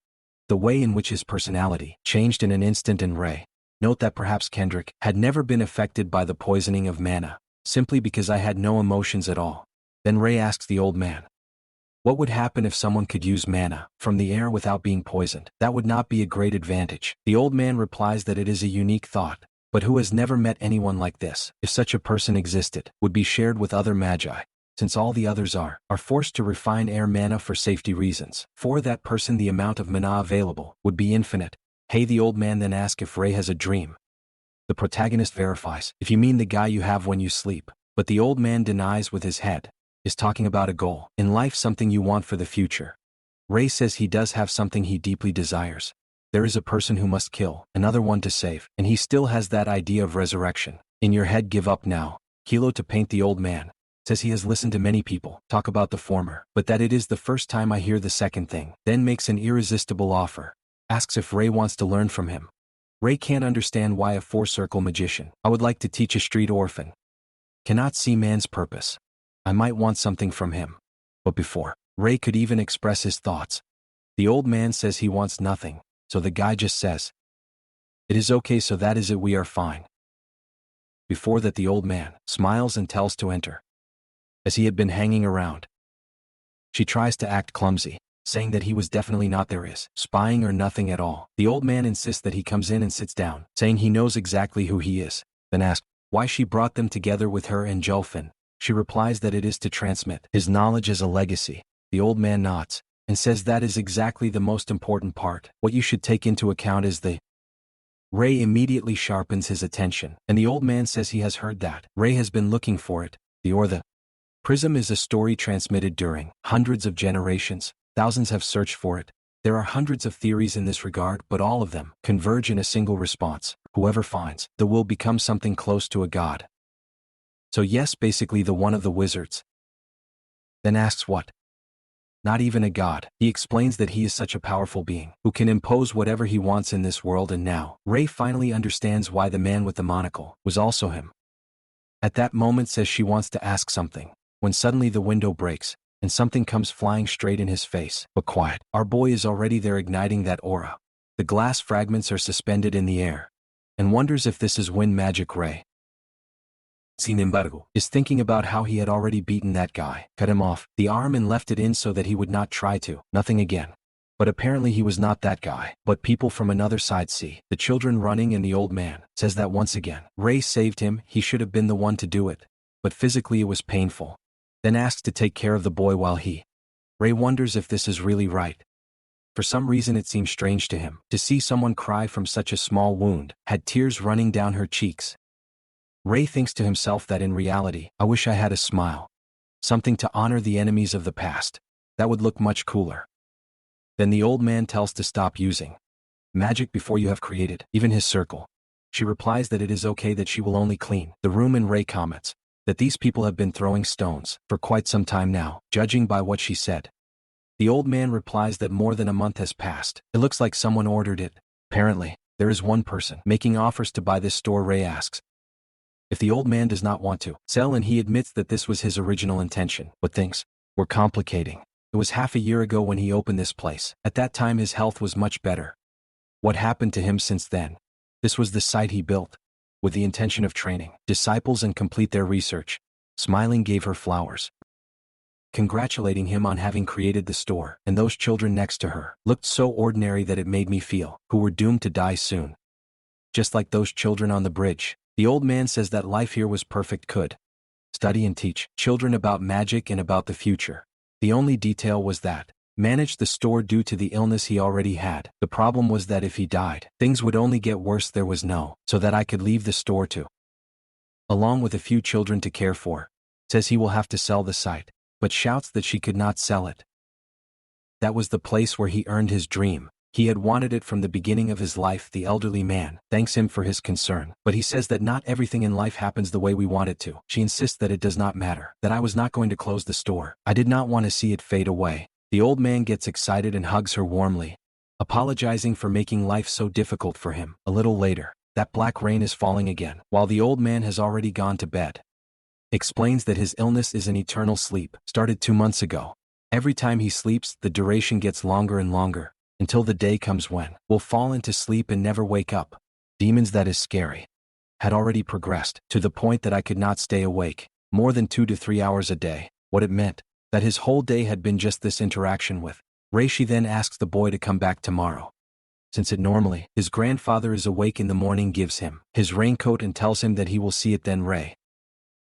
the way in which his personality changed in an instant, and Ray note that perhaps Kendrick had never been affected by the poisoning of mana, simply because I had no emotions at all. Then Ray asks the old man, what would happen if someone could use mana from the air without being poisoned? That would not be a great advantage. The old man replies that it is a unique thought, but who has never met anyone like this, if such a person existed, would be shared with other magi, since all the others are forced to refine air mana for safety reasons. For that person, the amount of mana available would be infinite. Hey, the old man then asks if Ray has a dream. The protagonist verifies, if you mean the guy you have when you sleep, but the old man denies with his head. is talking about a goal in life, something you want for the future. Ray says he does have something he deeply desires. There is a person who must kill, another one to save, and he still has that idea of resurrection. In your head, give up now. Kilo, to paint the old man, says he has listened to many people talk about the former, but that it is the first time I hear the second thing, then makes an irresistible offer. Asks if Ray wants to learn from him. Ray can't understand why a four-circle magician. I would like to teach a street orphan. Cannot see man's purpose. I might want something from him. But before Ray could even express his thoughts, the old man says he wants nothing, so the guy just says, "It is okay, so that is it, we are fine." Before that, the old man smiles and tells to enter. As he had been hanging around, she tries to act clumsy, saying that he was definitely not there, is spying or nothing at all. The old man insists that he comes in and sits down, saying he knows exactly who he is, then asks why she brought them together with her and Jolfin. She replies that it is to transmit his knowledge as a legacy. The old man nods and says that is exactly the most important part. What you should take into account is the... Ray immediately sharpens his attention, and the old man says he has heard that Ray has been looking for it. The prism is a story transmitted during hundreds of generations. Thousands have searched for it. There are hundreds of theories in this regard, but all of them converge in a single response. Whoever finds the will become something close to a god. So yes, basically the one of the wizards. Then asks what? Not even a god. He explains that he is such a powerful being who can impose whatever he wants in this world, and now Ray finally understands why the man with the monocle was also him. At that moment says she wants to ask something, when suddenly the window breaks, and something comes flying straight in his face. But quiet. Our boy is already there, igniting that aura. The glass fragments are suspended in the air, and wonders if this is wind magic. Ray, sin embargo, is thinking about how he had already beaten that guy, cut him off the arm and left it in so that he would not try to nothing again. But apparently he was not that guy, but people from another side see the children running, and the old man says that once again Ray saved him. He should have been the one to do it, but physically it was painful. Then asks to take care of the boy while Ray wonders if this is really right. For some reason it seems strange to him to see someone cry from such a small wound, had tears running down her cheeks. Ray thinks to himself that in reality, I wish I had a smile. Something to honor the enemies of the past. That would look much cooler. Then the old man tells to stop using magic before you have created even his circle. She replies that it is okay, that she will only clean the room, and Ray comments that these people have been throwing stones for quite some time now, judging by what she said. The old man replies that more than a month has passed. It looks like someone ordered it. Apparently, there is one person making offers to buy this store. Ray asks if the old man does not want to sell, and he admits that this was his original intention, but things were complicating. It was half a year ago when he opened this place. At that time his health was much better. What happened to him since then? This was the site he built with the intention of training disciples and complete their research. Smiling, gave her flowers, congratulating him on having created the store, and those children next to her looked so ordinary that it made me feel who were doomed to die soon. Just like those children on the bridge. The old man says that life here was perfect, could study and teach children about magic and about the future. The only detail was that managed the store due to the illness he already had. The problem was that if he died, things would only get worse. There was no so that I could leave the store to, along with a few children to care for. Says he will have to sell the site, but shouts that she could not sell it. That was the place where he earned his dream. He had wanted it from the beginning of his life. The elderly man thanks him for his concern, but he says that not everything in life happens the way we want it to. She insists that it does not matter, that I was not going to close the store. I did not want to see it fade away. The old man gets excited and hugs her warmly, apologizing for making life so difficult for him. A little later, that black rain is falling again, while the old man has already gone to bed. Explains that his illness is an eternal sleep, started 2 months ago. Every time he sleeps, the duration gets longer and longer, until the day comes when we'll fall into sleep and never wake up. Demons, that is scary. Had already progressed to the point that I could not stay awake more than 2 to 3 hours a day. What it meant, that his whole day had been just this interaction with Ray. She then asks the boy to come back tomorrow. Since it normally, his grandfather is awake in the morning, gives him his raincoat and tells him that he will see it then. Ray,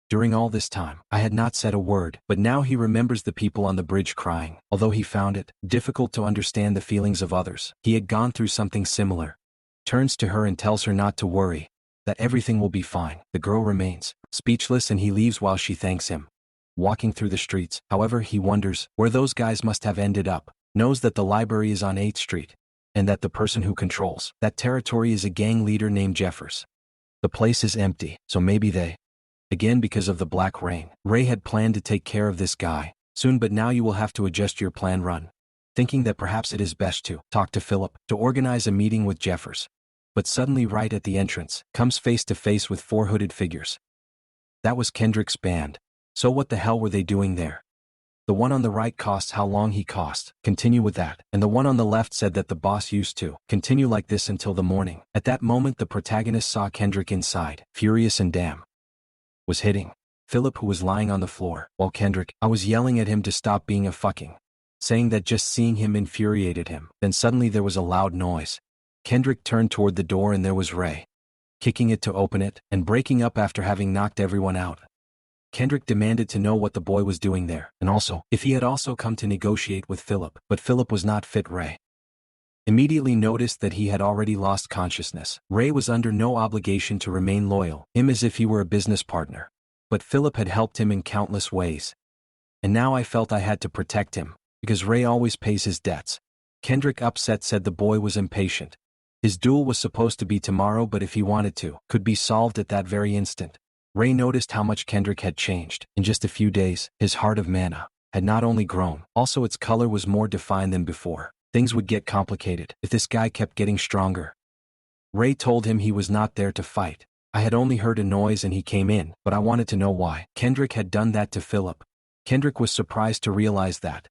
during all this time, I had not said a word, but now he remembers the people on the bridge crying. Although he found it difficult to understand the feelings of others, he had gone through something similar. Turns to her and tells her not to worry, that everything will be fine. The girl remains speechless and he leaves while she thanks him. walking through the streets. However, he wonders where those guys must have ended up, knows that the library is on 8th Street, and that the person who controls that territory is a gang leader named Jeffers. The place is empty, so maybe they... Again, because of the black rain, Ray had planned to take care of this guy soon, but now you will have to adjust your plan. Run. Thinking that perhaps it is best to talk to Philip to organize a meeting with Jeffers. But suddenly, right at the entrance, comes face to face with 4 hooded figures. That was Kendrick's band. So what the hell were they doing there? The one on the right costs how long he cost, continue with that, and the one on the left said that the boss used to continue like this until the morning. At that moment, the protagonist saw Kendrick inside, furious and damn was hitting Philip, who was lying on the floor, while Kendrick, I was yelling at him to stop being a fucking, saying that just seeing him infuriated him. Then suddenly there was a loud noise. Kendrick turned toward the door and there was Ray, kicking it to open it, and breaking up after having knocked everyone out. Kendrick demanded to know what the boy was doing there, and also, if he had also come to negotiate with Philip, but Philip was not fit. Ray immediately noticed that he had already lost consciousness. Ray was under no obligation to remain loyal, him as if he were a business partner. But Philip had helped him in countless ways. And now I felt I had to protect him, because Ray always pays his debts. Kendrick, upset, said the boy was impatient. His duel was supposed to be tomorrow, but if he wanted to, could be solved at that very instant. Ray noticed how much Kendrick had changed. In just a few days, his heart of mana had not only grown, also its color was more defined than before. Things would get complicated if this guy kept getting stronger. Ray told him he was not there to fight. I had only heard a noise and he came in, but I wanted to know why Kendrick had done that to Philip. Kendrick was surprised to realize that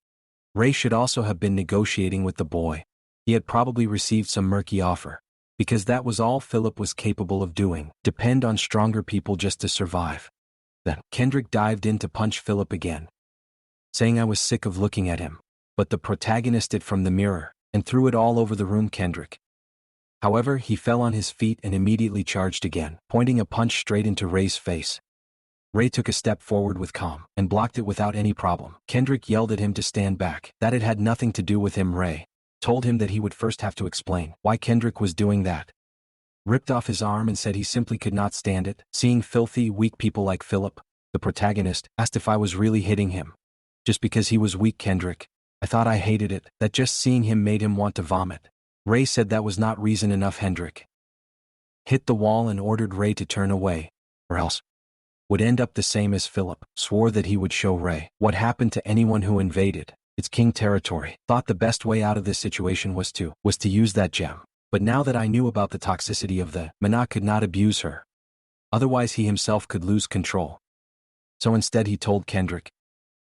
Ray should also have been negotiating with the boy. He had probably received some murky offer, because that was all Philip was capable of doing, depend on stronger people just to survive. Then Kendrick dived in to punch Philip again, saying I was sick of looking at him. But the protagonist did from the mirror, and threw it all over the room. Kendrick, however, he fell on his feet and immediately charged again, pointing a punch straight into Ray's face. Ray took a step forward with calm, and blocked it without any problem. Kendrick yelled at him to stand back, that it had nothing to do with him. Ray told him that he would first have to explain why Kendrick was doing that. Ripped off his arm and said he simply could not stand it, seeing filthy, weak people like Philip. The protagonist asked if I was really hitting him just because he was weak. Kendrick, I thought I hated it, that just seeing him made him want to vomit. Ray said that was not reason enough. Hendrick hit the wall and ordered Ray to turn away, or else would end up the same as Philip. Swore that he would show Ray what happened to anyone who invaded its king territory. Thought the best way out of this situation was to use that gem. But now that I knew about the toxicity of the manhua, could not abuse her. Otherwise he himself could lose control. So instead he told Kendrick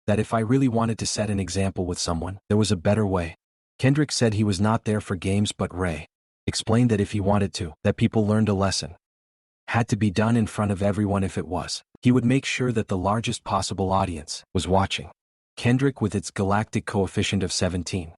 that if I really wanted to set an example with someone, there was a better way. Kendrick said he was not there for games, but Ray explained that if he wanted to, that people learned a lesson. Had to be done in front of everyone. If it was, he would make sure that the largest possible audience was watching. Kendrick, with its galactic coefficient of 17,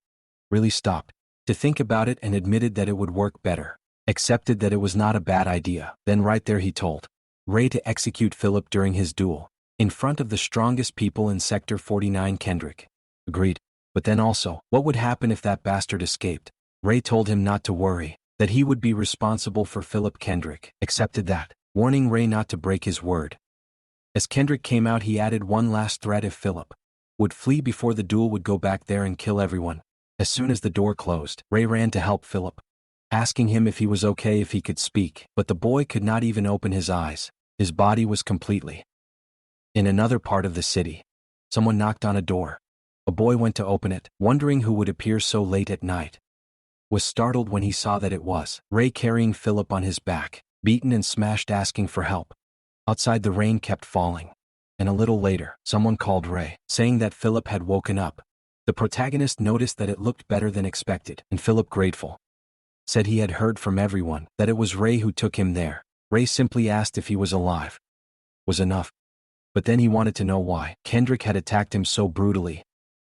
really stopped to think about it and admitted that it would work better. Accepted that it was not a bad idea. Then right there he told Ray to execute Philip during his duel, in front of the strongest people in Sector 49. Kendrick agreed. But then also, what would happen if that bastard escaped? Ray told him not to worry, that he would be responsible for Philip. Kendrick accepted that, warning Ray not to break his word. As Kendrick came out, he added one last threat: if Philip would flee before the duel, would go back there and kill everyone. As soon as the door closed, Ray ran to help Philip, asking him if he was okay, if he could speak, but the boy could not even open his eyes. His body was completely in another part of the city. Someone knocked on a door. A boy went to open it, wondering who would appear so late at night. Was startled when he saw that it was Ray, carrying Philip on his back, beaten and smashed, asking for help. Outside, the rain kept falling, and a little later, someone called Ray, saying that Philip had woken up. The protagonist noticed that it looked better than expected, and Philip, grateful, said he had heard from everyone that it was Ray who took him there. Ray simply asked if he was alive. Was enough. But then he wanted to know why Kendrick had attacked him so brutally.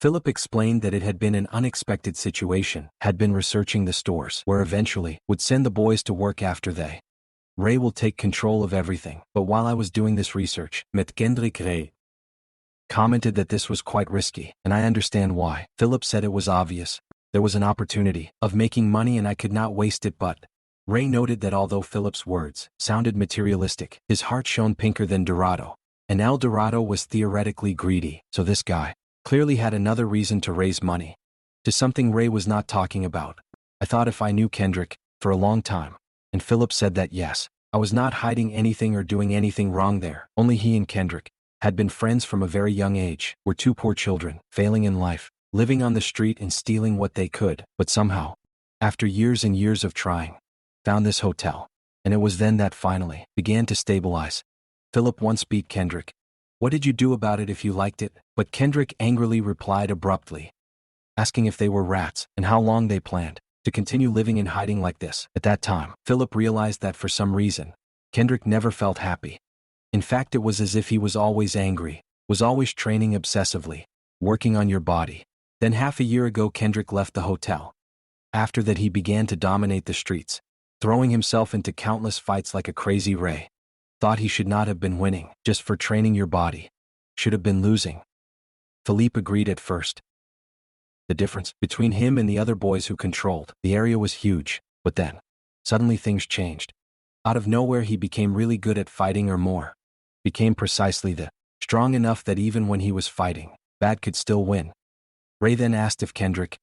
Philip explained that it had been an unexpected situation, had been researching the stores where eventually would send the boys to work after they. Ray will take control of everything, but while I was doing this research, Kendrick Ray commented that this was quite risky, and I understand why. Philip said it was obvious. There was an opportunity of making money and I could not waste it, but Ray noted that although Philip's words sounded materialistic, his heart shone pinker than Dorado. And El Dorado was theoretically greedy, so this guy clearly had another reason to raise money. To something Ray was not talking about. I thought if I knew Kendrick for a long time. And Philip said that yes, I was not hiding anything or doing anything wrong there. Only he and Kendrick had been friends from a very young age, were two poor children, failing in life, living on the street and stealing what they could, but somehow, after years and years of trying, found this hotel. And it was then that finally began to stabilize. Philip once beat Kendrick. What did you do about it if you liked it? But Kendrick angrily replied abruptly, asking if they were rats and how long they planned to continue living in hiding like this. At that time, Philip realized that for some reason, Kendrick never felt happy. In fact, it was as if he was always angry, was always training obsessively, working on your body. Then half a year ago Kendrick left the hotel. After that he began to dominate the streets, throwing himself into countless fights like a crazy Ray. Thought he should not have been winning, just for training your body. Should have been losing. Philippe agreed at first. The difference between him and the other boys who controlled the area was huge, but then, suddenly things changed. Out of nowhere he became really good at fighting or more. Became precisely the strong enough that even when he was fighting, bad could still win. Ray then asked if Kendrick,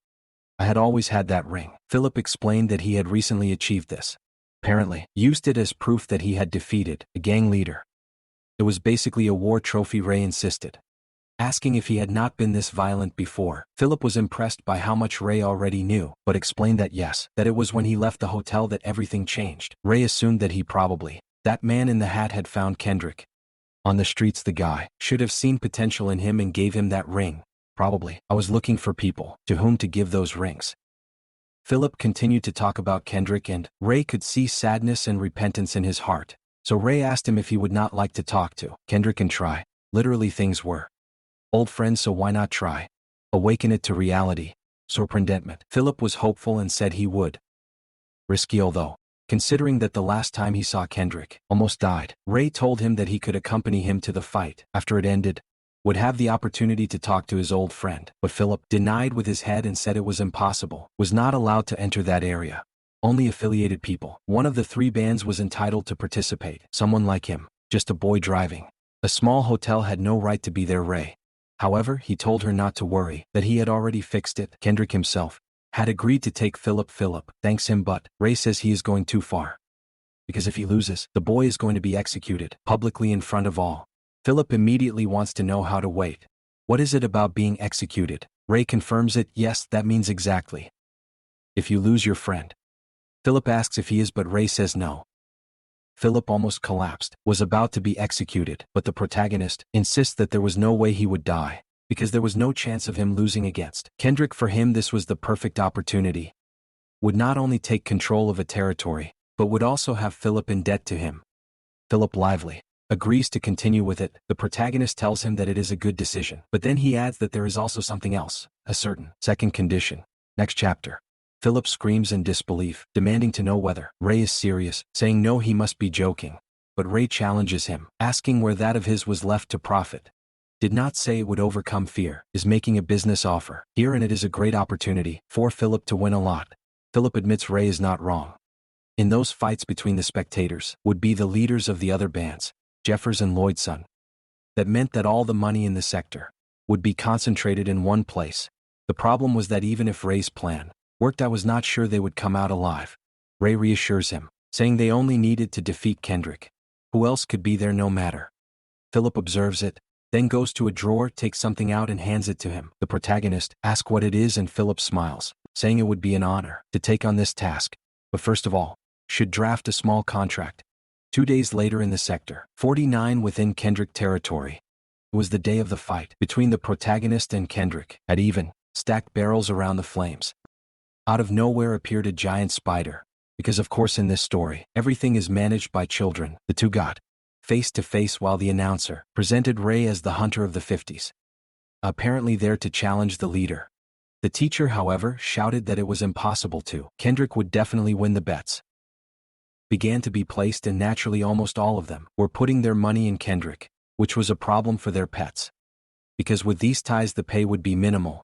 I had always had that ring. Philip explained that he had recently achieved this. Apparently, used it as proof that he had defeated a gang leader. It was basically a war trophy, Ray insisted. Asking if he had not been this violent before. Philip was impressed by how much Ray already knew, but explained that yes, that it was when he left the hotel that everything changed. Ray assumed that he probably, that man in the hat had found Kendrick. On the streets the guy should have seen potential in him and gave him that ring. Probably, I was looking for people to whom to give those rings. Philip continued to talk about Kendrick and Ray could see sadness and repentance in his heart. So Ray asked him if he would not like to talk to Kendrick and try. Literally things were old friends, so why not try? Awaken it to reality. Surprendement. Philip was hopeful and said he would. Risky although, considering that the last time he saw Kendrick almost died. Ray told him that he could accompany him to the fight. After it ended, would have the opportunity to talk to his old friend. But Philip denied with his head and said it was impossible. Was not allowed to enter that area. Only affiliated people. One of the three bands was entitled to participate. Someone like him, just a boy driving a small hotel, had no right to be there. Ray, however, he told her not to worry, that he had already fixed it. Kendrick himself had agreed to take Philip. Philip thanks him, but Ray says he is going too far. Because if he loses, the boy is going to be executed publicly in front of all. Philip immediately wants to know how to wait. What is it about being executed? Ray confirms it. Yes, that means exactly. If you lose your friend. Philip asks if he is, but Ray says no. Philip almost collapsed, was about to be executed, but the protagonist insists that there was no way he would die, because there was no chance of him losing against Kendrick. For him this was the perfect opportunity. Would not only take control of a territory, but would also have Philip in debt to him. Philip lively agrees to continue with it. The protagonist tells him that it is a good decision, but then he adds that there is also something else, a certain second condition. Next chapter. Philip screams in disbelief, demanding to know whether Ray is serious, saying no, he must be joking. But Ray challenges him, asking where that of his was left to profit. Did not say it would overcome fear, is making a business offer here, and it is a great opportunity for Philip to win a lot. Philip admits Ray is not wrong. In those fights between the spectators would be the leaders of the other bands, Jeffers and Lloydson. That meant that all the money in the sector would be concentrated in one place. The problem was that even if Ray's plan worked, I was not sure they would come out alive. Ray reassures him, saying they only needed to defeat Kendrick. Who else could be there no matter? Philip observes it, then goes to a drawer, takes something out and hands it to him. The protagonist asks what it is and Philip smiles, saying it would be an honor to take on this task, but first of all, should draft a small contract. 2 days later in the Sector 49 within Kendrick territory. It was the day of the fight between the protagonist and Kendrick. Had even stacked barrels around the flames. Out of nowhere appeared a giant spider, because of course in this story, everything is managed by children. The two got face to face while the announcer presented Ray as the hunter of the 50s. Apparently there to challenge the leader. The teacher, however, shouted that it was impossible to. Kendrick would definitely win the bets. Began to be placed, and naturally almost all of them were putting their money in Kendrick, which was a problem for their pets. Because with these ties the pay would be minimal.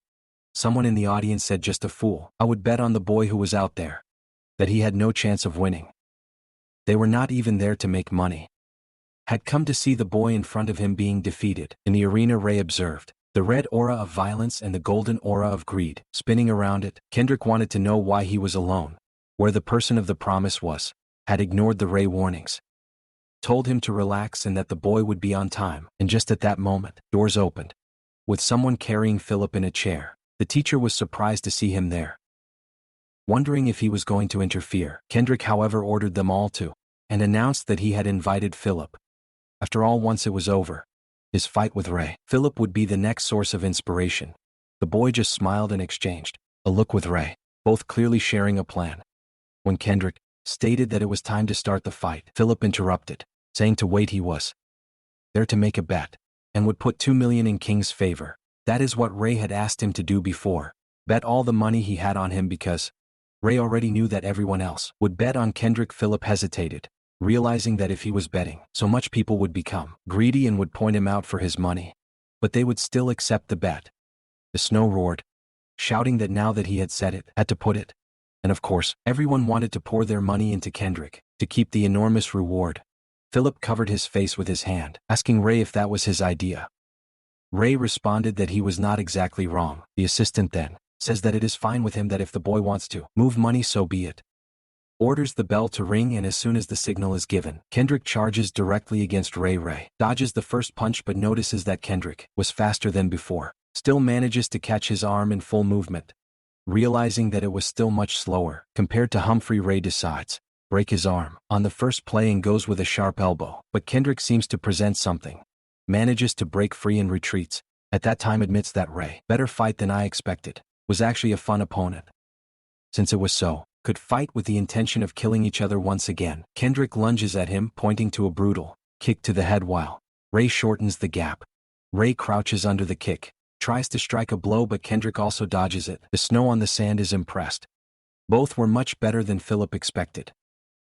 Someone in the audience said, just a fool, I would bet on the boy who was out there. That he had no chance of winning. They were not even there to make money. had come to see the boy in front of him being defeated. In the arena, Ray observed the red aura of violence and the golden aura of greed spinning around it. Kendrick wanted to know why he was alone, where the person of the promise was, had ignored the Ray warnings, told him to relax and that the boy would be on time. And just at that moment, doors opened, with someone carrying Philip in a chair. The teacher was surprised to see him there, wondering if he was going to interfere. Kendrick, however, ordered them all to, and announced that he had invited Philip. After all, once it was over, his fight with Ray, Philip would be the next source of inspiration. The boy just smiled and exchanged a look with Ray, both clearly sharing a plan. When Kendrick stated that it was time to start the fight, Philip interrupted, saying to wait. He was there to make a bet, and would put 2 million in King's favor. That is what Ray had asked him to do before, bet all the money he had on him, because Ray already knew that everyone else would bet on Kendrick. Philip hesitated, realizing that if he was betting so much, people would become greedy and would point him out for his money. But they would still accept the bet. The snow roared, shouting that now that he had said it, had to put it. And of course, everyone wanted to pour their money into Kendrick to keep the enormous reward. Philip covered his face with his hand, asking Ray if that was his idea. Ray responded that he was not exactly wrong. The assistant then says that it is fine with him, that if the boy wants to move money, so be it. Orders the bell to ring, and as soon as the signal is given, Kendrick charges directly against Ray. Ray dodges the first punch but notices that Kendrick was faster than before, still manages to catch his arm in full movement. Realizing that it was still much slower compared to Humphrey, Ray decides break his arm on the first play and goes with a sharp elbow. But Kendrick seems to present something, manages to break free and retreats. At that time admits that Ray, better fight than I expected, was actually a fun opponent. Since it was so, could fight with the intention of killing each other once again. Kendrick lunges at him, pointing to a brutal kick to the head while Ray shortens the gap. Ray crouches under the kick, tries to strike a blow, but Kendrick also dodges it. The snow on the sand is impressed. Both were much better than Philip expected.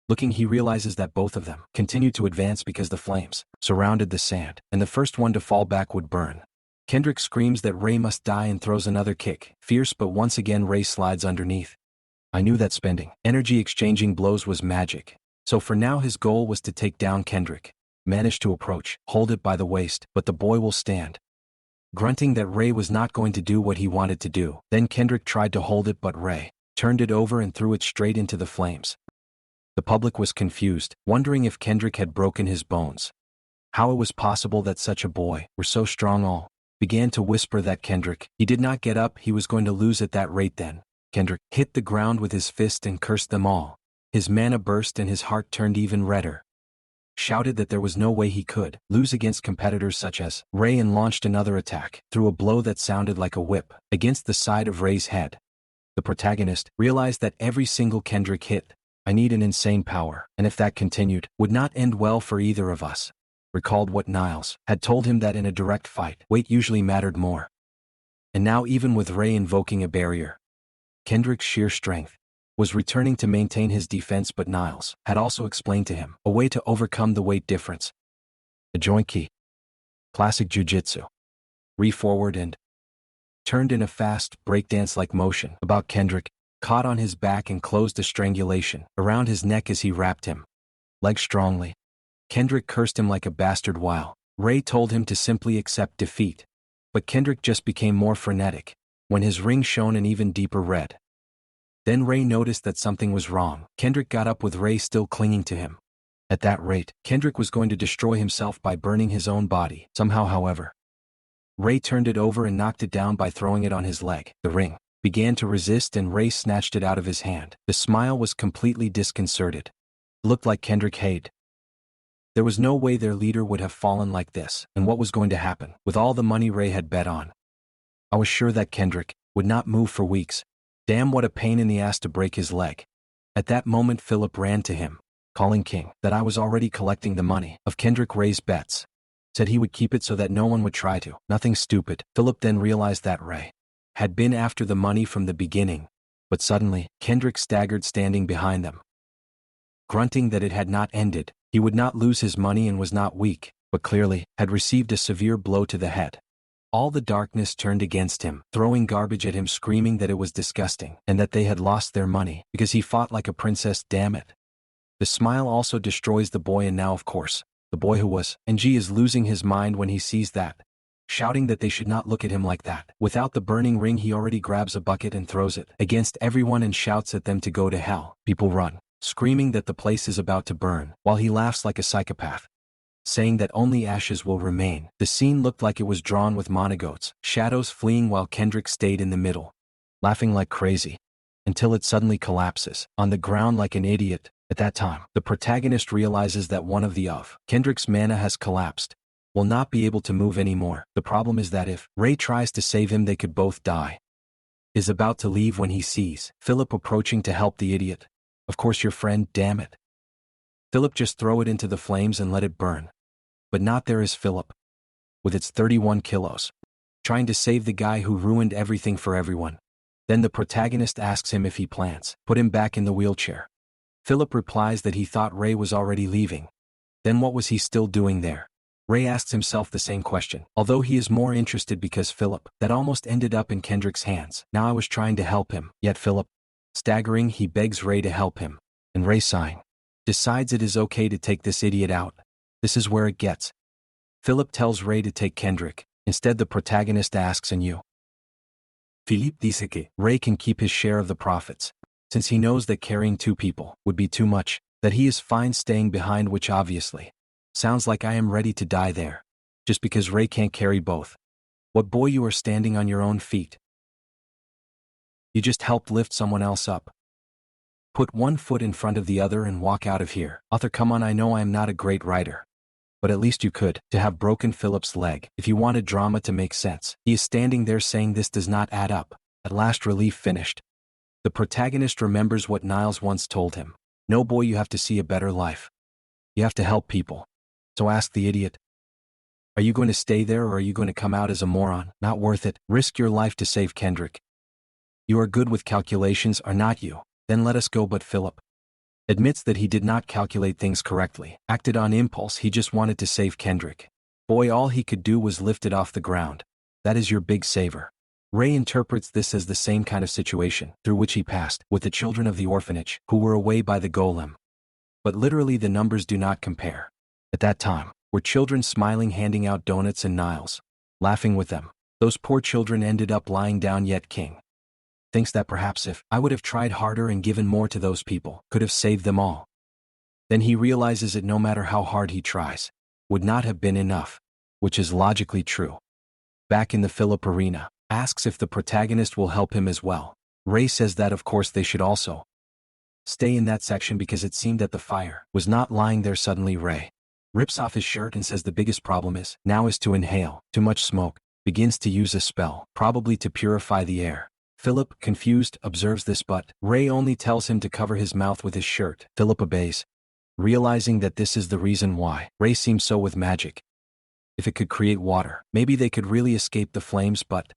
Looking, he realizes that both of them continued to advance because the flames surrounded the sand, and the first one to fall back would burn. Kendrick screams that Ray must die and throws another kick, fierce, but once again Ray slides underneath. I knew that spending energy exchanging blows was magic, so for now his goal was to take down Kendrick. Managed to approach, hold it by the waist, but the boy will stand. Grunting that Ray was not going to do what he wanted to do. Then Kendrick tried to hold it, but Ray turned it over and threw it straight into the flames. The public was confused, wondering if Kendrick had broken his bones. How it was possible that such a boy were so strong. All began to whisper that Kendrick, he did not get up, he was going to lose at that rate. Then Kendrick hit the ground with his fist and cursed them all. His mana burst and his heart turned even redder. Shouted that there was no way he could lose against competitors such as Ray and launched another attack, threw a blow that sounded like a whip against the side of Ray's head. The protagonist realized that every single Kendrick hit, I need an insane power, and if that continued, would not end well for either of us. Recalled what Niles had told him, that in a direct fight, weight usually mattered more. And now, even with Ray invoking a barrier, Kendrick's sheer strength was returning to maintain his defense, but Niles had also explained to him a way to overcome the weight difference. A joint key. Classic jujitsu. Re-forward and turned in a fast, breakdance-like motion about Kendrick, caught on his back and closed a strangulation around his neck as he wrapped him leg strongly. Kendrick cursed him like a bastard while Ray told him to simply accept defeat. But Kendrick just became more frenetic when his ring shone an even deeper red. Then Ray noticed that something was wrong. Kendrick got up with Ray still clinging to him. At that rate, Kendrick was going to destroy himself by burning his own body. Somehow, however, Ray turned it over and knocked it down by throwing it on his leg. The ring began to resist and Ray snatched it out of his hand. The smile was completely disconcerted. It looked like Kendrick had. There was no way their leader would have fallen like this, and what was going to happen with all the money Ray had bet on? I was sure that Kendrick would not move for weeks. Damn, what a pain in the ass to break his leg. At that moment Philip ran to him, calling King that I was already collecting the money of Kendrick Ray's bets. Said he would keep it so that no one would try to. Nothing stupid. Philip then realized that Ray had been after the money from the beginning, but suddenly, Kendrick staggered standing behind them. Grunting that it had not ended, he would not lose his money and was not weak, but clearly had received a severe blow to the head. All the darkness turned against him, throwing garbage at him, screaming that it was disgusting and that they had lost their money because he fought like a princess. Damn it. The smile also destroys the boy, and now of course, The boy who was, and G is losing his mind when he sees that, shouting that they should not look at him like that. Without the burning ring, he already grabs a bucket and throws it against everyone and shouts at them to go to hell. People run, screaming that the place is about to burn, while he laughs like a psychopath, saying that only ashes will remain. The scene looked like it was drawn with monogoats, shadows fleeing while Kendrick stayed in the middle, laughing like crazy, until it suddenly collapses, on the ground like an idiot. At that time, the protagonist realizes that one of Kendrick's mana has collapsed, will not be able to move anymore. The problem is that if Ray tries to save him, they could both die. Is about to leave when he sees Philip approaching to help the idiot. Of course your friend, damn it. Philip, just throw it into the flames and let it burn. But not there is Philip, with its 31 kilos, trying to save the guy who ruined everything for everyone. Then the protagonist asks him if he plans put him back in the wheelchair. Philip replies that he thought Ray was already leaving. Then what was he still doing there? Ray asks himself the same question, although he is more interested because Philip, that almost ended up in Kendrick's hands. Now I was trying to help him, yet Philip, staggering, he begs Ray to help him, and Ray, sighing, decides it is okay to take this idiot out. This is where it gets. Philip tells Ray to take Kendrick. Instead, the protagonist asks, and you? Philippe dice que Ray can keep his share of the profits, since he knows that carrying two people would be too much, that he is fine staying behind, which obviously sounds like I am ready to die there, just because Ray can't carry both. What boy, you are standing on your own feet. You just helped lift someone else up. Put one foot in front of the other and walk out of here. Author, come on, I know I am not a great writer, but at least you could, to have broken Philip's leg, if you wanted drama to make sense. He is standing there saying this does not add up. At last, relief finished. The protagonist remembers what Niles once told him. No, boy, you have to see a better life. You have to help people. So ask the idiot, are you going to stay there or are you going to come out as a moron? Not worth it. Risk your life to save Kendrick. You are good with calculations, are not you? Then let us go. But Philip admits that he did not calculate things correctly, acted on impulse. He just wanted to save Kendrick. Boy, all he could do was lift it off the ground. That is your big saver. Ray interprets this as the same kind of situation through which he passed with the children of the orphanage who were away by the golem. But literally the numbers do not compare. At that time, were children smiling, handing out donuts, and Niles laughing with them. Those poor children ended up lying down, yet King thinks that perhaps if I would have tried harder and given more to those people, could have saved them all. Then he realizes it, no matter how hard he tries, would not have been enough, which is logically true. Back in the Philip arena, asks if the protagonist will help him as well. Ray says that of course they should also stay in that section because it seemed that the fire was not lying there. Suddenly Ray rips off his shirt and says the biggest problem is now is to inhale too much smoke, begins to use a spell, probably to purify the air. Philip, confused, observes this, but Ray only tells him to cover his mouth with his shirt. Philip obeys, realizing that this is the reason why Ray seems so with magic. If it could create water, maybe they could really escape the flames, but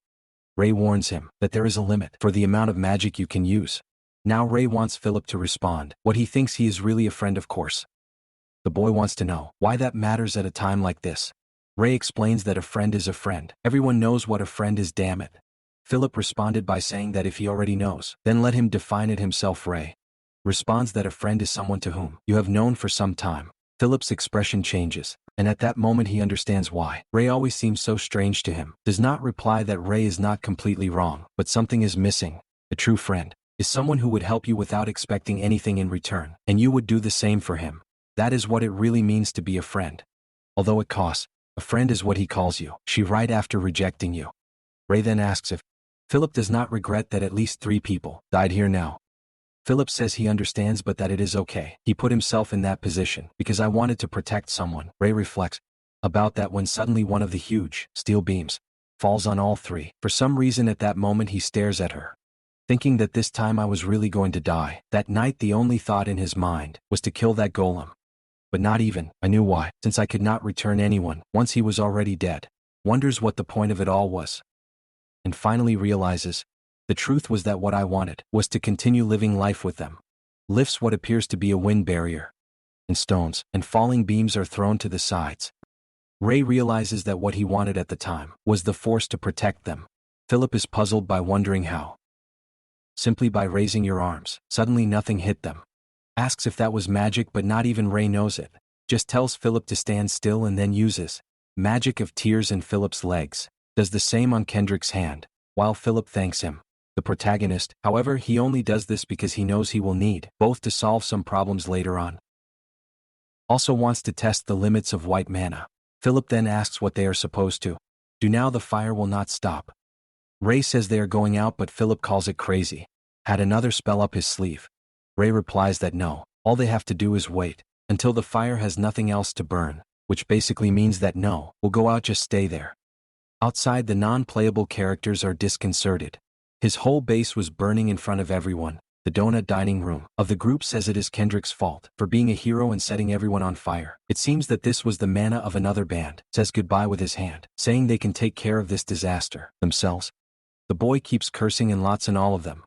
Ray warns him that there is a limit for the amount of magic you can use. Now Ray wants Philip to respond what he thinks he is really a friend, of course. The boy wants to know why that matters at a time like this. Ray explains that a friend is a friend. Everyone knows what a friend is, damn it. Philip responded by saying that if he already knows, then let him define it himself. Ray responds that a friend is someone to whom you have known for some time. Philip's expression changes, and at that moment he understands why Ray always seems so strange to him. Does not reply that Ray is not completely wrong, but something is missing. A true friend is someone who would help you without expecting anything in return, and you would do the same for him. That is what it really means to be a friend. Although it costs, a friend is what he calls you. She right after rejecting you. Ray then asks if Philip does not regret that at least 3 people died here now. Philip says he understands, but that it is okay. He put himself in that position because I wanted to protect someone. Ray reflects about that when suddenly one of the huge steel beams falls on all 3. For some reason at that moment he stares at her, thinking that this time I was really going to die. That night the only thought in his mind was to kill that golem. But not even I knew why, since I could not return anyone once he was already dead. Wonders what the point of it all was. And finally realizes the truth was that what I wanted was to continue living life with them. Lifts what appears to be a wind barrier, and stones and falling beams are thrown to the sides. Ray realizes that what he wanted at the time was the force to protect them. Philip is puzzled by wondering how. Simply by raising your arms, suddenly nothing hit them. Asks if that was magic, but not even Ray knows it. just tells Philip to stand still and then uses magic of tears in Philip's legs, does the same on Kendrick's hand, while Philip thanks him. The protagonist, however, he only does this because he knows he will need both to solve some problems later on. Also wants to test the limits of white mana. Philip then asks what they are supposed to do now. The fire will not stop. Ray says they are going out, but Philip calls it crazy. Had another spell up his sleeve. Ray replies that no, all they have to do is wait until the fire has nothing else to burn, which basically means that no, we'll go out, just stay there. Outside, the non-playable characters are disconcerted. His whole base was burning in front of everyone. The donut dining room of the group says it is Kendrick's fault for being a hero and setting everyone on fire. It seems that this was the mana of another band. Says goodbye with his hand, saying they can take care of this disaster themselves. The boy keeps cursing and lots, and all of them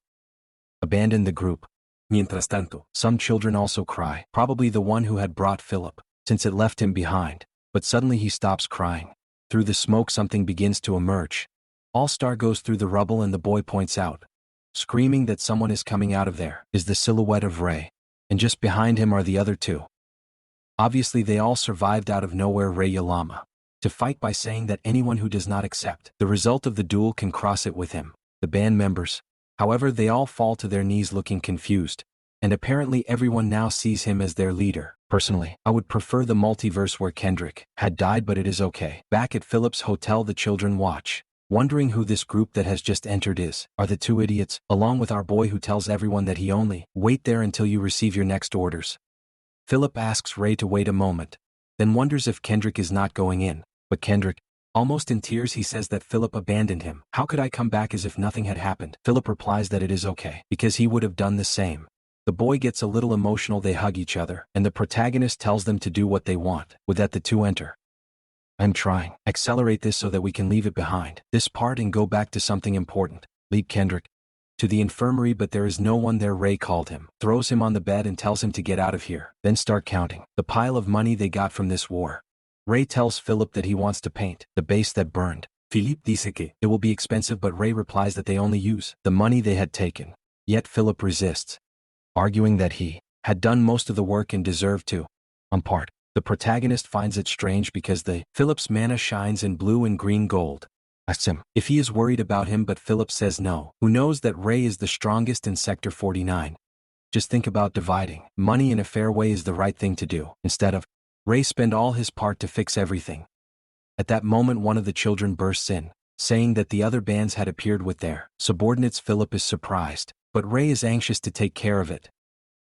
abandon the group. Mientras tanto, some children also cry, probably the one who had brought Philip, since it left him behind. But suddenly he stops crying. Through the smoke something begins to emerge. All-Star goes through the rubble and the boy points out, screaming that someone is coming out of there, is the silhouette of Ray. And just behind him are the other two. Obviously they all survived out of nowhere. Ray Yalama to fight by saying that anyone who does not accept the result of the duel can cross it with him. The band members, however, they all fall to their knees looking confused, and apparently everyone now sees him as their leader. Personally, I would prefer the multiverse where Kendrick had died, but it is okay. Back at Philip's hotel, the children watch, wondering who this group that has just entered is. Are the two idiots, along with our boy who tells everyone that he only wait there until you receive your next orders. Philip asks Ray to wait a moment, then wonders if Kendrick is not going in, but Kendrick, almost in tears, he says that Philip abandoned him. How could I come back as if nothing had happened? Philip replies that it is okay, because he would have done the same. The boy gets a little emotional, they hug each other, and the protagonist tells them to do what they want. With that, the two enter. I'm trying. Accelerate this so that we can leave it behind, this part, and go back to something important. Lead Kendrick to the infirmary, but there is no one there. Ray called him, throws him on the bed and tells him to get out of here, then start counting the pile of money they got from this war. Ray tells Philip that he wants to paint the base that burned. Philippe dice que it will be expensive, but Ray replies that they only use the money they had taken. Yet Philip resists, arguing that he had done most of the work and deserved to. On part, the protagonist finds it strange because Philip's mana shines in blue and green gold. Asks him if he is worried about him, but Philip says no, who knows that Ray is the strongest in Sector 49. Just think about dividing money in a fair way is the right thing to do, instead of Ray spend all his part to fix everything. At that moment one of the children bursts in, saying that the other bands had appeared with their subordinates. Philip is surprised, but Ray is anxious to take care of it.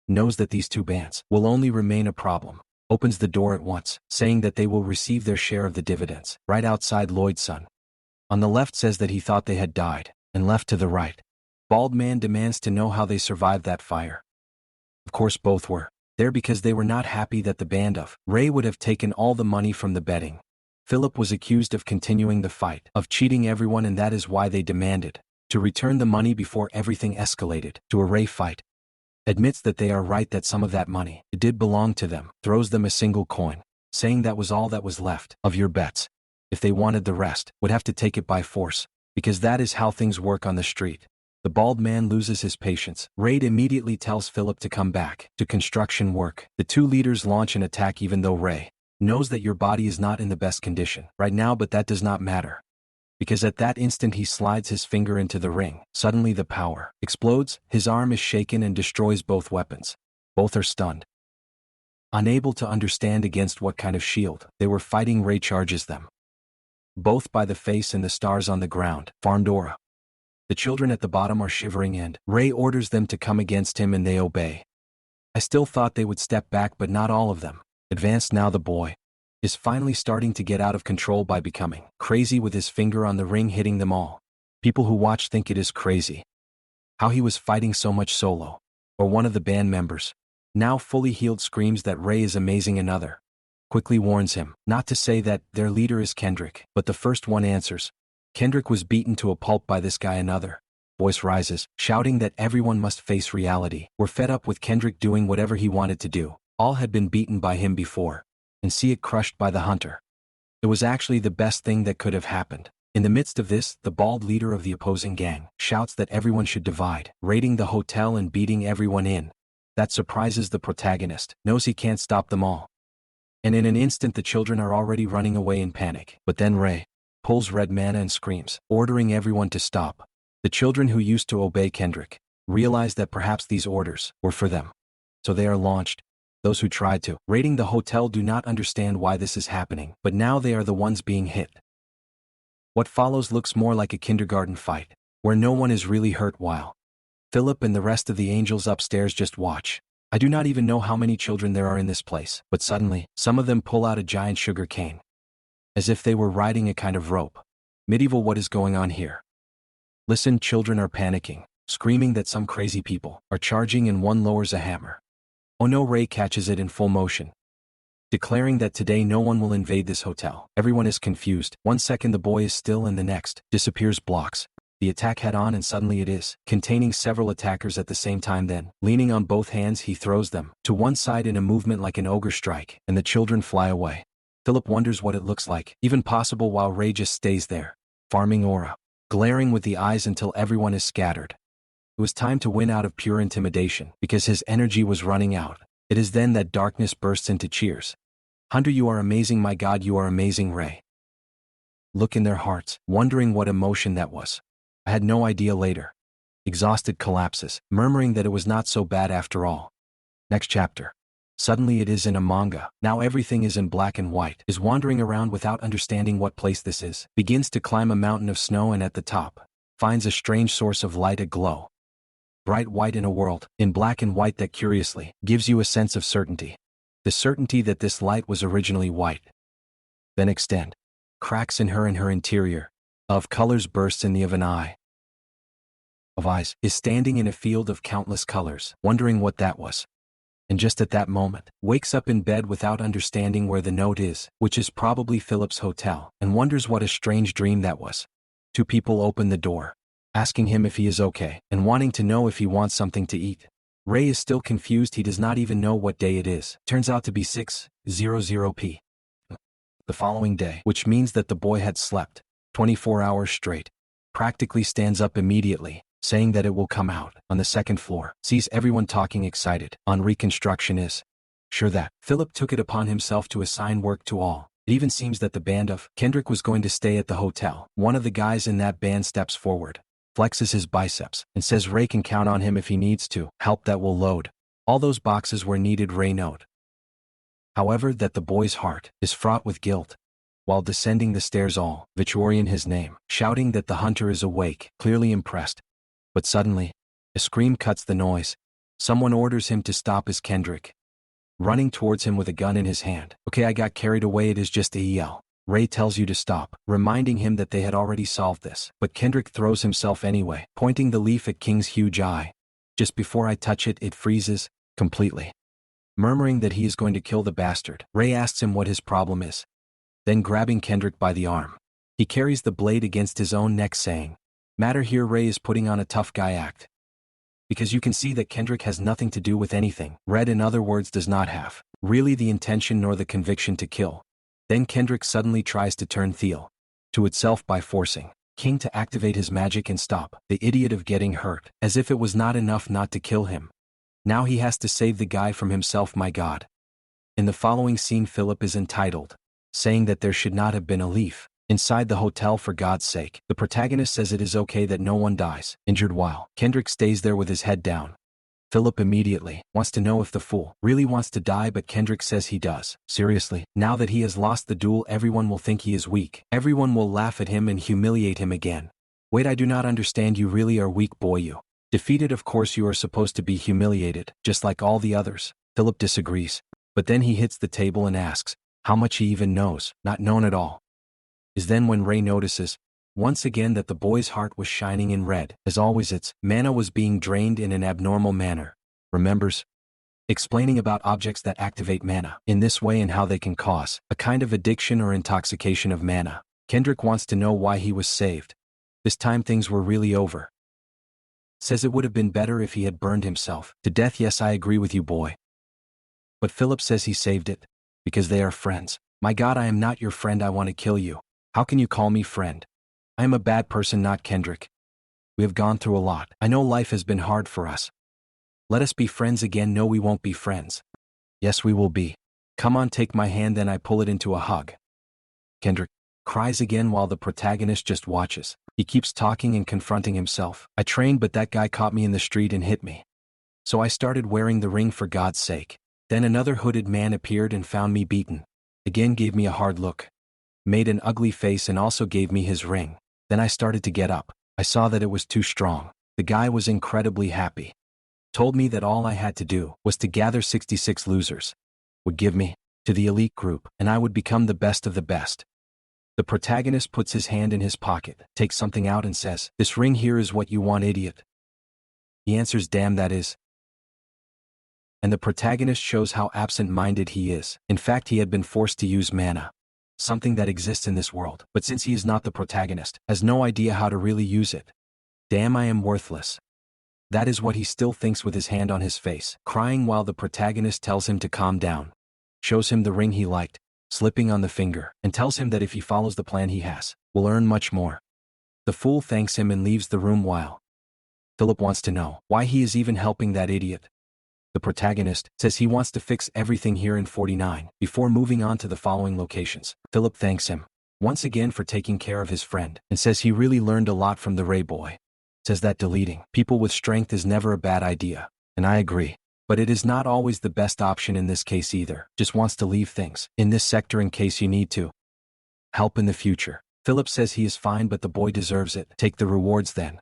Knows that these two bands will only remain a problem. Opens the door at once, saying that they will receive their share of the dividends. Right outside, Lloyd's son on the left says that he thought they had died, and left to the right, Bald Man demands to know how they survived that fire. Of course both were there because they were not happy that the band of Ray would have taken all the money from the betting. Philip was accused of continuing the fight, of cheating everyone, and that is why they demanded to return the money before everything escalated to a Ray fight. Admits that they are right, that some of that money did belong to them, throws them a single coin, saying that was all that was left of your bets. If they wanted the rest, would have to take it by force, because that is how things work on the street. The bald man loses his patience. Ray immediately tells Philip to come back to construction work. The two leaders launch an attack, even though Ray knows that your body is not in the best condition right now, but that does not matter, because at that instant he slides his finger into the ring. Suddenly the power explodes, his arm is shaken and destroys both weapons. Both are stunned, unable to understand against what kind of shield they were fighting. Ray charges them both by the face, and the stars on the ground. Farndora. The children at the bottom are shivering, and Ray orders them to come against him, and they obey. I still thought they would step back, but not all of them advanced. Now the boy is finally starting to get out of control by becoming crazy with his finger on the ring, hitting them all. People who watch think it is crazy how he was fighting so much solo. Or one of the band members, now fully healed, screams that Ray is amazing. Another quickly warns him not to say that their leader is Kendrick, but the first one answers, Kendrick was beaten to a pulp by this guy. Another voice rises, shouting that everyone must face reality. We're fed up with Kendrick doing whatever he wanted to do. All had been beaten by him before, and see it crushed by the hunter. It was actually the best thing that could have happened. In the midst of this, the bald leader of the opposing gang shouts that everyone should divide, raiding the hotel and beating everyone in. That surprises the protagonist, knows he can't stop them all. And in an instant the children are already running away in panic. But then Ray pulls red mana and screams, ordering everyone to stop. The children who used to obey Kendrick realize that perhaps these orders were for them. So they are launched. Those who tried to raiding the hotel do not understand why this is happening, but now they are the ones being hit. What follows looks more like a kindergarten fight, where no one is really hurt while Philip and the rest of the angels upstairs just watch. I do not even know how many children there are in this place, but suddenly, some of them pull out a giant sugar cane. As if they were riding a kind of rope. Medieval, what is going on here? Listen, children are panicking, screaming that some crazy people are charging, and one lowers a hammer. Oh no, Ray catches it in full motion, declaring that today no one will invade this hotel. Everyone is confused. 1 second the boy is still and the next disappears, blocks the attack head on, and suddenly it is containing several attackers at the same time. Then, leaning on both hands, he throws them to one side in a movement like an ogre strike, and the children fly away. Philip wonders what it looks like, even possible, while Ray just stays there, farming aura, glaring with the eyes until everyone is scattered. It was time to win out of pure intimidation, because his energy was running out. It is then that darkness bursts into cheers. Hunter, you are amazing, my God, you are amazing, Ray. Look in their hearts, wondering what emotion that was. I had no idea. Later, exhausted, collapses, murmuring that it was not so bad after all. Next chapter. Suddenly it is in a manga. Now everything is in black and white. Is wandering around without understanding what place this is. Begins to climb a mountain of snow, and at the top, finds a strange source of light aglow. Bright white in a world, in black and white, that curiously gives you a sense of certainty. The certainty that this light was originally white. Then extend. Cracks in her, and her interior, of colors, bursts in the of an eye. Of eyes, is standing in a field of countless colors, wondering what that was. And just at that moment, wakes up in bed without understanding where the note is, which is probably Philip's hotel, and wonders what a strange dream that was. 2 people open the door, asking him if he is okay, and wanting to know if he wants something to eat. Ray is still confused. He does not even know what day it is. Turns out to be 6:00 p. The following day, which means that the boy had slept 24 hours straight. Practically stands up immediately, saying that it will come out on the 2nd floor. Sees everyone talking excited on reconstruction, is sure that Philip took it upon himself to assign work to all. It even seems that the band of Kendrick was going to stay at the hotel. One of the guys in that band steps forward, flexes his biceps, and says Ray can count on him if he needs to help. That will load all those boxes where needed. Ray note, however, that the boy's heart is fraught with guilt. While descending the stairs, all Victorian his name, shouting that the hunter is awake, clearly impressed. But suddenly, a scream cuts the noise. Someone orders him to stop as Kendrick, running towards him with a gun in his hand. Okay, I got carried away, it is just a yell. Ray tells you to stop, reminding him that they had already solved this. But Kendrick throws himself anyway, pointing the leaf at King's huge eye. Just before I touch it, it freezes completely. Murmuring that he is going to kill the bastard, Ray asks him what his problem is. Then grabbing Kendrick by the arm, he carries the blade against his own neck, saying, "Matter here." Ray is putting on a tough guy act, because you can see that Kendrick has nothing to do with anything. Red, in other words, does not have really the intention nor the conviction to kill. Then Kendrick suddenly tries to turn Thiel to itself by forcing King to activate his magic and stop the idiot of getting hurt, as if it was not enough not to kill him. Now he has to save the guy from himself, my God. In the following scene, Philip is entitled, saying that there should not have been a leaf inside the hotel, for God's sake. The protagonist says it is okay that no one dies injured while Kendrick stays there with his head down. Philip immediately wants to know if the fool really wants to die, but Kendrick says he does. Seriously, now that he has lost the duel, everyone will think he is weak. Everyone will laugh at him and humiliate him again. Wait, I do not understand. You really are weak, boy. You defeated, of course you are supposed to be humiliated, just like all the others. Philip disagrees, but then he hits the table and asks how much he even knows. Not known at all. Is then when Ray notices once again that the boy's heart was shining in red. As always, its mana was being drained in an abnormal manner. Remembers explaining about objects that activate mana in this way and how they can cause a kind of addiction or intoxication of mana. Kendrick wants to know why he was saved. This time things were really over. Says it would have been better if he had burned himself to death. Yes, I agree with you, boy. But Philip says he saved it because they are friends. My God, I am not your friend. I want to kill you. How can you call me friend? I am a bad person, not Kendrick. We have gone through a lot. I know life has been hard for us. Let us be friends again. No, we won't be friends. Yes, we will be. Come on, take my hand, then I pull it into a hug. Kendrick cries again while the protagonist just watches. He keeps talking and confronting himself. I trained, but that guy caught me in the street and hit me. So I started wearing the ring, for God's sake. Then another hooded man appeared and found me beaten. Again gave me a hard look. Made an ugly face and also gave me his ring. Then I started to get up. I saw that it was too strong. The guy was incredibly happy. Told me that all I had to do was to gather 66 losers. Would give me to the elite group, and I would become the best of the best. The protagonist puts his hand in his pocket, takes something out and says, "This ring here is what you want, idiot." He answers, "Damn, that is." And the protagonist shows how absent-minded he is. In fact, he had been forced to use mana, something that exists in this world, but since he is not the protagonist, has no idea how to really use it. Damn, I am worthless. That is what he still thinks with his hand on his face, crying while the protagonist tells him to calm down. Shows him the ring he liked, slipping on the finger, and tells him that if he follows the plan he has, will earn much more. The fool thanks him and leaves the room while Philip wants to know why he is even helping that idiot. The protagonist says he wants to fix everything here in 49 before moving on to the following locations. Philip thanks him once again for taking care of his friend and says he really learned a lot from the Ray boy. Says that deleting people with strength is never a bad idea, and I agree. But it is not always the best option in this case either. Just wants to leave things in this sector in case you need to help in the future. Philip says he is fine, but the boy deserves it. Take the rewards then.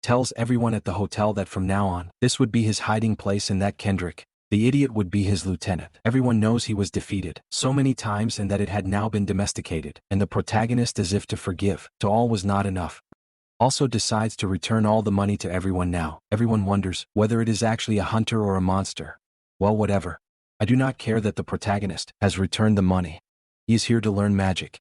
Tells everyone at the hotel that from now on, this would be his hiding place and that Kendrick, the idiot, would be his lieutenant. Everyone knows he was defeated so many times and that it had now been domesticated, and the protagonist, as if to forgive to all was not enough, also decides to return all the money to everyone now. Everyone wonders whether it is actually a hunter or a monster. Well, whatever. I do not care that the protagonist has returned the money. He is here to learn magic.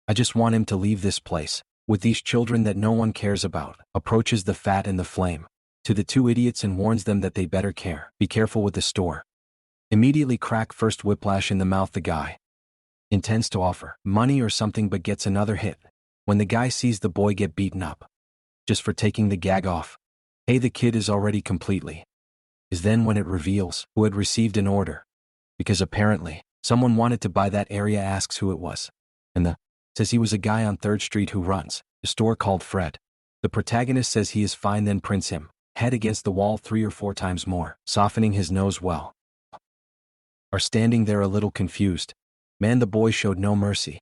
I just want him to leave this place with these children that no one cares about. Approaches the fat and the flame to the two idiots and warns them that they better be careful with the store. Immediately crack first whiplash in the mouth. The guy intends to offer money or something but gets another hit when the guy sees the boy get beaten up just for taking the gag off. Hey, the kid is already completely is then when it reveals who had received an order, because apparently someone wanted to buy that area. Asks who it was, and the says he was a guy on 3rd Street who runs a store called Fred. The protagonist says he is fine, then prints him head against the wall 3 or 4 times more, softening his nose. Well, are standing there a little confused. Man, the boy showed no mercy.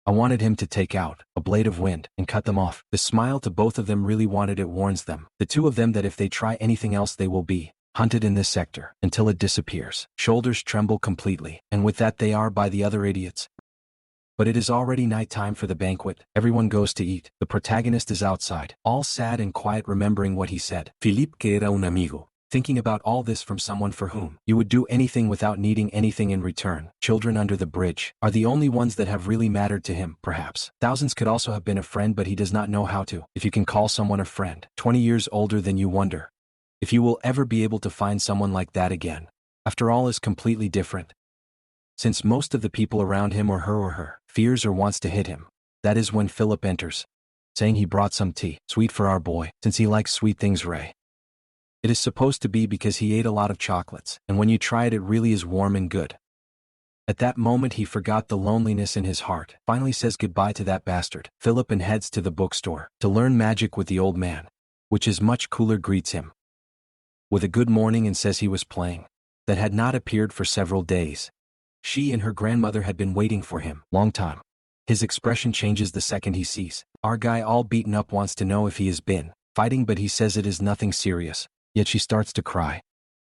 I wanted him to take out a blade of wind and cut them off. The smile to both of them really wanted it. Warns them, the two of them, that if they try anything else they will be hunted in this sector until it disappears. Shoulders tremble completely, and with that they are by the other idiots. But it is already night time for the banquet. Everyone goes to eat. The protagonist is outside, all sad and quiet, remembering what he said. Philippe que era un amigo. Thinking about all this from someone for whom you would do anything without needing anything in return. Children under the bridge are the only ones that have really mattered to him. Perhaps thousands could also have been a friend, but he does not know how to. If you can call someone a friend 20 years older than you, wonder if you will ever be able to find someone like that again. After all, is completely different, since most of the people around him or her fears or wants to hit him. That is when Philip enters, saying he brought some tea, sweet for our boy, since he likes sweet things. Ray. It is supposed to be because he ate a lot of chocolates, and when you try it, it really is warm and good. At that moment he forgot the loneliness in his heart, finally says goodbye to that bastard, Philip, and heads to the bookstore to learn magic with the old man, which is much cooler. Greets him with a good morning and says he was playing that had not appeared for several days. She and her grandmother had been waiting for him long time. His expression changes the second he sees our guy all beaten up. Wants to know if he has been fighting, but he says it is nothing serious. Yet she starts to cry,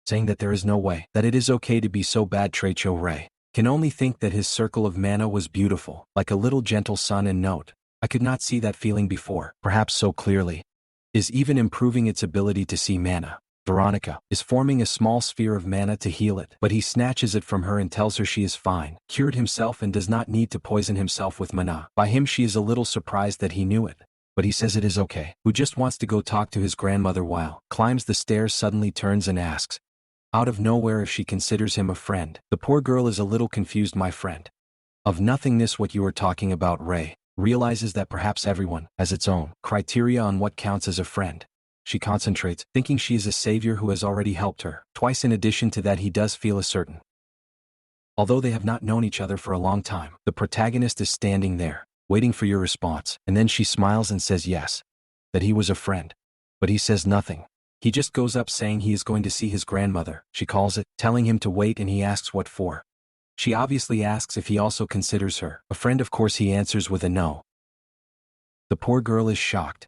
saying that there is no way that it is okay to be so bad. Trecho Ray can only think that his circle of mana was beautiful, like a little gentle sun, and note, I could not see that feeling before, perhaps so clearly. Is even improving its ability to see mana. Veronica is forming a small sphere of mana to heal it, but he snatches it from her and tells her she is fine, cured himself, and does not need to poison himself with mana. By him she is a little surprised that he knew it, but he says it is okay. Who just wants to go talk to his grandmother while climbs the stairs. Suddenly turns and asks, out of nowhere, if she considers him a friend. The poor girl is a little confused. My friend of nothingness, what you are talking about? Ray realizes that perhaps everyone has its own criteria on what counts as a friend. She concentrates, thinking she is a savior who has already helped her twice. In addition to that, he does feel a certain although they have not known each other for a long time. The protagonist is standing there, waiting for your response, and then she smiles and says yes, that he was a friend. But he says nothing. He just goes up saying he is going to see his grandmother, she calls it, telling him to wait, and he asks what for. She obviously asks if he also considers her a friend. Of course he answers with a no. The poor girl is shocked,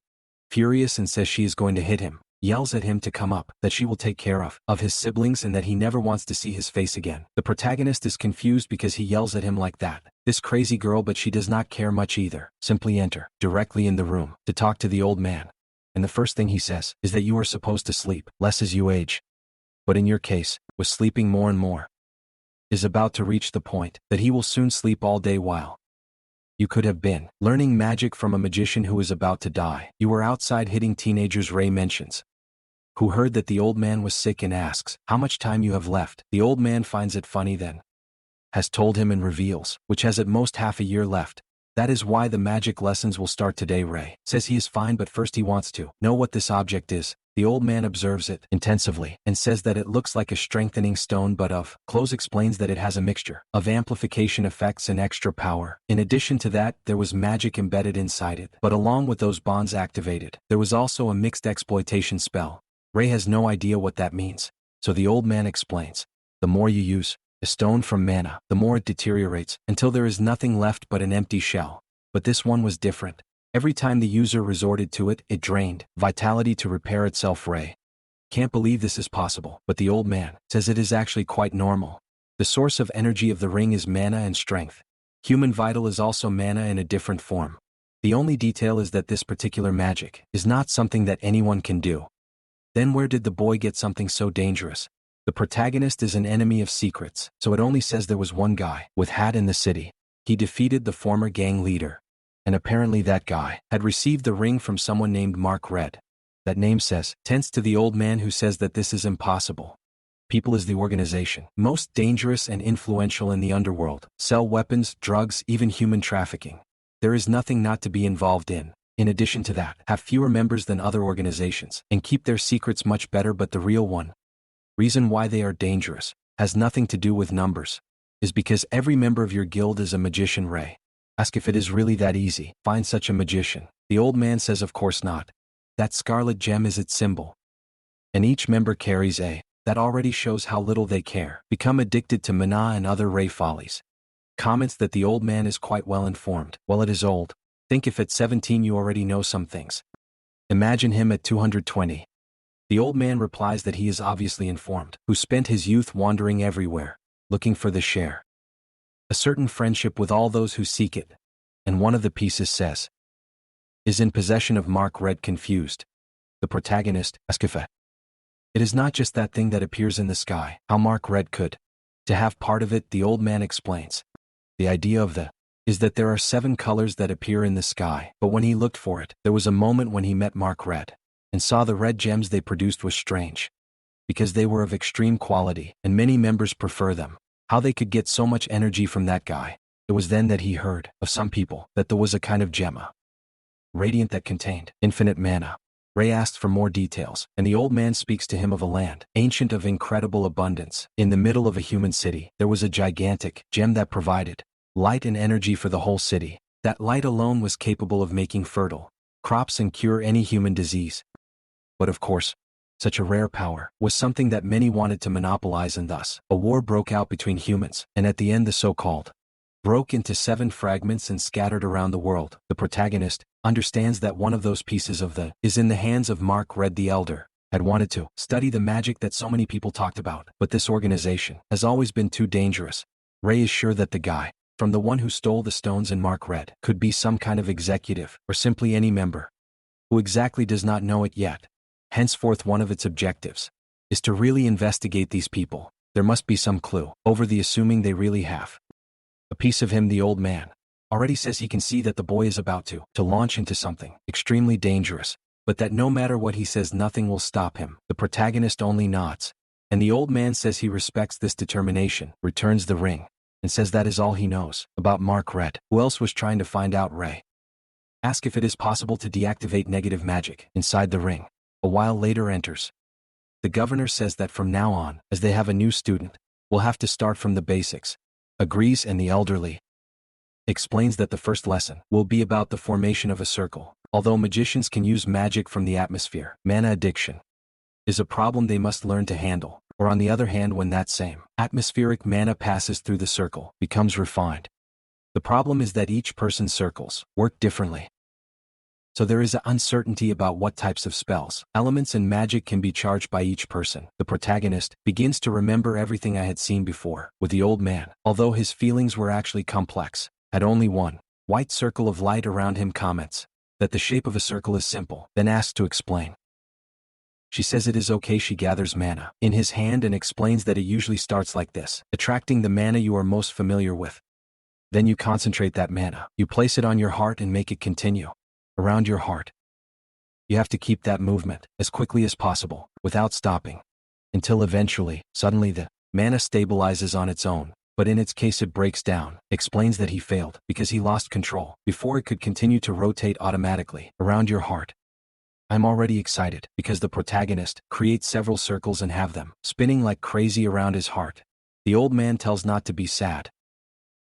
furious, and says she is going to hit him, yells at him to come up, that she will take care of his siblings, and that he never wants to see his face again. The protagonist is confused because he yells at him like that, this crazy girl, but she does not care much either. Simply enter directly in the room to talk to the old man. And the first thing he says is that you are supposed to sleep less as you age. But in your case, with sleeping more and more, is about to reach the point that he will soon sleep all day while you could have been learning magic from a magician who is about to die. You were outside hitting teenagers, Ray mentions, who heard that the old man was sick and asks how much time you have left. The old man finds it funny, then has told him and reveals, which has at most half a year left. That is why the magic lessons will start today. Ray says he is fine, but first he wants to know what this object is. The old man observes it intensively and says that it looks like a strengthening stone, but close explains that it has a mixture of amplification effects and extra power. In addition to that, there was magic embedded inside it, but along with those bonds activated, there was also a mixed exploitation spell. Ray has no idea what that means, so the old man explains, the more you use a stone from mana, the more it deteriorates, until there is nothing left but an empty shell. But this one was different. Every time the user resorted to it, it drained vitality to repair itself. Ray can't believe this is possible, but the old man says it is actually quite normal. The source of energy of the ring is mana and strength. Human vital is also mana in a different form. The only detail is that this particular magic is not something that anyone can do. Then where did the boy get something so dangerous? The protagonist is an enemy of secrets, so it only says there was one guy with hat in the city. He defeated the former gang leader, and apparently that guy had received the ring from someone named Mark Red. That name says tense to the old man, who says that this is impossible. People is the organization most dangerous and influential in the underworld, sell weapons, drugs, even human trafficking. There is nothing not to be involved in. In addition to that, have fewer members than other organizations, and keep their secrets much better. But the real reason why they are dangerous has nothing to do with numbers, is because every member of your guild is a magician. Ray ask if it is really that easy. Find such a magician. The old man says of course not. That scarlet gem is its symbol, and each member carries a. That already shows how little they care. Become addicted to manhwa and other Ray follies. Comments that the old man is quite well informed. Well, it is old. Think if at 17 you already know some things. Imagine him at 220. The old man replies that he is obviously informed, who spent his youth wandering everywhere, looking for the share. A certain friendship with all those who seek it. And one of the pieces says, is in possession of Mark Red. Confused, the protagonist asks if it is not just that thing that appears in the sky, how Mark Red could to have part of it. The old man explains, the idea of is that there are 7 colors that appear in the sky, but when he looked for it, there was a moment when he met Mark Red and saw the red gems they produced was strange, because they were of extreme quality, and many members prefer them. How they could get so much energy from that guy. It was then that he heard of some people that there was a kind of gemma, radiant, that contained infinite mana. Ray asked for more details, and the old man speaks to him of a land, ancient, of incredible abundance. In the middle of a human city, there was a gigantic gem that provided light and energy for the whole city. That light alone was capable of making fertile crops and cure any human disease. But of course, such a rare power was something that many wanted to monopolize, and thus a war broke out between humans, and at the end the so-called broke into 7 fragments and scattered around the world. The protagonist understands that one of those pieces of is in the hands of Mark Red the Elder. Had wanted to study the magic that so many people talked about, but this organization has always been too dangerous. Ray is sure that the guy from the one who stole the stones in Mark Red could be some kind of executive, or simply any member. Who exactly does not know it yet. Henceforth one of its objectives is to really investigate these people. There must be some clue over the assuming they really have a piece of him. The old man already says he can see that the boy is about to launch into something extremely dangerous, but that no matter what he says, nothing will stop him. The protagonist only nods, and the old man says he respects this determination, returns the ring, and says that is all he knows about Mark Red. Who else was trying to find out? Ray ask if it is possible to deactivate negative magic inside the ring. A while later enters. The governor says that from now on, as they have a new student, we'll have to start from the basics. agrees, and the elderly explains that the first lesson will be about the formation of a circle. Although magicians can use magic from the atmosphere, mana addiction is a problem they must learn to handle. Or on the other hand, when that same atmospheric mana passes through the circle, becomes refined. The problem is that each person's circles work differently. So there is an uncertainty about what types of spells, elements, and magic can be charged by each person. The protagonist begins to remember everything I had seen before with the old man, although his feelings were actually complex. Had only one white circle of light around him, comments that the shape of a circle is simple, then asks to explain. She says it is okay. She gathers mana in his hand and explains that it usually starts like this, attracting the mana you are most familiar with. Then you concentrate that mana, you place it on your heart and make it continue around your heart. You have to keep that movement as quickly as possible, without stopping, until eventually, suddenly the mana stabilizes on its own. But in its case it breaks down, explains that he failed because he lost control before it could continue to rotate automatically around your heart. I'm already excited because the protagonist creates several circles and have them spinning like crazy around his heart. The old man tells not to be sad,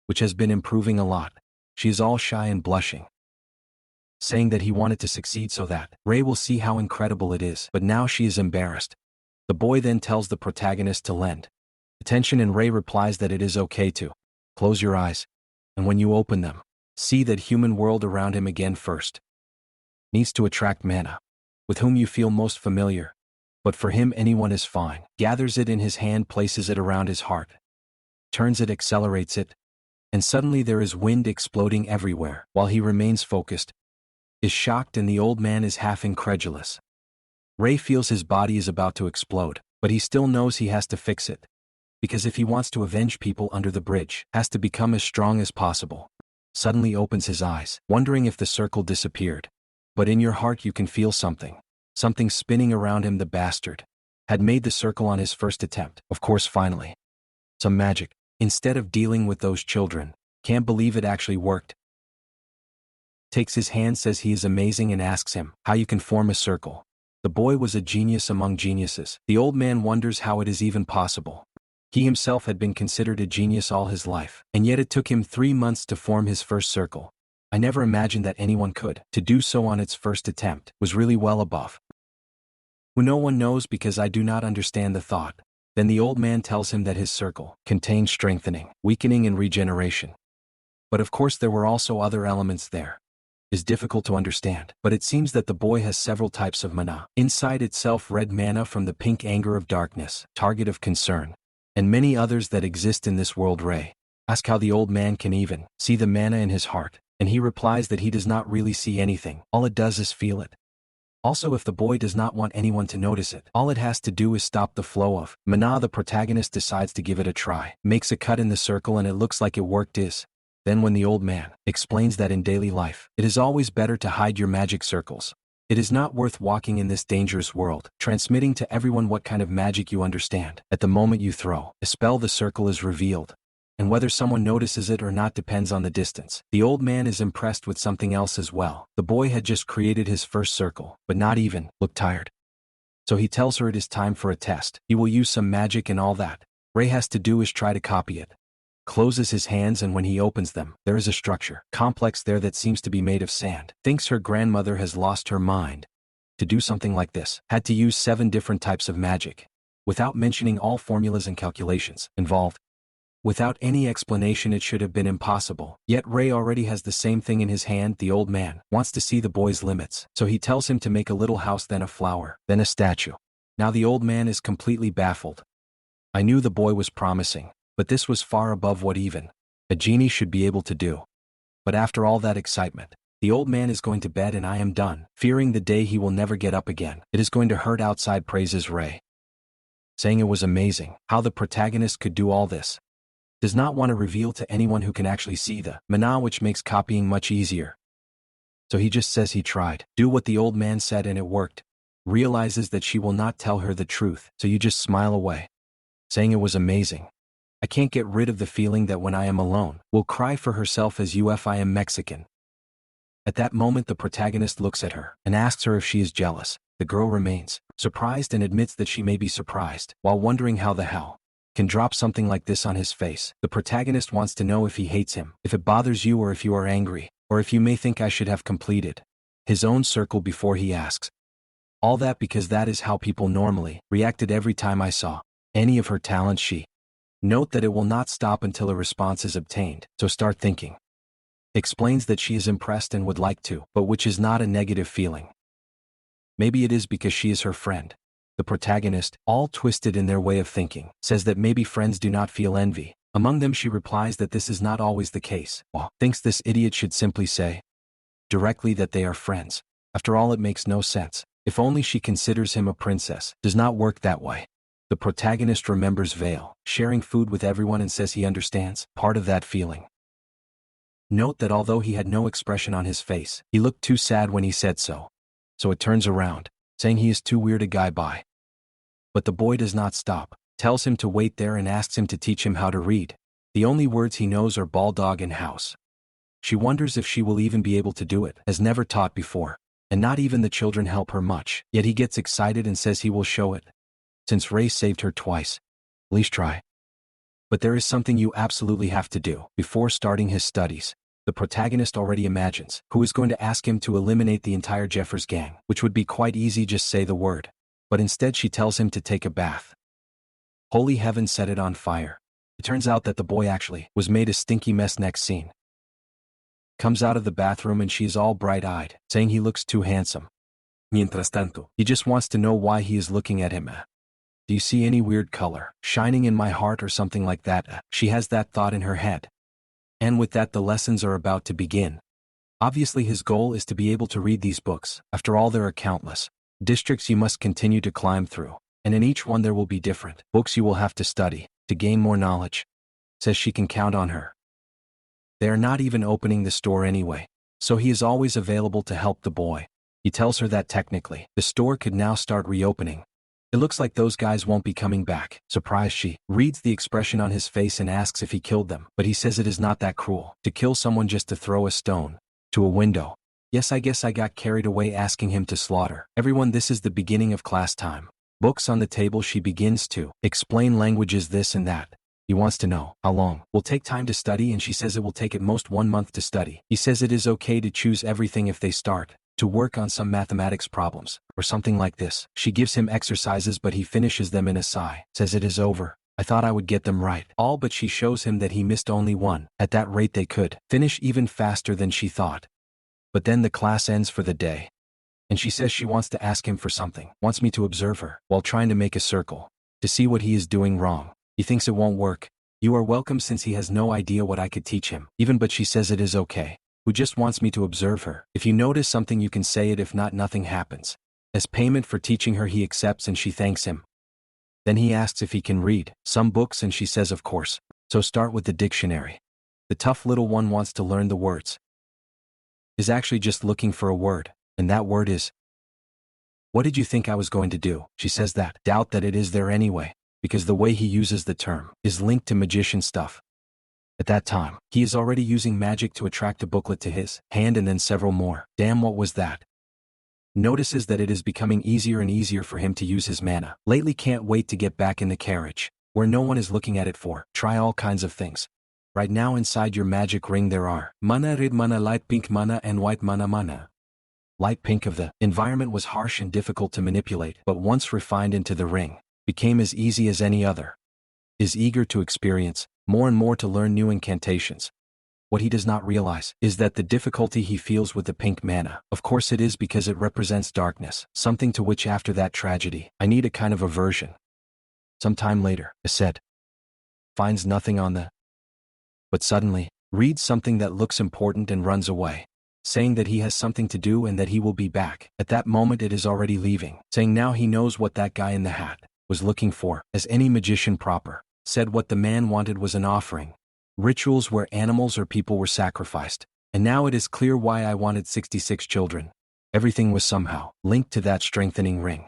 which has been improving a lot. She is all shy and blushing, saying that he wanted to succeed so that Ray will see how incredible it is, but now she is embarrassed. The boy then tells the protagonist to lend attention, and Ray replies that it is okay to close your eyes, and when you open them, see that human world around him again. First needs to attract mana with whom you feel most familiar, but for him anyone is fine. Gathers it in his hand, places it around his heart, turns it, accelerates it, and suddenly there is wind exploding everywhere. While he remains focused, is shocked, and the old man is half incredulous. Ray feels his body is about to explode, but he still knows he has to fix it, because if he wants to avenge people under the bridge, has to become as strong as possible. Suddenly opens his eyes, wondering if the circle disappeared. But in your heart you can feel something spinning around him. The bastard had made the circle on his first attempt. Of course, finally. Some magic. Instead of dealing with those children. Can't believe it actually worked. Takes his hand, says he is amazing, and asks him how you can form a circle. The boy was a genius among geniuses. The old man wonders how it is even possible. He himself had been considered a genius all his life, and yet it took him 3 months to form his first circle. I never imagined that anyone could. To do so on its first attempt was really well above who no one knows, because I do not understand the thought. Then the old man tells him that his circle contained strengthening, weakening, and regeneration. But of course there were also other elements there. Is difficult to understand, but it seems that the boy has several types of mana. Inside itself, red mana from the pink anger of darkness, target of concern, and many others that exist in this world. Ray asks how the old man can even see the mana in his heart, and he replies that he does not really see anything, all it does is feel it. Also, if the boy does not want anyone to notice it, all it has to do is stop the flow of mana. The protagonist decides to give it a try, makes a cut in the circle, and it looks like it worked. Then when the old man explains that in daily life, it is always better to hide your magic circles. It is not worth walking in this dangerous world, transmitting to everyone what kind of magic you understand. At the moment you throw a spell, the circle is revealed, and whether someone notices it or not depends on the distance. The old man is impressed with something else as well. The boy had just created his first circle, but not even looked tired. So he tells her it is time for a test. He will use some magic, and all that Ray has to do is try to copy it. Closes his hands, and when he opens them, there is a structure, complex there, that seems to be made of sand. Thinks her grandmother has lost her mind. To do something like this, had to use 7 different types of magic, without mentioning all formulas and calculations involved. Without any explanation, it should have been impossible. Yet Ray already has the same thing in his hand. The old man wants to see the boy's limits, so he tells him to make a little house, then a flower, then a statue. Now the old man is completely baffled. I knew the boy was promising, but this was far above what even a genie should be able to do. But after all that excitement, the old man is going to bed, and I am done, fearing the day he will never get up again. It is going to hurt. Outside, praises Ray, saying it was amazing how the protagonist could do all this. Does not want to reveal to anyone who can actually see the mana, which makes copying much easier. So he just says he tried. Do what the old man said and it worked. Realizes that she will not tell her the truth, so you just smile away, saying it was amazing. I can't get rid of the feeling that when I am alone, will cry for herself as if I am Mexican. At that moment the protagonist looks at her and asks her if she is jealous. The girl remains surprised and admits that she may be surprised, while wondering how the hell can drop something like this on his face. The protagonist wants to know if he hates him, if it bothers you, or if you are angry, or if you may think I should have completed his own circle before he asks. All that because that is how people normally reacted every time I saw any of her talents. She note that it will not stop until a response is obtained, so start thinking. Explains that she is impressed and would like to, but which is not a negative feeling. Maybe it is because she is her friend. The protagonist, all twisted in their way of thinking, says that maybe friends do not feel envy. Among them she replies that this is not always the case. Thinks this idiot should simply say directly that they are friends. After all, it makes no sense. If only she considers him a princess. Does not work that way. The protagonist remembers Vale, sharing food with everyone, and says he understands part of that feeling. Note that although he had no expression on his face, he looked too sad when he said so. So it turns around, saying he is too weird a guy by. But the boy does not stop, tells him to wait there and asks him to teach him how to read. The only words he knows are ball, dog, and house. She wonders if she will even be able to do it, as never taught before. And not even the children help her much, yet he gets excited and says he will show it. Since Ray saved her twice, at least try. But there is something you absolutely have to do before starting his studies. The protagonist already imagines who is going to ask him to eliminate the entire Jeffers gang, which would be quite easy, just say the word. But instead she tells him to take a bath. Holy heaven, set it on fire. It turns out that the boy actually was made a stinky mess. Next scene. Comes out of the bathroom and she's all bright-eyed, saying he looks too handsome. Mientras tanto, he just wants to know why he is looking at him. Do you see any weird color shining in my heart or something like that? She has that thought in her head. And with that, the lessons are about to begin. Obviously his goal is to be able to read these books. After all, there are countless districts you must continue to climb through, and in each one there will be different books you will have to study to gain more knowledge. Says she can count on her. They are not even opening the store anyway, so he is always available to help the boy. He tells her that technically, the store could now start reopening. It looks like those guys won't be coming back. Surprised, she reads the expression on his face and asks if he killed them, but he says it is not that cruel to kill someone just to throw a stone to a window. Yes, I guess I got carried away asking him to slaughter everyone. This is the beginning of class time. Books on the table. She begins to explain languages, this and that. He wants to know how long will take time to study, and she says it will take at most 1 month to study. He says it is okay to choose everything if they start to work on some mathematics problems, or something like this. She gives him exercises, but he finishes them in a sigh, says it is over. I thought I would get them right all, but she shows him that he missed only one. At that rate they could finish even faster than she thought. But then the class ends for the day, and she says she wants to ask him for something, wants me to observe her while trying to make a circle, to see what he is doing wrong. He thinks it won't work. You are welcome, since he has no idea what I could teach him, even, but she says it is okay. Who just wants me to observe her. If you notice something you can say it, if not, nothing happens. As payment for teaching her, he accepts and she thanks him. Then he asks if he can read some books and she says of course. So start with the dictionary. The tough little one wants to learn the words. Is actually just looking for a word, and that word is. What did you think I was going to do? She says that. Doubt that it is there anyway, because the way he uses the term is linked to magician stuff. At that time, he is already using magic to attract a booklet to his hand and then several more. Damn, what was that? Notices that it is becoming easier and easier for him to use his mana. Lately can't wait to get back in the carriage, where no one is looking at it for. Try all kinds of things. Right now inside your magic ring there are mana, red mana, light pink mana, and white mana. Light pink of the environment was harsh and difficult to manipulate, but once refined into the ring, became as easy as any other. Is eager to experience more and more to learn new incantations. What he does not realize is that the difficulty he feels with the pink mana, of course it is because it represents darkness, something to which after that tragedy, I need a kind of aversion. Some time later, said, finds nothing on the, but suddenly, reads something that looks important and runs away, saying that he has something to do and that he will be back. At that moment it is already leaving, saying now he knows what that guy in the hat was looking for, as any magician proper. Said what the man wanted was an offering. Rituals where animals or people were sacrificed. And now it is clear why I wanted 66 children. Everything was somehow linked to that strengthening ring.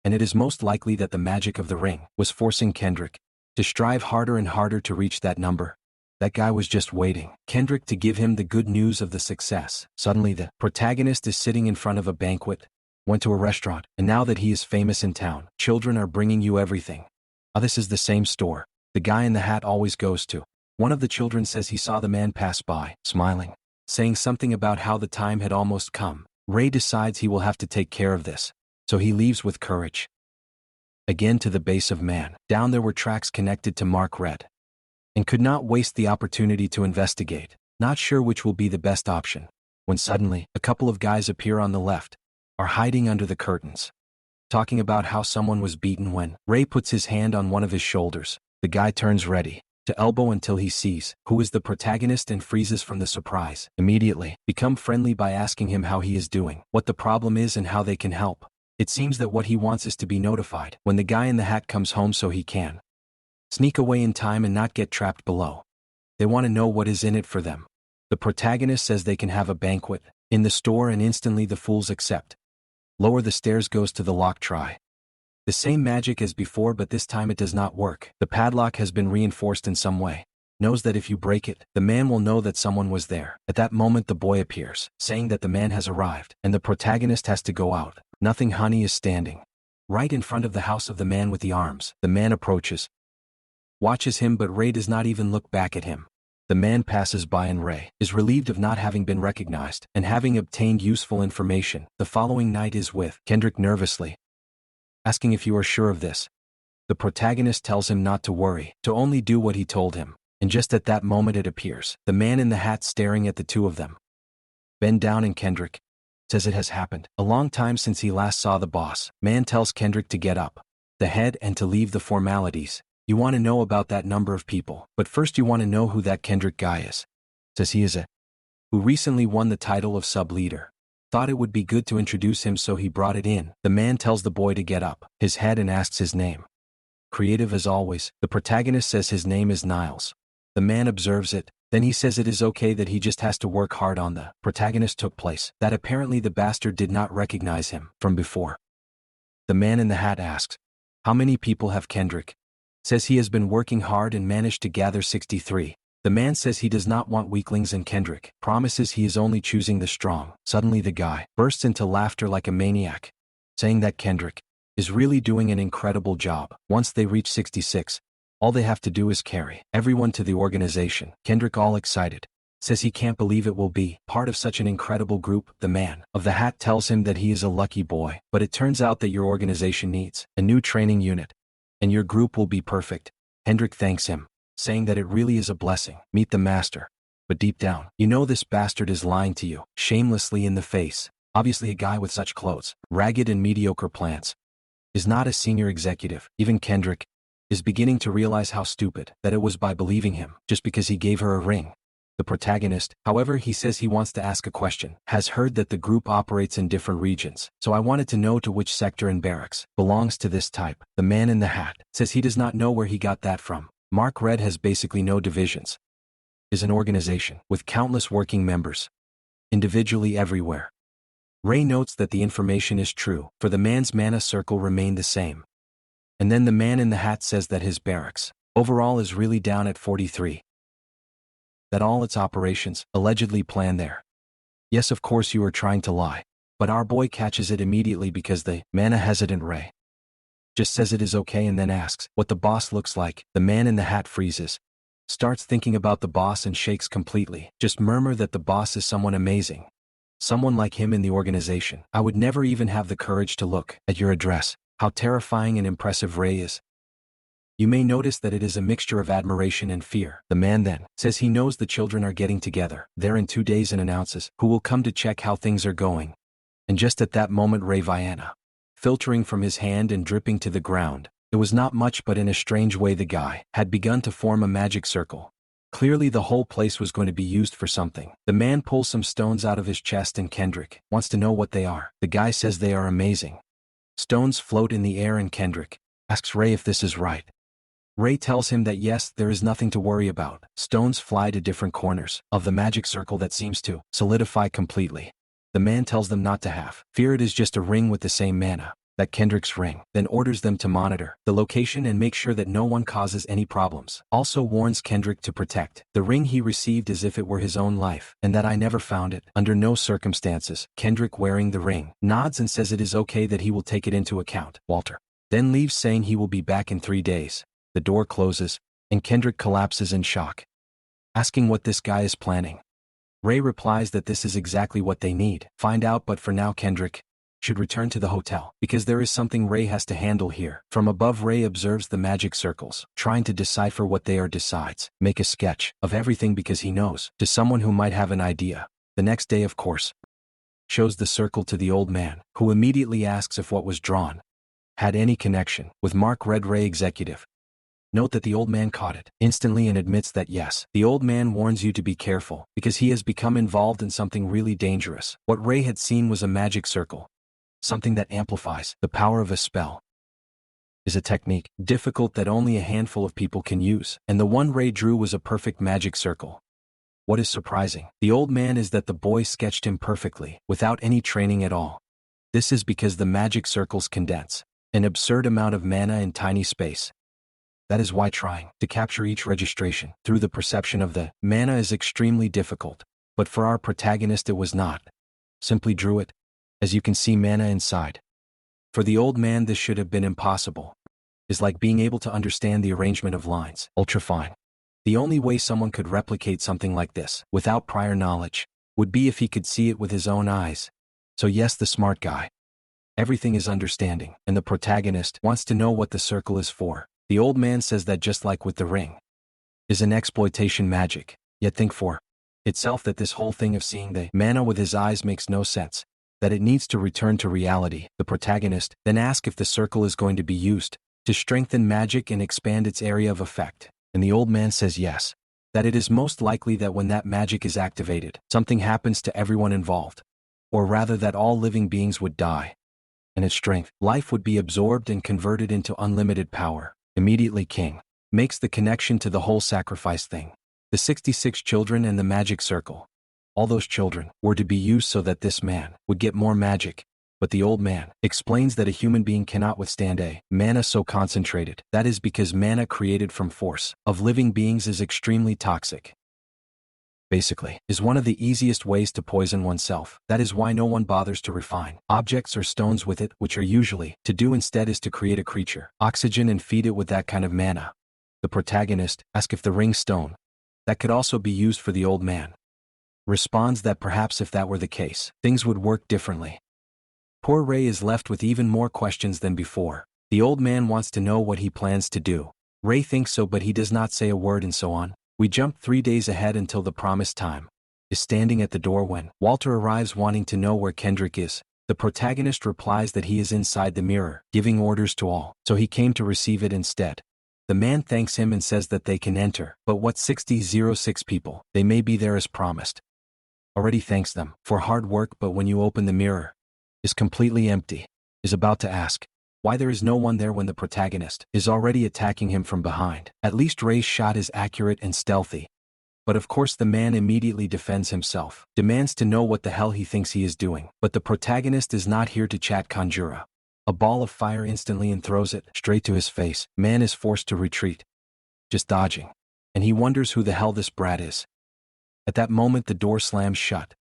And it is most likely that the magic of the ring was forcing Kendrick to strive harder and harder to reach that number. That guy was just waiting, Kendrick, to give him the good news of the success. Suddenly the protagonist is sitting in front of a banquet, went to a restaurant, and now that he is famous in town, children are bringing you everything. Ah, this is the same store the guy in the hat always goes to. One of the children says he saw the man pass by, smiling, saying something about how the time had almost come. Ray decides he will have to take care of this, so he leaves with courage. Again to the base of man. Down there were tracks connected to Mark Red, and could not waste the opportunity to investigate, not sure which will be the best option, when suddenly, a couple of guys appear on the left, are hiding under the curtains, talking about how someone was beaten. When Ray puts his hand on one of his shoulders, the guy turns ready to elbow until he sees who is the protagonist and freezes from the surprise. Immediately, become friendly by asking him how he is doing, what the problem is and how they can help. It seems that what he wants is to be notified when the guy in the hat comes home so he can sneak away in time and not get trapped below. They want to know what is in it for them. The protagonist says they can have a banquet in the store and instantly the fools accept. Lower the stairs goes to the lock. Try the same magic as before, but this time it does not work. The padlock has been reinforced in some way. Knows that if you break it, the man will know that someone was there. At that moment the boy appears, saying that the man has arrived, and the protagonist has to go out. Nothing. Honey is standing right in front of the house of the man with the arms. The man approaches, watches him, but Ray does not even look back at him. The man passes by and Ray is relieved of not having been recognized and having obtained useful information. The following night is with Kendrick nervously, asking if you are sure of this. The protagonist tells him not to worry, to only do what he told him. And just at that moment it appears, the man in the hat staring at the two of them. Bend down, and Kendrick says it has happened a long time since he last saw the boss. Man tells Kendrick to get up the head and to leave the formalities. You want to know about that number of people, but first you want to know who that Kendrick guy is. Says he is who recently won the title of sub-leader. Thought it would be good to introduce him, so he brought it in. The man tells the boy to get up his head and asks his name. Creative as always, the protagonist says his name is Niles. The man observes it, then he says it is okay that he just has to work hard on the protagonist took place, that apparently the bastard did not recognize him from before. The man in the hat asks, how many people have Kendrick? Says he has been working hard and managed to gather 63. The man says he does not want weaklings, and Kendrick promises he is only choosing the strong. Suddenly the guy bursts into laughter like a maniac, saying that Kendrick is really doing an incredible job. Once they reach 66, all they have to do is carry everyone to the organization. Kendrick, all excited, says he can't believe it will be part of such an incredible group. The man of the hat tells him that he is a lucky boy, but it turns out that your organization needs a new training unit, and your group will be perfect. Kendrick thanks him, saying that it really is a blessing. Meet the master. But deep down, you know this bastard is lying to you, shamelessly in the face. Obviously a guy with such clothes, ragged and mediocre plans, is not a senior executive. Even Kendrick is beginning to realize how stupid that it was by believing him, just because he gave her a ring. The protagonist, however, he says he wants to ask a question. Has heard that the group operates in different regions, so I wanted to know to which sector in barracks belongs to this type. The man in the hat says he does not know where he got that from. Mark Red has basically no divisions. Is an organization with countless working members, individually everywhere. Ray notes that the information is true, for the man's mana circle remained the same. And then the man in the hat says that his barracks overall is really down at 43. That all its operations allegedly plan there. Yes, of course you are trying to lie. But our boy catches it immediately because the mana hesitant Ray just says it is okay and then asks what the boss looks like. The man in the hat freezes, starts thinking about the boss and shakes completely. Just murmur that the boss is someone amazing. Someone like him in the organization. I would never even have the courage to look at your address. How terrifying and impressive Ray is. You may notice that it is a mixture of admiration and fear. The man then says he knows the children are getting together there in 2 days and announces who will come to check how things are going. And just at that moment Ray Viana, filtering from his hand and dripping to the ground. It was not much, but in a strange way the guy had begun to form a magic circle. Clearly the whole place was going to be used for something. The man pulls some stones out of his chest and Kendrick wants to know what they are. The guy says they are amazing. Stones float in the air and Kendrick asks Ray if this is right. Ray tells him that yes, there is nothing to worry about. Stones fly to different corners of the magic circle that seems to solidify completely. The man tells them not to have fear, it is just a ring with the same mana, that Kendrick's ring, then orders them to monitor the location and make sure that no one causes any problems. Also warns Kendrick to protect the ring he received as if it were his own life, and that I never found it, under no circumstances. Kendrick, wearing the ring, nods and says it is okay, that he will take it into account. Walter then leaves saying he will be back in 3 days. The door closes, and Kendrick collapses in shock, asking what this guy is planning. Ray replies that this is exactly what they need. Find out, but for now Kendrick should return to the hotel, because there is something Ray has to handle here. From above, Ray observes the magic circles, trying to decipher what they are. Decides make a sketch of everything because he knows to someone who might have an idea. The next day, of course, shows the circle to the old man, who immediately asks if what was drawn had any connection with Mark Red. Ray executive note that the old man caught it instantly and admits that yes. The old man warns you to be careful because he has become involved in something really dangerous. What Ray had seen was a magic circle, something that amplifies the power of a spell. Is a technique difficult that only a handful of people can use, and the one Ray drew was a perfect magic circle. What is surprising, the old man, is that the boy sketched him perfectly, without any training at all. This is because the magic circles condense an absurd amount of mana in tiny space. That is why trying to capture each registration through the perception of the mana is extremely difficult. But for our protagonist it was not. Simply drew it. As you can see, mana inside. For the old man this should have been impossible. Is like being able to understand the arrangement of lines. Ultrafine. The only way someone could replicate something like this, without prior knowledge, would be if he could see it with his own eyes. So yes, the smart guy. Everything is understanding, and the protagonist wants to know what the circle is for. The old man says that just like with the ring, is an exploitation magic, yet think for itself that this whole thing of seeing the mana with his eyes makes no sense, that it needs to return to reality. The protagonist then asks if the circle is going to be used to strengthen magic and expand its area of effect, and the old man says yes, that it is most likely that when that magic is activated, something happens to everyone involved, or rather that all living beings would die, and its strength, life would be absorbed and converted into unlimited power. Immediately King makes the connection to the whole sacrifice thing. The 66 children and the magic circle. All those children were to be used so that this man would get more magic. But the old man explains that a human being cannot withstand a mana so concentrated. That is because mana created from force of living beings is extremely toxic. Basically, is one of the easiest ways to poison oneself. That is why no one bothers to refine objects or stones with it, which are usually to do instead is to create a creature, oxygen, and feed it with that kind of mana. The protagonist asks if the ring stone that could also be used for the old man responds that perhaps if that were the case, things would work differently. Poor Ray is left with even more questions than before. The old man wants to know what he plans to do. Ray thinks so, but he does not say a word, and so on. We jump 3 days ahead until the promised time is standing at the door when Walter arrives wanting to know where Kendrick is. The protagonist replies that he is inside the mirror, giving orders to all, so he came to receive it instead. The man thanks him and says that they can enter, but what 606 people, they may be there as promised. Already thanks them for hard work, but when you open the mirror, is completely empty. Is about to ask why there is no one there when the protagonist is already attacking him from behind. At least Ray's shot is accurate and stealthy. But of course the man immediately defends himself, demands to know what the hell he thinks he is doing. But the protagonist is not here to chat. Conjura a ball of fire instantly and throws it straight to his face. Man is forced to retreat, just dodging, and he wonders who the hell this brat is. At that moment the door slams shut.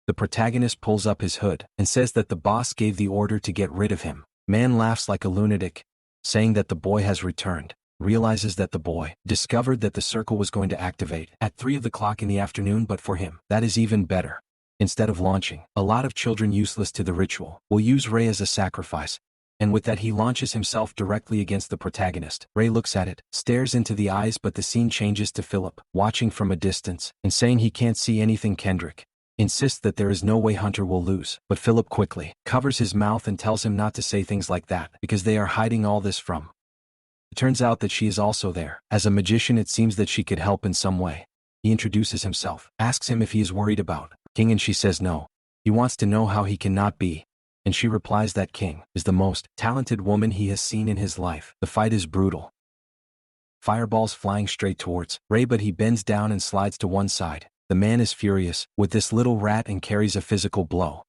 The protagonist pulls up his hood and says that the boss gave the order to get rid of him. Man laughs like a lunatic, saying that the boy has returned, realizes that the boy discovered that the circle was going to activate at 3 o'clock in the afternoon, but for him, that is even better. Instead of launching a lot of children useless to the ritual, will use Ray as a sacrifice, and with that he launches himself directly against the protagonist. Ray looks at it, stares into the eyes, but the scene changes to Philip, watching from a distance, and saying he can't see anything. Kendrick insists that there is no way Hunter will lose, but Philip quickly covers his mouth and tells him not to say things like that, because they are hiding all this from. It turns out that she is also there. As a magician it seems that she could help in some way. He introduces himself, asks him if he is worried about King, and she says no. He wants to know how he cannot be, and she replies that King is the most talented woman he has seen in his life. The fight is brutal. Fireballs flying straight towards Ray, but he bends down and slides to one side. The man is furious with this little rat and carries a physical blow,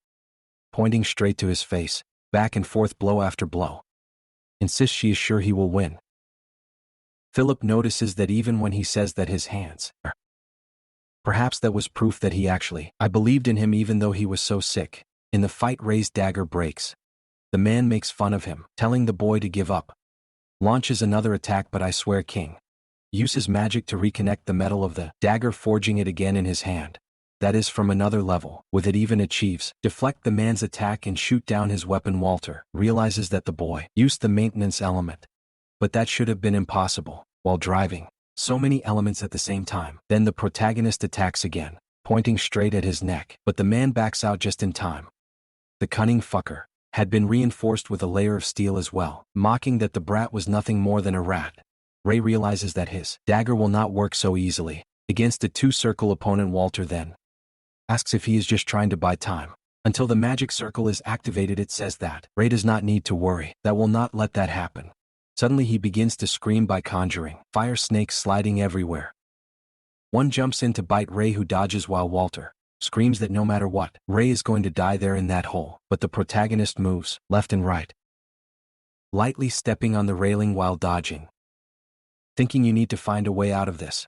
pointing straight to his face, back and forth, blow after blow. Insists she is sure he will win. Philip notices that even when he says that his hands are, perhaps that was proof that he actually I believed in him even though he was so sick. In the fight Ray's dagger breaks. The man makes fun of him, telling the boy to give up. Launches another attack, but I swear King uses magic to reconnect the metal of the dagger, forging it again in his hand. That is from another level. With it even achieves deflect the man's attack and shoot down his weapon. Walter realizes that the boy used the maintenance element. But that should have been impossible while driving so many elements at the same time. Then the protagonist attacks again, pointing straight at his neck, but the man backs out just in time. The cunning fucker had been reinforced with a layer of steel as well, mocking that the brat was nothing more than a rat. Ray realizes that his dagger will not work so easily against a two-circle opponent. Walter then asks if he is just trying to buy time until the magic circle is activated. It says that Ray does not need to worry, that will not let that happen. Suddenly he begins to scream by conjuring fire snakes sliding everywhere. One jumps in to bite Ray, who dodges while Walter screams that no matter what, Ray is going to die there in that hole. But the protagonist moves left and right, lightly stepping on the railing while dodging, thinking you need to find a way out of this.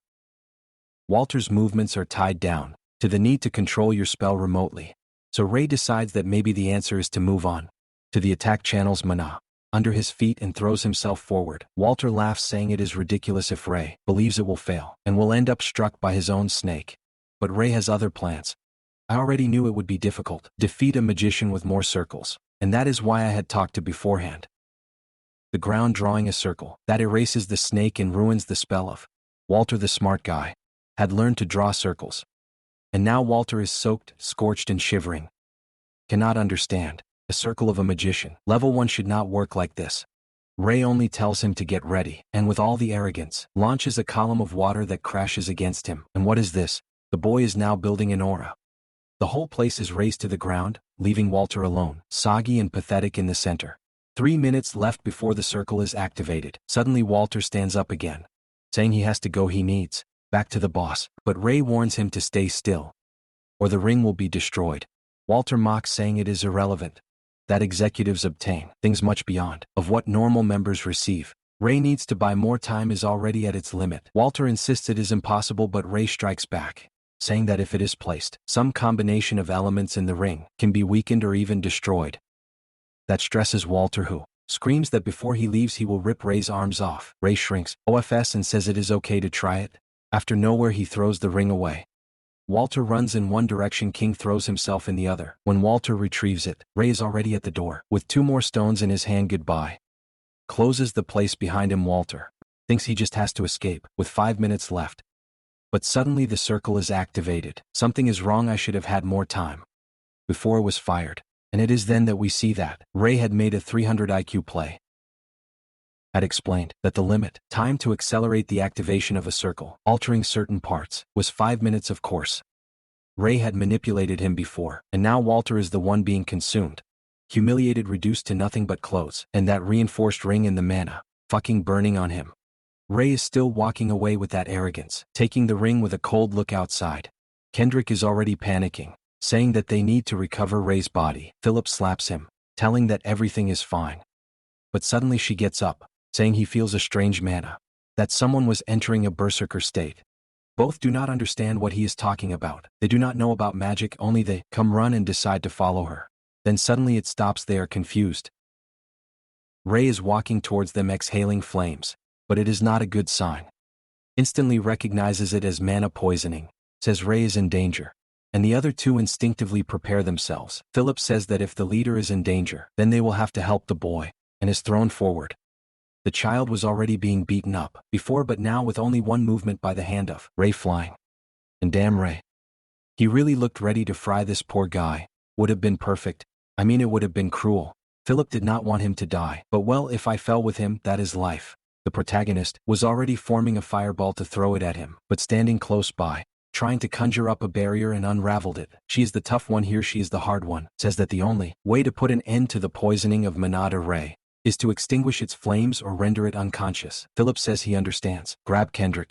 Walter's movements are tied down to the need to control your spell remotely, so Ray decides that maybe the answer is to move on to the attack channel's mana under his feet and throws himself forward. Walter laughs, saying it is ridiculous if Ray believes it will fail and will end up struck by his own snake. But Ray has other plans. I already knew it would be difficult. Defeat a magician with more circles, and that is why I had talked to beforehand. The ground drawing a circle that erases the snake and ruins the spell of. Walter, the smart guy, had learned to draw circles. And now Walter is soaked, scorched and shivering. Cannot understand. A circle of a magician. Level 1 should not work like this. Ray only tells him to get ready, and with all the arrogance, launches a column of water that crashes against him. And what is this? The boy is now building an aura. The whole place is razed to the ground, leaving Walter alone, soggy and pathetic in the center. 3 minutes left before the circle is activated. Suddenly Walter stands up again, saying he has to go, he needs back to the boss. But Ray warns him to stay still, or the ring will be destroyed. Walter mocks, saying it is irrelevant, that executives obtain things much beyond of what normal members receive. Ray needs to buy more time, is already at its limit. Walter insists it is impossible, but Ray strikes back, saying that if it is placed, some combination of elements in the ring can be weakened or even destroyed. That stresses Walter, who screams that before he leaves he will rip Ray's arms off. Ray shrinks, OFS, and says it is okay to try it. After nowhere he throws the ring away. Walter runs in one direction, King throws himself in the other. When Walter retrieves it, Ray is already at the door, with 2 more stones in his hand. Goodbye. Closes the place behind him. Walter thinks he just has to escape, with 5 minutes left. But suddenly the circle is activated. Something is wrong, I should have had more time before it was fired. And it is then that we see that Ray had made a 300 IQ play. Had explained that the limit time to accelerate the activation of a circle, altering certain parts, was 5 minutes. Of course, Ray had manipulated him before, and now Walter is the one being consumed. Humiliated, reduced to nothing but clothes, and that reinforced ring and the mana fucking burning on him. Ray is still walking away with that arrogance, taking the ring with a cold look outside. Kendrick is already panicking, saying that they need to recover Ray's body. Philip slaps him, telling that everything is fine. But suddenly she gets up, saying he feels a strange mana, that someone was entering a berserker state. Both do not understand what he is talking about. They do not know about magic, only they come run and decide to follow her. Then suddenly it stops, they are confused. Ray is walking towards them, exhaling flames, but it is not a good sign. Instantly recognizes it as mana poisoning, says Ray is in danger, and the other 2 instinctively prepare themselves. Philip says that if the leader is in danger, then they will have to help the boy, and is thrown forward. The child was already being beaten up before, but now with only one movement by the hand of Ray flying. And damn Ray. He really looked ready to fry this poor guy. Would have been perfect. I mean, it would have been cruel. Philip did not want him to die, but well, if I fell with him, that is life. The protagonist was already forming a fireball to throw it at him, but standing close by, trying to conjure up a barrier, and unraveled it. She is the tough one here, she is the hard one. Says that the only way to put an end to the poisoning of Manada Ray is to extinguish its flames or render it unconscious. Philip says he understands. Grab Kendrick,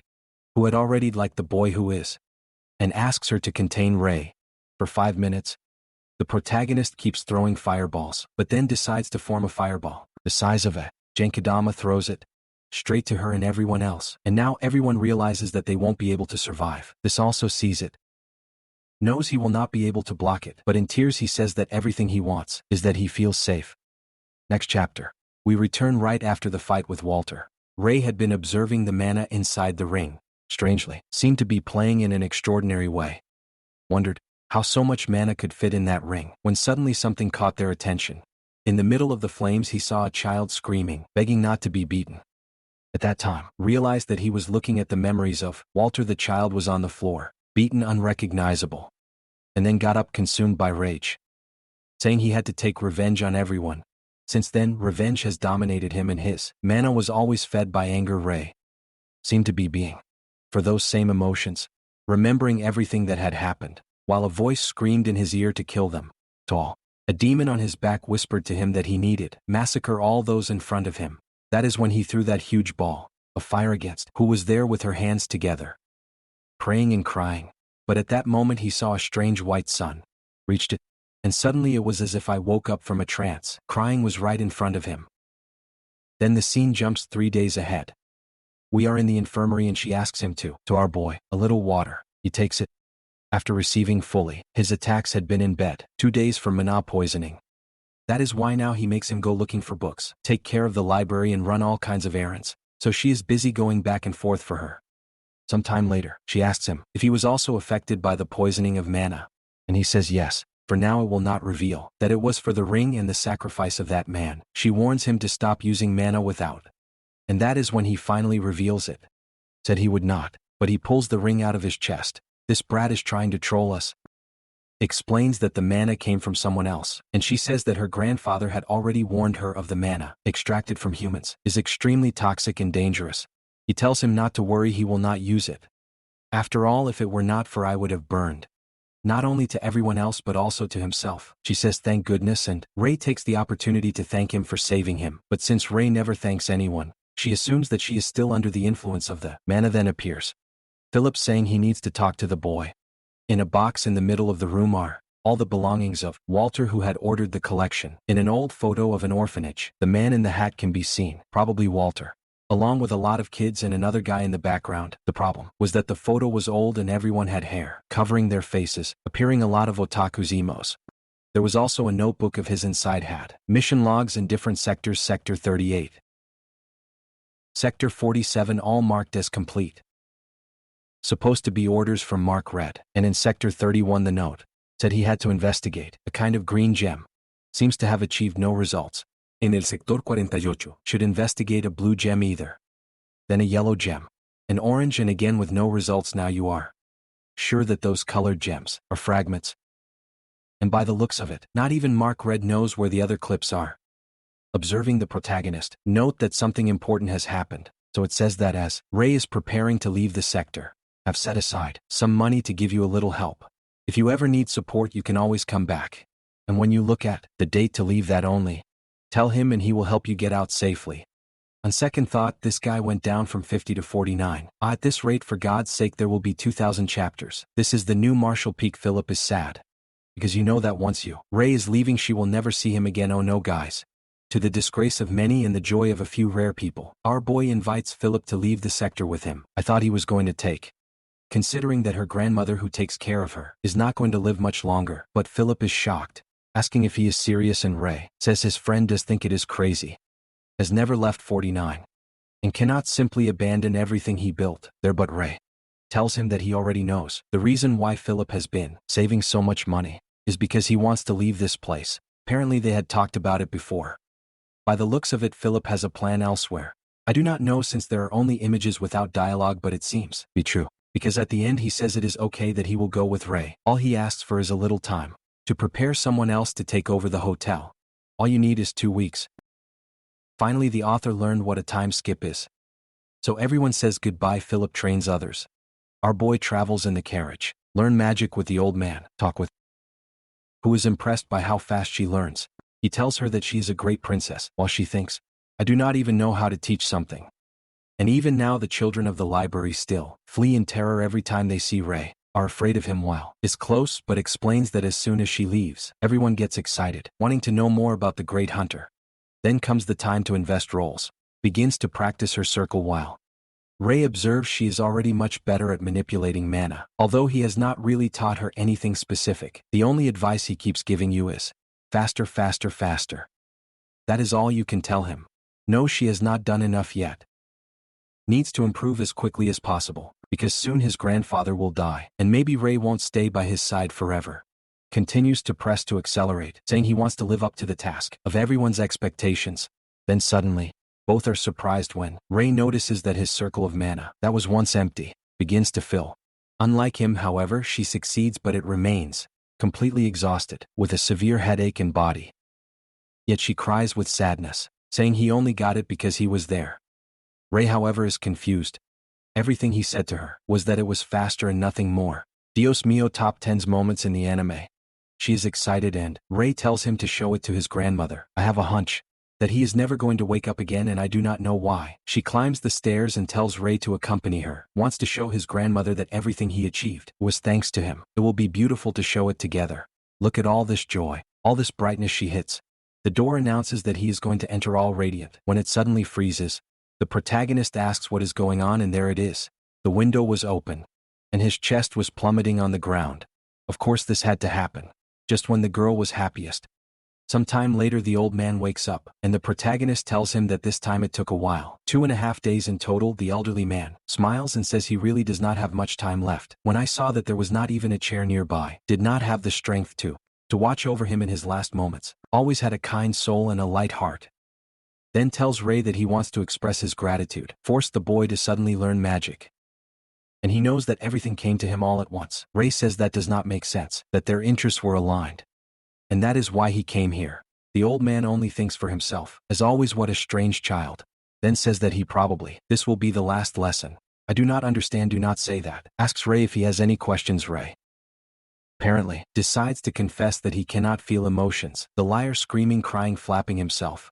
who had already liked the boy who is, and asks her to contain Ray. For 5 minutes, the protagonist keeps throwing fireballs, but then decides to form a fireball the size of a Genkidama, throws it straight to her and everyone else, and now everyone realizes that they won't be able to survive. This also sees it, knows he will not be able to block it, but in tears he says that everything he wants is that he feels safe. Next chapter. We return right after the fight with Walter. Ray had been observing the mana inside the ring. Strangely, seemed to be playing in an extraordinary way. Wondered how so much mana could fit in that ring, when suddenly something caught their attention. In the middle of the flames he saw a child screaming, begging not to be beaten. At that time, realized that he was looking at the memories of Walter. The child was on the floor, beaten unrecognizable, and then got up consumed by rage, saying he had to take revenge on everyone. Since then, revenge has dominated him, and his mana was always fed by anger. Ray seemed to be being for those same emotions, remembering everything that had happened, while a voice screamed in his ear to kill them all. A demon on his back whispered to him that he needed massacre all those in front of him. That is when he threw that huge ball of fire against who was there with her hands together, praying and crying. But at that moment he saw a strange white sun, reached it, and suddenly it was as if I woke up from a trance. Crying was right in front of him. Then the scene jumps 3 days ahead. We are in the infirmary and she asks him to our boy, a little water. He takes it. After receiving fully, his attacks had been in bed 2 days for manhwa poisoning. That is why now he makes him go looking for books, take care of the library and run all kinds of errands, so she is busy going back and forth for her. Some time later, she asks him if he was also affected by the poisoning of mana, and he says yes. For now it will not reveal that it was for the ring and the sacrifice of that man. She warns him to stop using mana without, and that is when he finally reveals it. Said he would not, but he pulls the ring out of his chest. This brat is trying to troll us. Explains that the mana came from someone else, and she says that her grandfather had already warned her of the mana extracted from humans is extremely toxic and dangerous. He tells him not to worry, he will not use it. After all, if it were not for I would have burned. Not only to everyone else but also to himself. She says thank goodness, and Ray takes the opportunity to thank him for saving him. But since Ray never thanks anyone, she assumes that she is still under the influence of the mana. Then appears Philip saying he needs to talk to the boy. In a box in the middle of the room are all the belongings of Walter, who had ordered the collection. In an old photo of an orphanage, the man in the hat can be seen, probably Walter, along with a lot of kids and another guy in the background. The problem was that the photo was old and everyone had hair covering their faces, appearing a lot of otaku's emos. There was also a notebook of his inside had mission logs in different sectors: Sector 38, Sector 47, all marked as complete. Supposed to be orders from Mark Red, and in Sector 31 the note said he had to investigate a kind of green gem. Seems to have achieved no results. In el Sector 48, should investigate a blue gem either. Then a yellow gem, an orange, and again with no results. Now you are sure that those colored gems are fragments. And by the looks of it, not even Mark Red knows where the other clips are. Observing the protagonist, note that something important has happened. So it says that as Ray is preparing to leave the sector, I've set aside some money to give you a little help. If you ever need support, you can always come back. And when you look at the date to leave, that only tell him and he will help you get out safely. On second thought, this guy went down from 50 to 49. At this rate, for God's sake, there will be 2,000 chapters. This is the new Marshall Peak. Philip is sad, because you know that once Ray is leaving, she will never see him again. Oh no, guys. To the disgrace of many and the joy of a few rare people, our boy invites Philip to leave the sector with him. I thought he was going to take, considering that her grandmother, who takes care of her, is not going to live much longer. But Philip is shocked, asking if he is serious, and Ray says his friend does think it is crazy. Has never left 49, and cannot simply abandon everything he built there. But Ray tells him that he already knows the reason why Philip has been saving so much money is because he wants to leave this place. Apparently they had talked about it before. By the looks of it, Philip has a plan elsewhere. I do not know, since there are only images without dialogue, but it seems to be true, because at the end he says it is okay that he will go with Ray. All he asks for is a little time to prepare someone else to take over the hotel. All you need is 2 weeks. Finally, the author learned what a time skip is. So everyone says goodbye. Philip trains others. Our boy travels in the carriage, learn magic with the old man, talk with, who is impressed by how fast she learns. He tells her that she is a great princess, while she thinks, I do not even know how to teach something. And even now the children of the library still flee in terror every time they see Ray, are afraid of him while is close, but explains that as soon as she leaves, everyone gets excited, wanting to know more about the great hunter. Then comes the time to invest roles. Begins to practice her circle while Ray observes she is already much better at manipulating mana. Although he has not really taught her anything specific, the only advice he keeps giving you is faster, faster, faster. That is all you can tell him. No, she has not done enough yet. Needs to improve as quickly as possible, because soon his grandfather will die, and maybe Ray won't stay by his side forever. Continues to press to accelerate, saying he wants to live up to the task of everyone's expectations. Then suddenly, both are surprised when Ray notices that his circle of mana, that was once empty, begins to fill. Unlike him, however, she succeeds, but it remains completely exhausted, with a severe headache and body. Yet she cries with sadness, saying he only got it because he was there. Ray, however, is confused. Everything he said to her was that it was faster and nothing more. Dios mío, top 10's moments in the anime. She is excited and Ray tells him to show it to his grandmother. I have a hunch that he is never going to wake up again, and I do not know why. She climbs the stairs and tells Ray to accompany her, wants to show his grandmother that everything he achieved was thanks to him. It will be beautiful to show it together. Look at all this joy, all this brightness. She hits the door, announces that he is going to enter all radiant. When it suddenly freezes, the protagonist asks what is going on, and there it is. The window was open, and his chest was plummeting on the ground. Of course this had to happen, just when the girl was happiest. Some time later the old man wakes up, and the protagonist tells him that this time it took a while. 2.5 days in total. The elderly man smiles and says he really does not have much time left. When I saw that there was not even a chair nearby, did not have the strength to watch over him in his last moments. Always had a kind soul and a light heart. Then tells Ray that he wants to express his gratitude. Forced the boy to suddenly learn magic. And he knows that everything came to him all at once. Ray says that does not make sense, that their interests were aligned. And that is why he came here. The old man only thinks for himself. As always, what a strange child. Then says that this will be the last lesson. I do not understand. Do not say that. Asks Ray if he has any questions. Ray apparently decides to confess that he cannot feel emotions. The liar screaming, crying, flapping himself.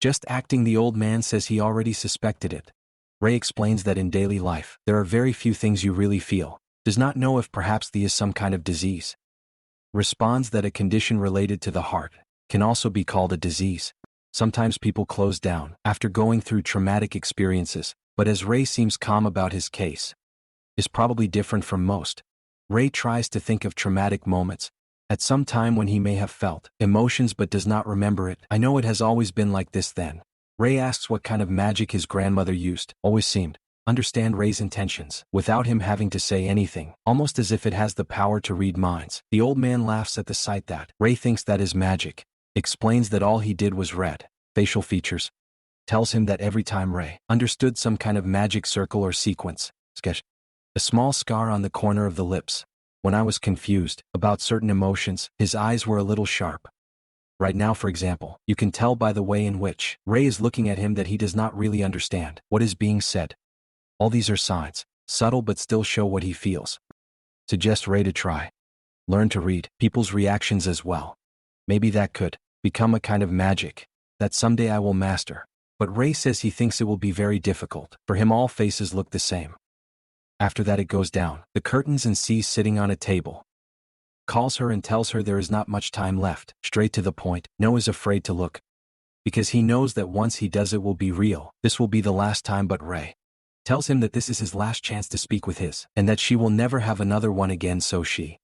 Just acting. The old man says he already suspected it. Ray explains that in daily life, there are very few things you really feel. Does not know if perhaps there is some kind of disease. Responds that a condition related to the heart can also be called a disease. Sometimes people close down after going through traumatic experiences, but as Ray seems calm about his case, is probably different from most. Ray tries to think of traumatic moments at some time when he may have felt emotions but does not remember it. I know it has always been like this then. Ray asks what kind of magic his grandmother used. Always seemed understand Ray's intentions without him having to say anything, almost as if it has the power to read minds. The old man laughs at the sight that Ray thinks that is magic. Explains that all he did was read facial features. Tells him that every time Ray understood some kind of magic circle or sequence, sketch, a small scar on the corner of the lips. When I was confused about certain emotions, his eyes were a little sharp. Right now, for example, you can tell by the way in which Ray is looking at him that he does not really understand what is being said. All these are signs, subtle but still show what he feels. Suggest Ray to try. Learn to read people's reactions as well. Maybe that could become a kind of magic that someday I will master. But Ray says he thinks it will be very difficult. For him all faces look the same. After that it goes down the curtains and sees sitting on a table. Calls her and tells her there is not much time left. Straight to the point. No is afraid to look, because he knows that once he does it will be real. This will be the last time, but Ray tells him that this is his last chance to speak with his, and that she will never have another one again, so she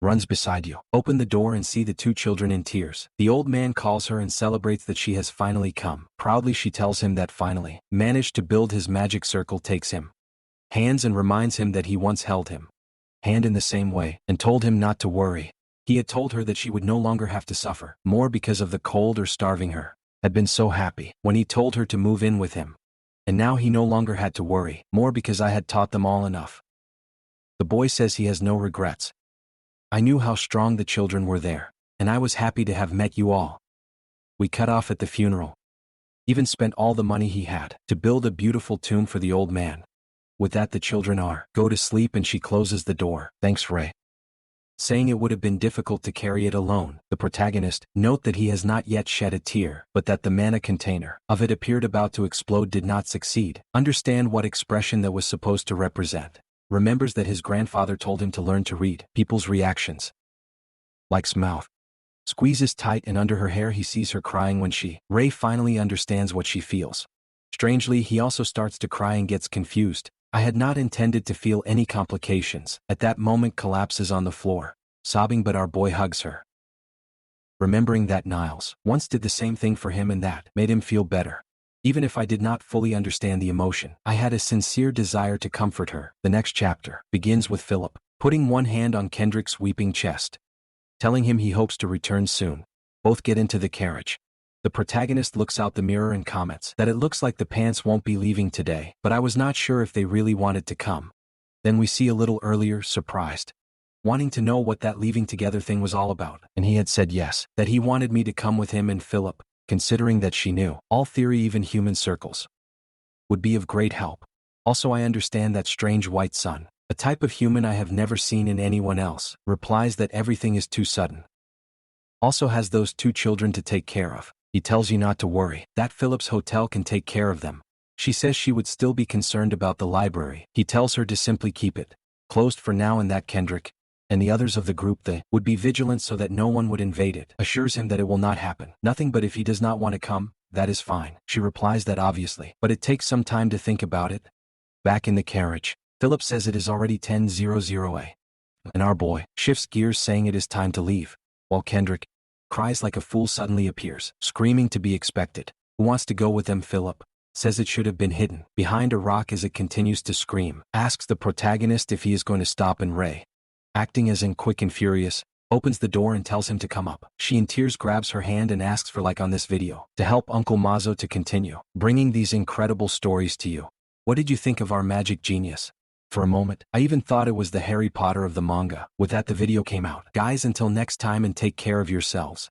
runs beside you. Open the door and see the two children in tears. The old man calls her and celebrates that she has finally come. Proudly she tells him that finally managed to build his magic circle, takes him hands and reminds him that he once held him hand in the same way, and told him not to worry. He had told her that she would no longer have to suffer more because of the cold or starving her. Had been so happy when he told her to move in with him. And now he no longer had to worry more because I had taught them all enough. The boy says he has no regrets. I knew how strong the children were there, and I was happy to have met you all. We cut off at the funeral. Even spent all the money he had to build a beautiful tomb for the old man. With that the children go to sleep, and she closes the door. Thanks, Ray. Saying it would have been difficult to carry it alone. The protagonist note that he has not yet shed a tear, but that the mana container of it appeared about to explode did not succeed. Understand what expression that was supposed to represent. Remembers that his grandfather told him to learn to read people's reactions. Likes mouth. Squeezes tight, and under her hair he sees her crying when Ray finally understands what she feels. Strangely, he also starts to cry and gets confused. I had not intended to feel any complications. At that moment collapses on the floor, sobbing, but our boy hugs her. remembering that Niles once did the same thing for him and that made him feel better. Even if I did not fully understand the emotion, I had a sincere desire to comfort her. The next chapter begins with Philip putting one hand on Kendrick's weeping chest, telling him he hopes to return soon. Both get into the carriage. The protagonist looks out the mirror and comments that it looks like the pants won't be leaving today, but I was not sure if they really wanted to come. Then we see a little earlier, surprised, wanting to know what that leaving together thing was all about, and he had said yes, that he wanted me to come with him, and Philip, considering that she knew all theory, even human circles, would be of great help. Also, I understand that strange white sun, a type of human I have never seen in anyone else, replies that everything is too sudden. Also has those 2 children to take care of. He tells you not to worry, that Philip's hotel can take care of them. She says she would still be concerned about the library. He tells her to simply keep it closed for now, and that Kendrick and the others of the group would be vigilant so that no one would invade it. Assures him that it will not happen. Nothing, but if he does not want to come, that is fine. She replies that obviously, but it takes some time to think about it. Back in the carriage, Philip says it is already 10:00 and our boy shifts gears, saying it is time to leave, while Kendrick cries like a fool suddenly appears, screaming to be expected. Who wants to go with them? Philip says it should have been hidden behind a rock as it continues to scream. Asks the protagonist if he is going to stop, and Ray, acting as in Quick and Furious, opens the door and tells him to come up. She in tears grabs her hand and asks for like on this video to help Uncle Mazo to continue bringing these incredible stories to you. What did you think of our magic genius? For a moment, I even thought it was the Harry Potter of the manga. With that, the video came out. Guys, until next time, and take care of yourselves.